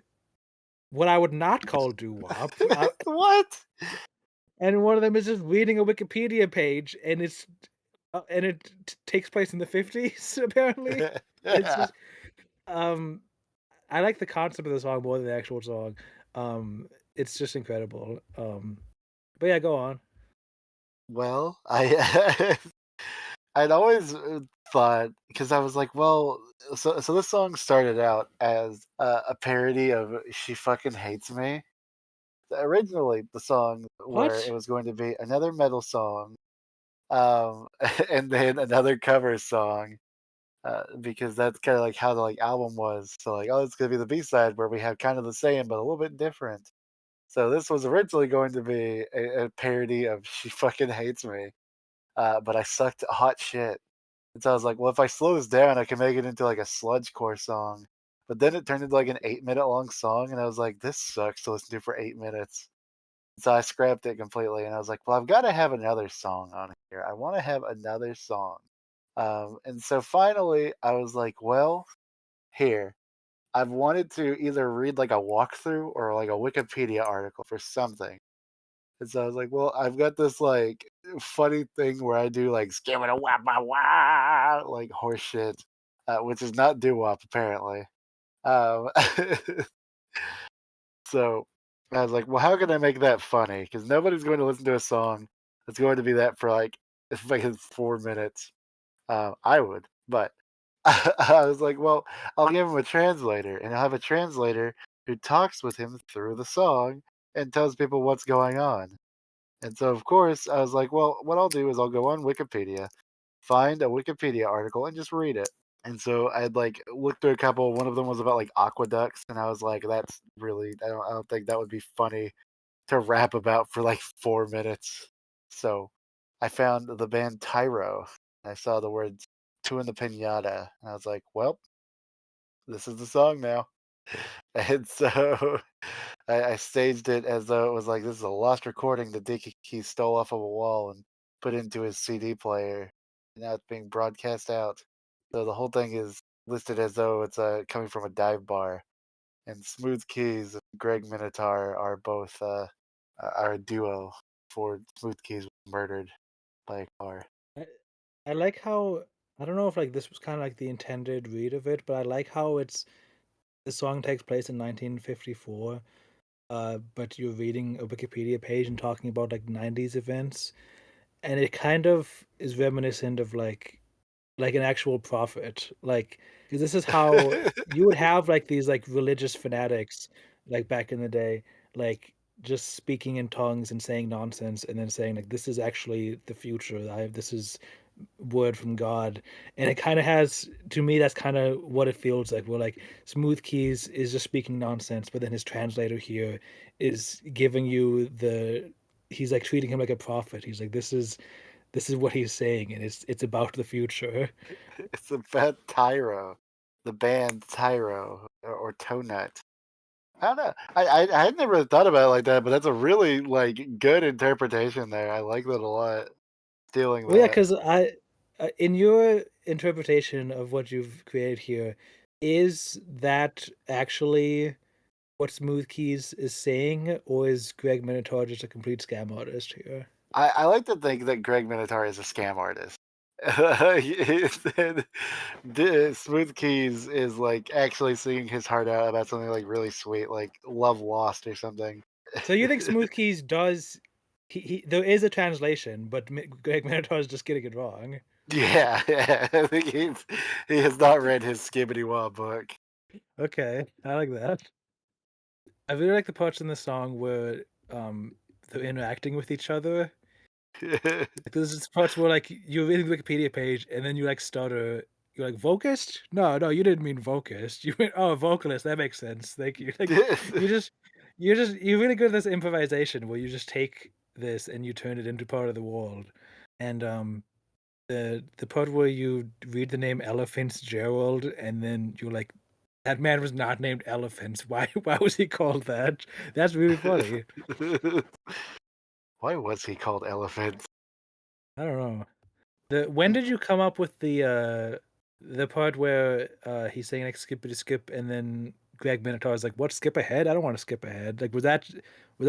what I would not call doo wop, What? and one of them is just reading a Wikipedia page, and it takes place in the 50s. Apparently, it's Yeah. just um, I like the concept of the song more than the actual song. It's just incredible. But yeah, go on. Well, I I'd always thought because I was like, well, so this song started out as a parody of "She Fucking Hates Me." Originally, the song where it What? was going to be another metal song, um, and then another cover song, because that's kind of like how the like album was. So like, oh, it's gonna be the B side where we have kind of the same but a little bit different. So this was originally going to be a parody of "She Fucking Hates Me," but I sucked hot shit. And so I was like, well, if I slow this down, I can make it into like a sludgecore song. But then it turned into like an 8 minute long song, and I was like, this sucks to listen to for 8 minutes. So I scrapped it completely, and I was like, well, I've got to have another song on here. I want to have another song. And so finally, I was like, well, here. I've wanted to either read like a walkthrough or like a Wikipedia article for something. And so I was like, well, I've got this like funny thing where I do like skim it a wah wah wah like horse shit, which is not doo wop apparently. Um, so I was like, well, how can I make that funny? Because nobody's going to listen to a song that's going to be that for like if like it's 4 minutes. I would, but I was like, well, I'll give him a translator, and I'll have a translator who talks with him through the song and tells people what's going on. And so, of course, I was like, well, what I'll do is I'll go on Wikipedia, find a Wikipedia article, and just read it. And so I'd like looked through a couple. One of them was about like aqueducts, and I was like, that's really I don't think that would be funny to rap about for like 4 minutes. So I found the band Tyro. I saw the words "two in the pinata," and I was like, well, this is the song now. And so I staged it as though it was like this is a lost recording that Dickey stole off of a wall and put into his CD player. And now it's being broadcast out. So the whole thing is listed as though it's coming from a dive bar. And Smooth Keys and Greg Minotaur are both are a duo for Smooth Keys was murdered. by a car. I, I like how I don't know if like this was kind of like the intended read of it, but I like how the song takes place in 1954. But you're reading a Wikipedia page and talking about like 90s events, and it kind of is reminiscent of like an actual prophet. Like, 'cause this is how you would have like these like religious fanatics like back in the day, like just speaking in tongues and saying nonsense and then saying like this is actually the future. I have this is word from God. And it kind of has to me that's kind of what it feels like. Where like Smooth Keys is just speaking nonsense, but then his translator here is giving you the he's like treating him like a prophet. He's like this is what he's saying, and it's about the future. It's about Tyro, the band Tyro or Toe Nut. I don't know. I had never thought about it like that, but that's a really like good interpretation there. I like that a lot. Stealing Well, yeah, that. because in your interpretation of what you've created here, is that actually what Smooth Keys is saying, or is Greg Minotaur just a complete scam artist here? I like to think that Greg Minotaur is a scam artist. Smooth Keys is like actually singing his heart out about something like really sweet, like Love Lost or something. So you think Smooth Keys does he there is a translation, but Greg Minotaur is just getting it wrong. Yeah, yeah. I think he has not read his Skibbity Wah book. Okay, I like that. I really like the parts in the song where they're interacting with each other. Like there's just parts where like you're reading the Wikipedia page and then you like stutter. You're like vocist? No, no, you didn't mean vocist. You meant oh vocalist. That makes sense. Thank you. Like you just you're really good at this improvisation where you just take this and you turn it into part of the world. And the part where you read the name Elephants Gerald and then you're like that man was not named Elephants. Why was he called that? That's really funny. Why was he called Elephant? I don't know. The when did you come up with the part where he's saying like skippity skip and then Greg Minotaur is like, "What skip ahead? I don't want to skip ahead." Like, was that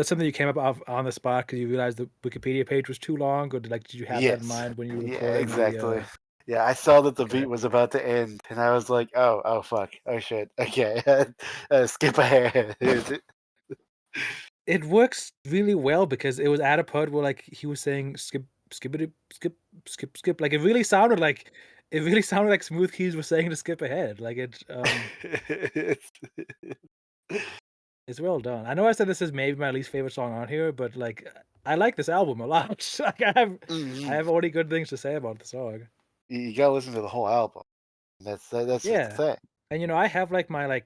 something you came up off on the spot because you realized the Wikipedia page was too long, or did you have that in Yes. mind when you were Yeah, recording exactly. the? Yeah, I saw that the Okay. beat was about to end, and I was like, oh, fuck, oh shit, okay, skip ahead. It works really well because it was at a part where like he was saying skip skippity skip skip skip. Like it really sounded like Smooth Keys was saying to skip ahead. Like it's well done. I know I said this is maybe my least favorite song on here, but like I like this album a lot. Like I Mhm. have only good things to say about the song. You gotta listen to the whole album. That's just the Yeah. thing. And I have like my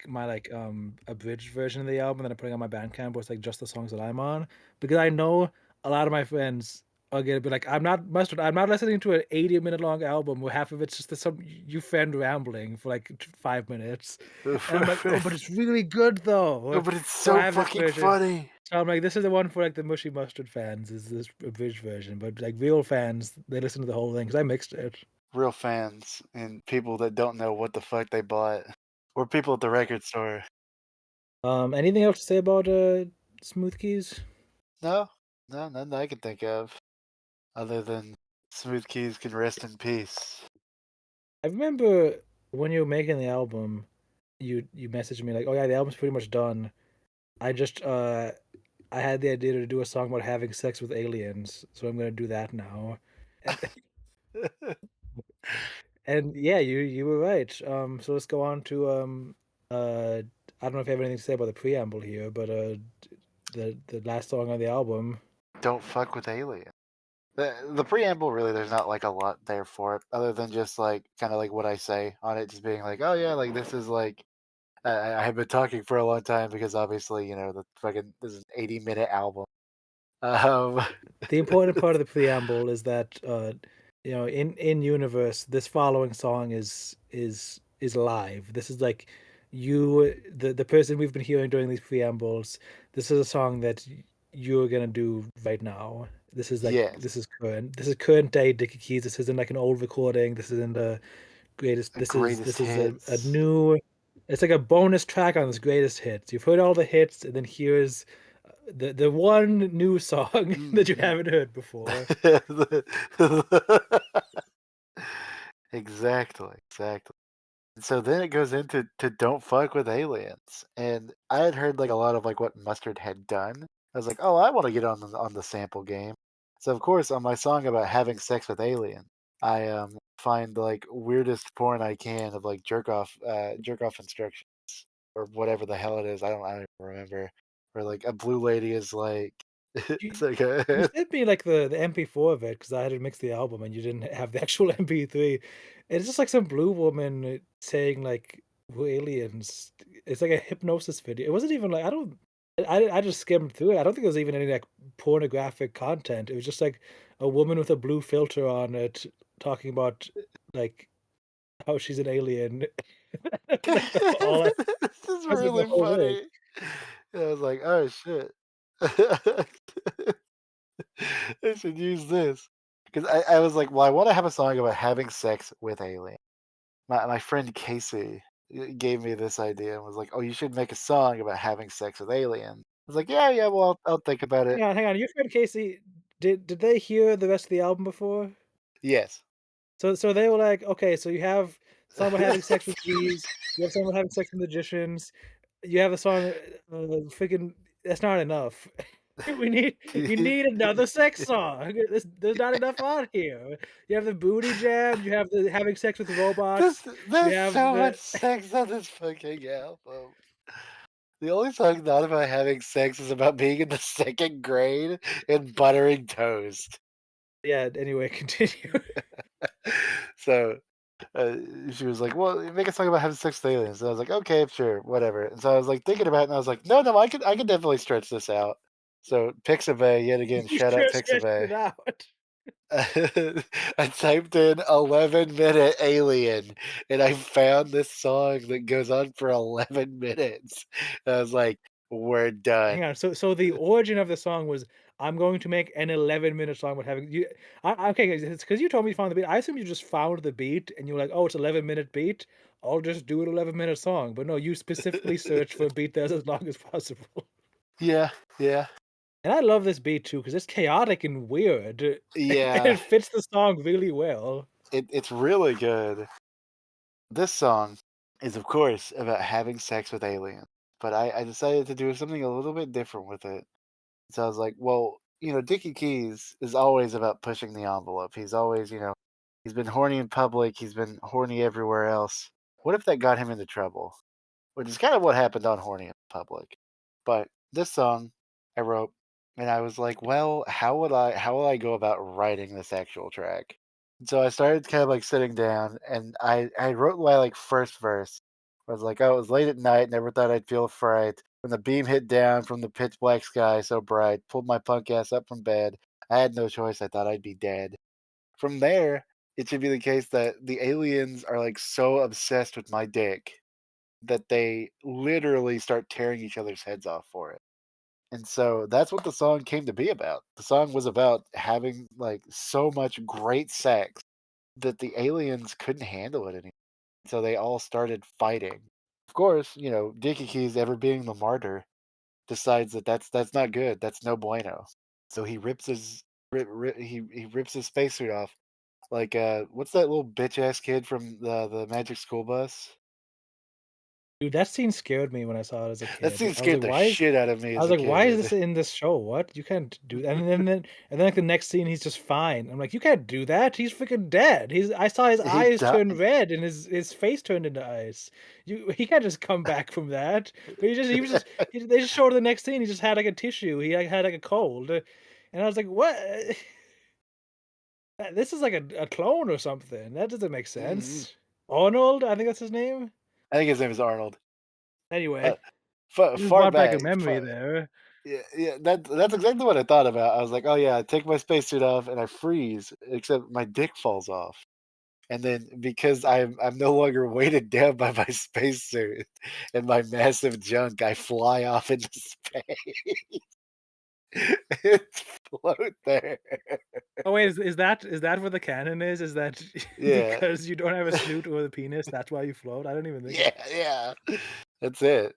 abridged version of the album that I'm putting on my Bandcamp where it's like just the songs that I'm on. Because I know a lot of my friends are gonna be like, I'm not listening to an 80-minute long album where half of it's just some you friend rambling for like 5 minutes. And I'm like, oh, but it's really good No, though. but it's So I so have this fucking version. funny. So I'm like, this is the one for like the mushy mustard fans, is this abridged version. But like real fans, they listen to the whole thing because I mixed it. Real fans and people that don't know what the fuck they bought, or people at the record store. Anything else to say about Smooth Keys? No, no, nothing I can think of other than Smooth Keys can rest in peace. I remember when you were making the album, you messaged me like, "Oh yeah, the album's pretty much done. I just I had the idea to do a song about having sex with aliens, so I'm gonna do that now." And and yeah, you were right. So let's go on to I don't know if you have anything to say about the preamble here, but the last song on the album. Don't fuck with aliens. The preamble really, there's not like a lot there for it, other than just like kind of like what I say on it, just being like, oh yeah, like this is like I have been talking for a long time because obviously the fucking this is an 80-minute album. Um, The important part of the preamble is that in universe this following song is live. This is like the person we've been hearing during these preambles. This is a song that you're gonna do right now. This is like yes, this is current day Dickey Keys. This isn't like an old recording. This isn't the greatest. the greatest This is a hits. new. It's like a bonus track on this greatest hits. You've heard all the hits, and then here's The one new song that you Mhm. haven't heard before. Exactly, exactly. And so then it goes into to "Don't Fuck with Aliens," and I had heard, like, a lot of, like, what Mustard had done. I was like, "Oh, I wanna get on the sample game." So, of course, on my song about having sex with aliens, I, find the, like, weirdest porn I can of, like, jerk off instructions or whatever the hell it is, I don't even remember. Or, like, a blue lady is like it's You like you a sent me, like, the MP4 of it because I had to mix the album and you didn't have the actual MP3. And it's just, like, some blue woman saying, like, "We're aliens." It's like a hypnosis video. It wasn't even, like, I just skimmed through it. I don't think there was even any, like, pornographic content. It was just, like, a woman with a blue filter on it talking about, like, how she's an alien. Like, that's all I This is was in the really whole thing. funny. And I was like, "Oh, shit." I should use this because I was like, "Well, I wanna have a song about having sex with aliens." My friend Casey gave me this idea and was like, "Oh, you should make a song about having sex with aliens." I was like, "Yeah, yeah, well, I'll think about it." Hang on, your friend Casey, did they hear the rest of the album before? Yes. So they were like, "Okay, so you have song about having sex with bees, you have song about having sex with magicians, you have a song, freaking that's not enough. We need you need another sex song. There's not enough on here. You have the booty jam, you have the having sex with robots, you There's have so much the sex on this fucking album. The only song not about having sex is about being in the 2nd grade and buttering toast. yeah, anyway, continue. So, uh, she was like, "Well, make a song about having sex with aliens." And I was like, "Okay, sure, whatever." And so I was like thinking about it, and I was like, "No, no, I could definitely stretch this out." So Pixabay, yet again, You shout out sure stretched Pixabay. it out. I typed in 11-minute alien, and I found this song that goes on for 11 minutes. And I was like, "We're done." Hang on, so the origin of the song was, "I'm going to make an 11-minute song with having you." Okay, it's because you told me to find the beat. I assume you just found the beat and you were like, "Oh, it's 11-minute beat. I'll just do an 11-minute song." But no, you specifically searched for a beat that's as long as possible. Yeah, yeah, And I love this beat too because it's chaotic and weird, and yeah. it fits the song really well. It's really good. This song is, of course, about having sex with aliens, but I decided to do something a little bit different with it. So I was like, well, Dickie Keys is always about pushing the envelope. He's always, he's been horny in public, he's been horny everywhere else. What if that got him into trouble? Which is kind of what happened on Horny in Public. But this song I wrote, and I was like, well, how will I go about writing this actual track? And so I started kind of like sitting down, and I wrote my like first verse. I was like, oh, it was late at night, never thought I'd feel fright. When the beam hit down from the pitch black sky so bright, pulled my punk ass up from bed. I had no choice, I thought I'd be dead. From there, it should be the case that the aliens are like so obsessed with my dick that they literally start tearing each other's heads off for it. And so that's what the song came to be about. The song was about having like so much great sex that the aliens couldn't handle it anymore. So they all started fighting. Of course, Dickey Keys, ever being the martyr, decides that that's not good. That's no bueno. So he rips his he rips his spacesuit off. Like what's that little bitch ass kid from the Magic School Bus? Dude, that scene scared me when I saw it as a That kid. scene scared the shit out of me I as was a like, "Why is kid. this in this show? What? You can't do that." And then like the next scene, he's just fine. I'm like, "You can't do that. He's freaking dead. I saw his He eyes died. turn red and his face turned into ice. He can't just come back from that." But he was just they just showed the next scene. He just had like a tissue. He like, had like a cold, and I was like, "What? This is like a clone or something. That doesn't make Mhm. sense." Arnold, I think that's his name. I think his name is Arnold. Uh, Anyway, you just far brought back a back. memory there. Yeah, yeah. That's exactly what I thought about. I was like, oh yeah, I take my spacesuit off and I freeze, except my dick falls off. And then because I'm no longer weighted down by my spacesuit and my massive junk, I fly off into space and float there. Oh wait, is that what the canon is? Is that Yeah, because you don't have a snoot or a penis, that's why you float? I don't even think yeah, yeah. That's it.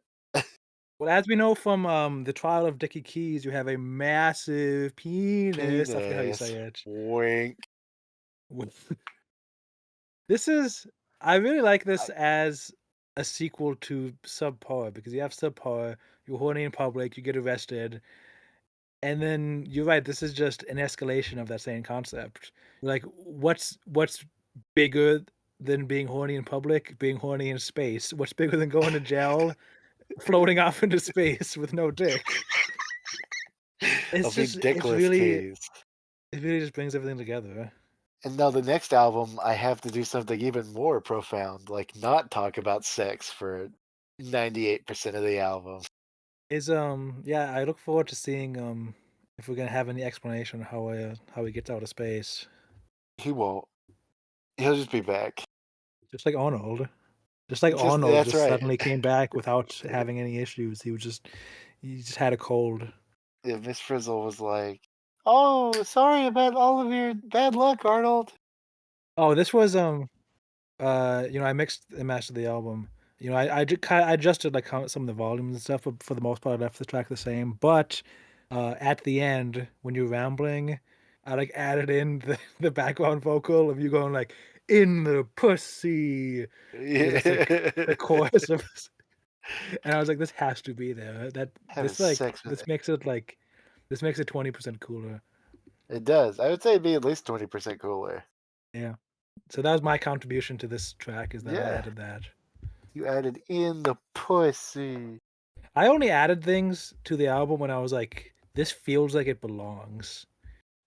Well, as we know from, the trial of Dickey Keys, you have a massive penis. I forget how you say Penis. it. Wink. With this is I really like this I as a sequel to Subpar because you have Subpar, you're horny in public, you get arrested, and then you're right, this is just an escalation of that same concept. Like, what's bigger than being horny in public? Being horny in space. What's bigger than going to jail, floating off into space with no dick? I'll It's be just it's dickless really keys. it really just brings everything together. And now the next album, I have to do something even more profound, like not talk about sex for 98% of the album. Yeah, I look forward to seeing, if we're gonna have any explanation how he gets out of space. He won't. He'll just be back. Just like Arnold. Just like Just Arnold that's just right. suddenly came back without having any issues. He just had a cold. Yeah, Miss Frizzle was like, "Oh, sorry about all of your bad luck, Arnold." Oh, this was, I mixed and mastered the album. I adjusted, like, how some of the volumes and stuff, but for the most part, I left the track the same, but, at the end, when you're rambling, I, like, added in the background vocal of you going, like, "In the pussy," because that's, like, the Yeah. chorus of and I was like, "This has to be there." Having sex with This it. makes it, like this makes it 20% cooler. It does. I would say it'd be at least 20% cooler. Yeah. So that was my contribution to this track is that I Yeah. added that. You added in the pussy. I only added things to the album when I was like, "This feels like it belongs."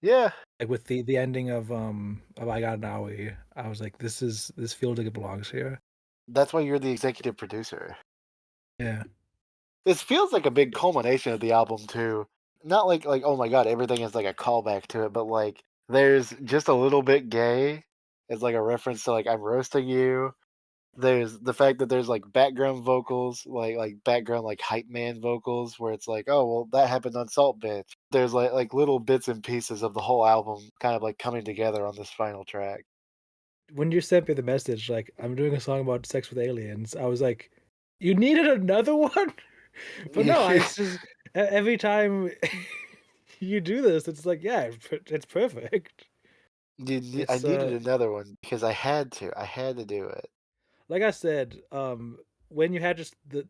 Yeah. Like, with the ending of I Got an Owie, I was like, this feels like it belongs here." That's why you're the executive producer. Yeah. This feels like a big culmination of the album too. Not like oh my god, everything is like a callback to it, but like there's just a little bit gay. It's like a reference to like I'm roasting you. There's the fact that there's like background vocals, like background like hype man vocals, where it's like, oh well, that happened on Salt Bitch. There's like little bits and pieces of the whole album kind of like coming together on this final track. When you sent me the message, like, "I'm doing a song about sex with aliens," I was like, "You needed another one?" But no, it's just every time you do this, it's like, yeah, it's perfect. I It's, needed another one because I had to. I had to do it. like I said, when you had just the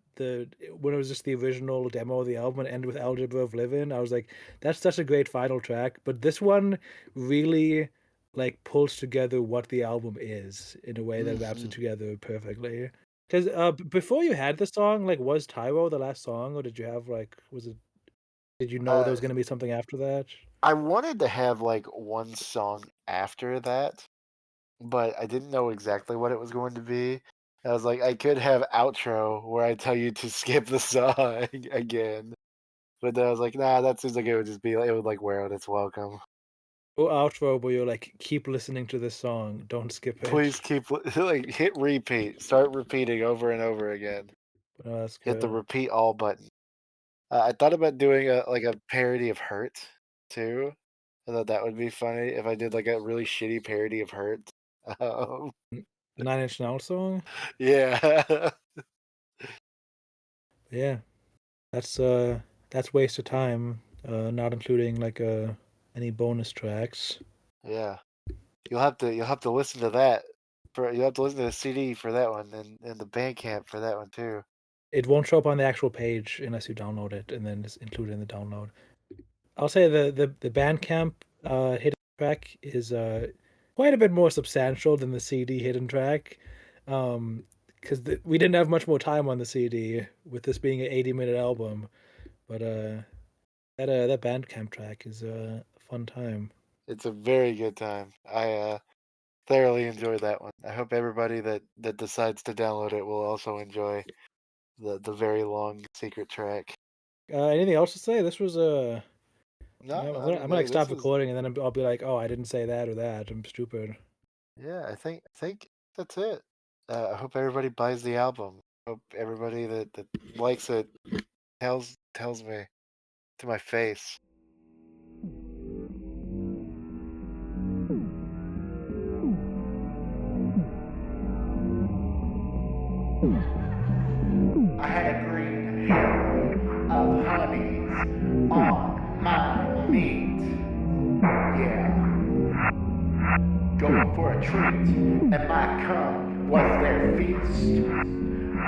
when it was just the original demo of the album and ended with Algebra of Livin, I was like, that's such a great final track. But this one really like pulls together what the album is in a way that wraps it Mhm. together perfectly. Because before you had the song, like, was Tyro the last song, or did you have like was it? Did you know there Uh, was gonna be something after that? I wanted to have like one song after that, but I didn't know exactly what it was going to be. I was like, I could have outro where I tell you to skip the song again, but then I was like, nah, that seems like it would just be like it would like wear out its welcome. Or outro where you're like, keep listening to this song, don't skip it. Please keep like hit repeat, start repeating over and over again. But no, that's Hit the good. repeat all button. I thought about doing a like a parody of Hurt too. I thought that would be funny if I did like a really shitty parody of Hurt. Um, The Nine Inch Nails song? yeah, Yeah. That's that's waste of time, not including like any bonus tracks. yeah. You'll have to listen to that. You'll have to listen to the CD for that one and the Bandcamp for that one too. It won't show up on the actual page unless you download it and then it's included in the download. I'll say the Bandcamp hidden track is quite a bit more substantial than the CD hidden track. Because we didn't have much more time on the CD with this being an 80-minute album, but that Bandcamp track is a fun time. It's a very good time. I thoroughly enjoyed that one. I hope everybody that decides to download it will also enjoy the very long secret track. Anything else to say? This was No, I'm I gonna mean I'm gonna like this stop is recording and then I'll be like, oh, I didn't say that or that. I'm stupid. yeah. I think that's it. I hope everybody buys the album. Hope everybody that likes it tells me to my face. I had a green hair. meat. Yeah. Going for a treat, and my cum was their feast.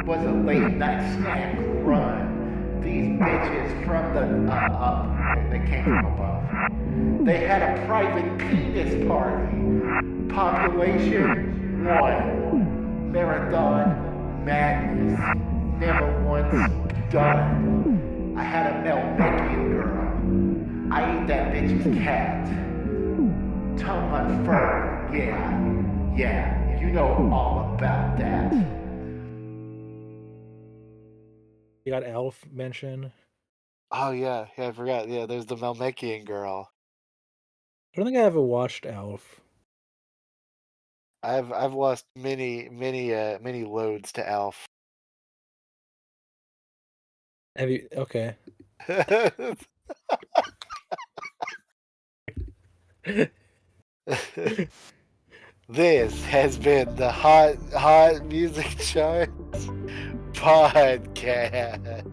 Was a late night snack run. These bitches from the up, they came from above. They had a private penis party. Population 1. Marathon madness. Never once done. I had a Melmakian girl. I ate that bitch's cat. Tongue unfurled, yeah, you know all about that. You got Elf mention. Oh yeah, I forgot. Yeah, there's the Melmakian girl. I don't think I ever watched Elf. I've lost many loads to Alf. Have you? Okay. This has been the Hot Music Charts podcast.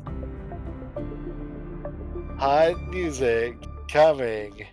Hot music coming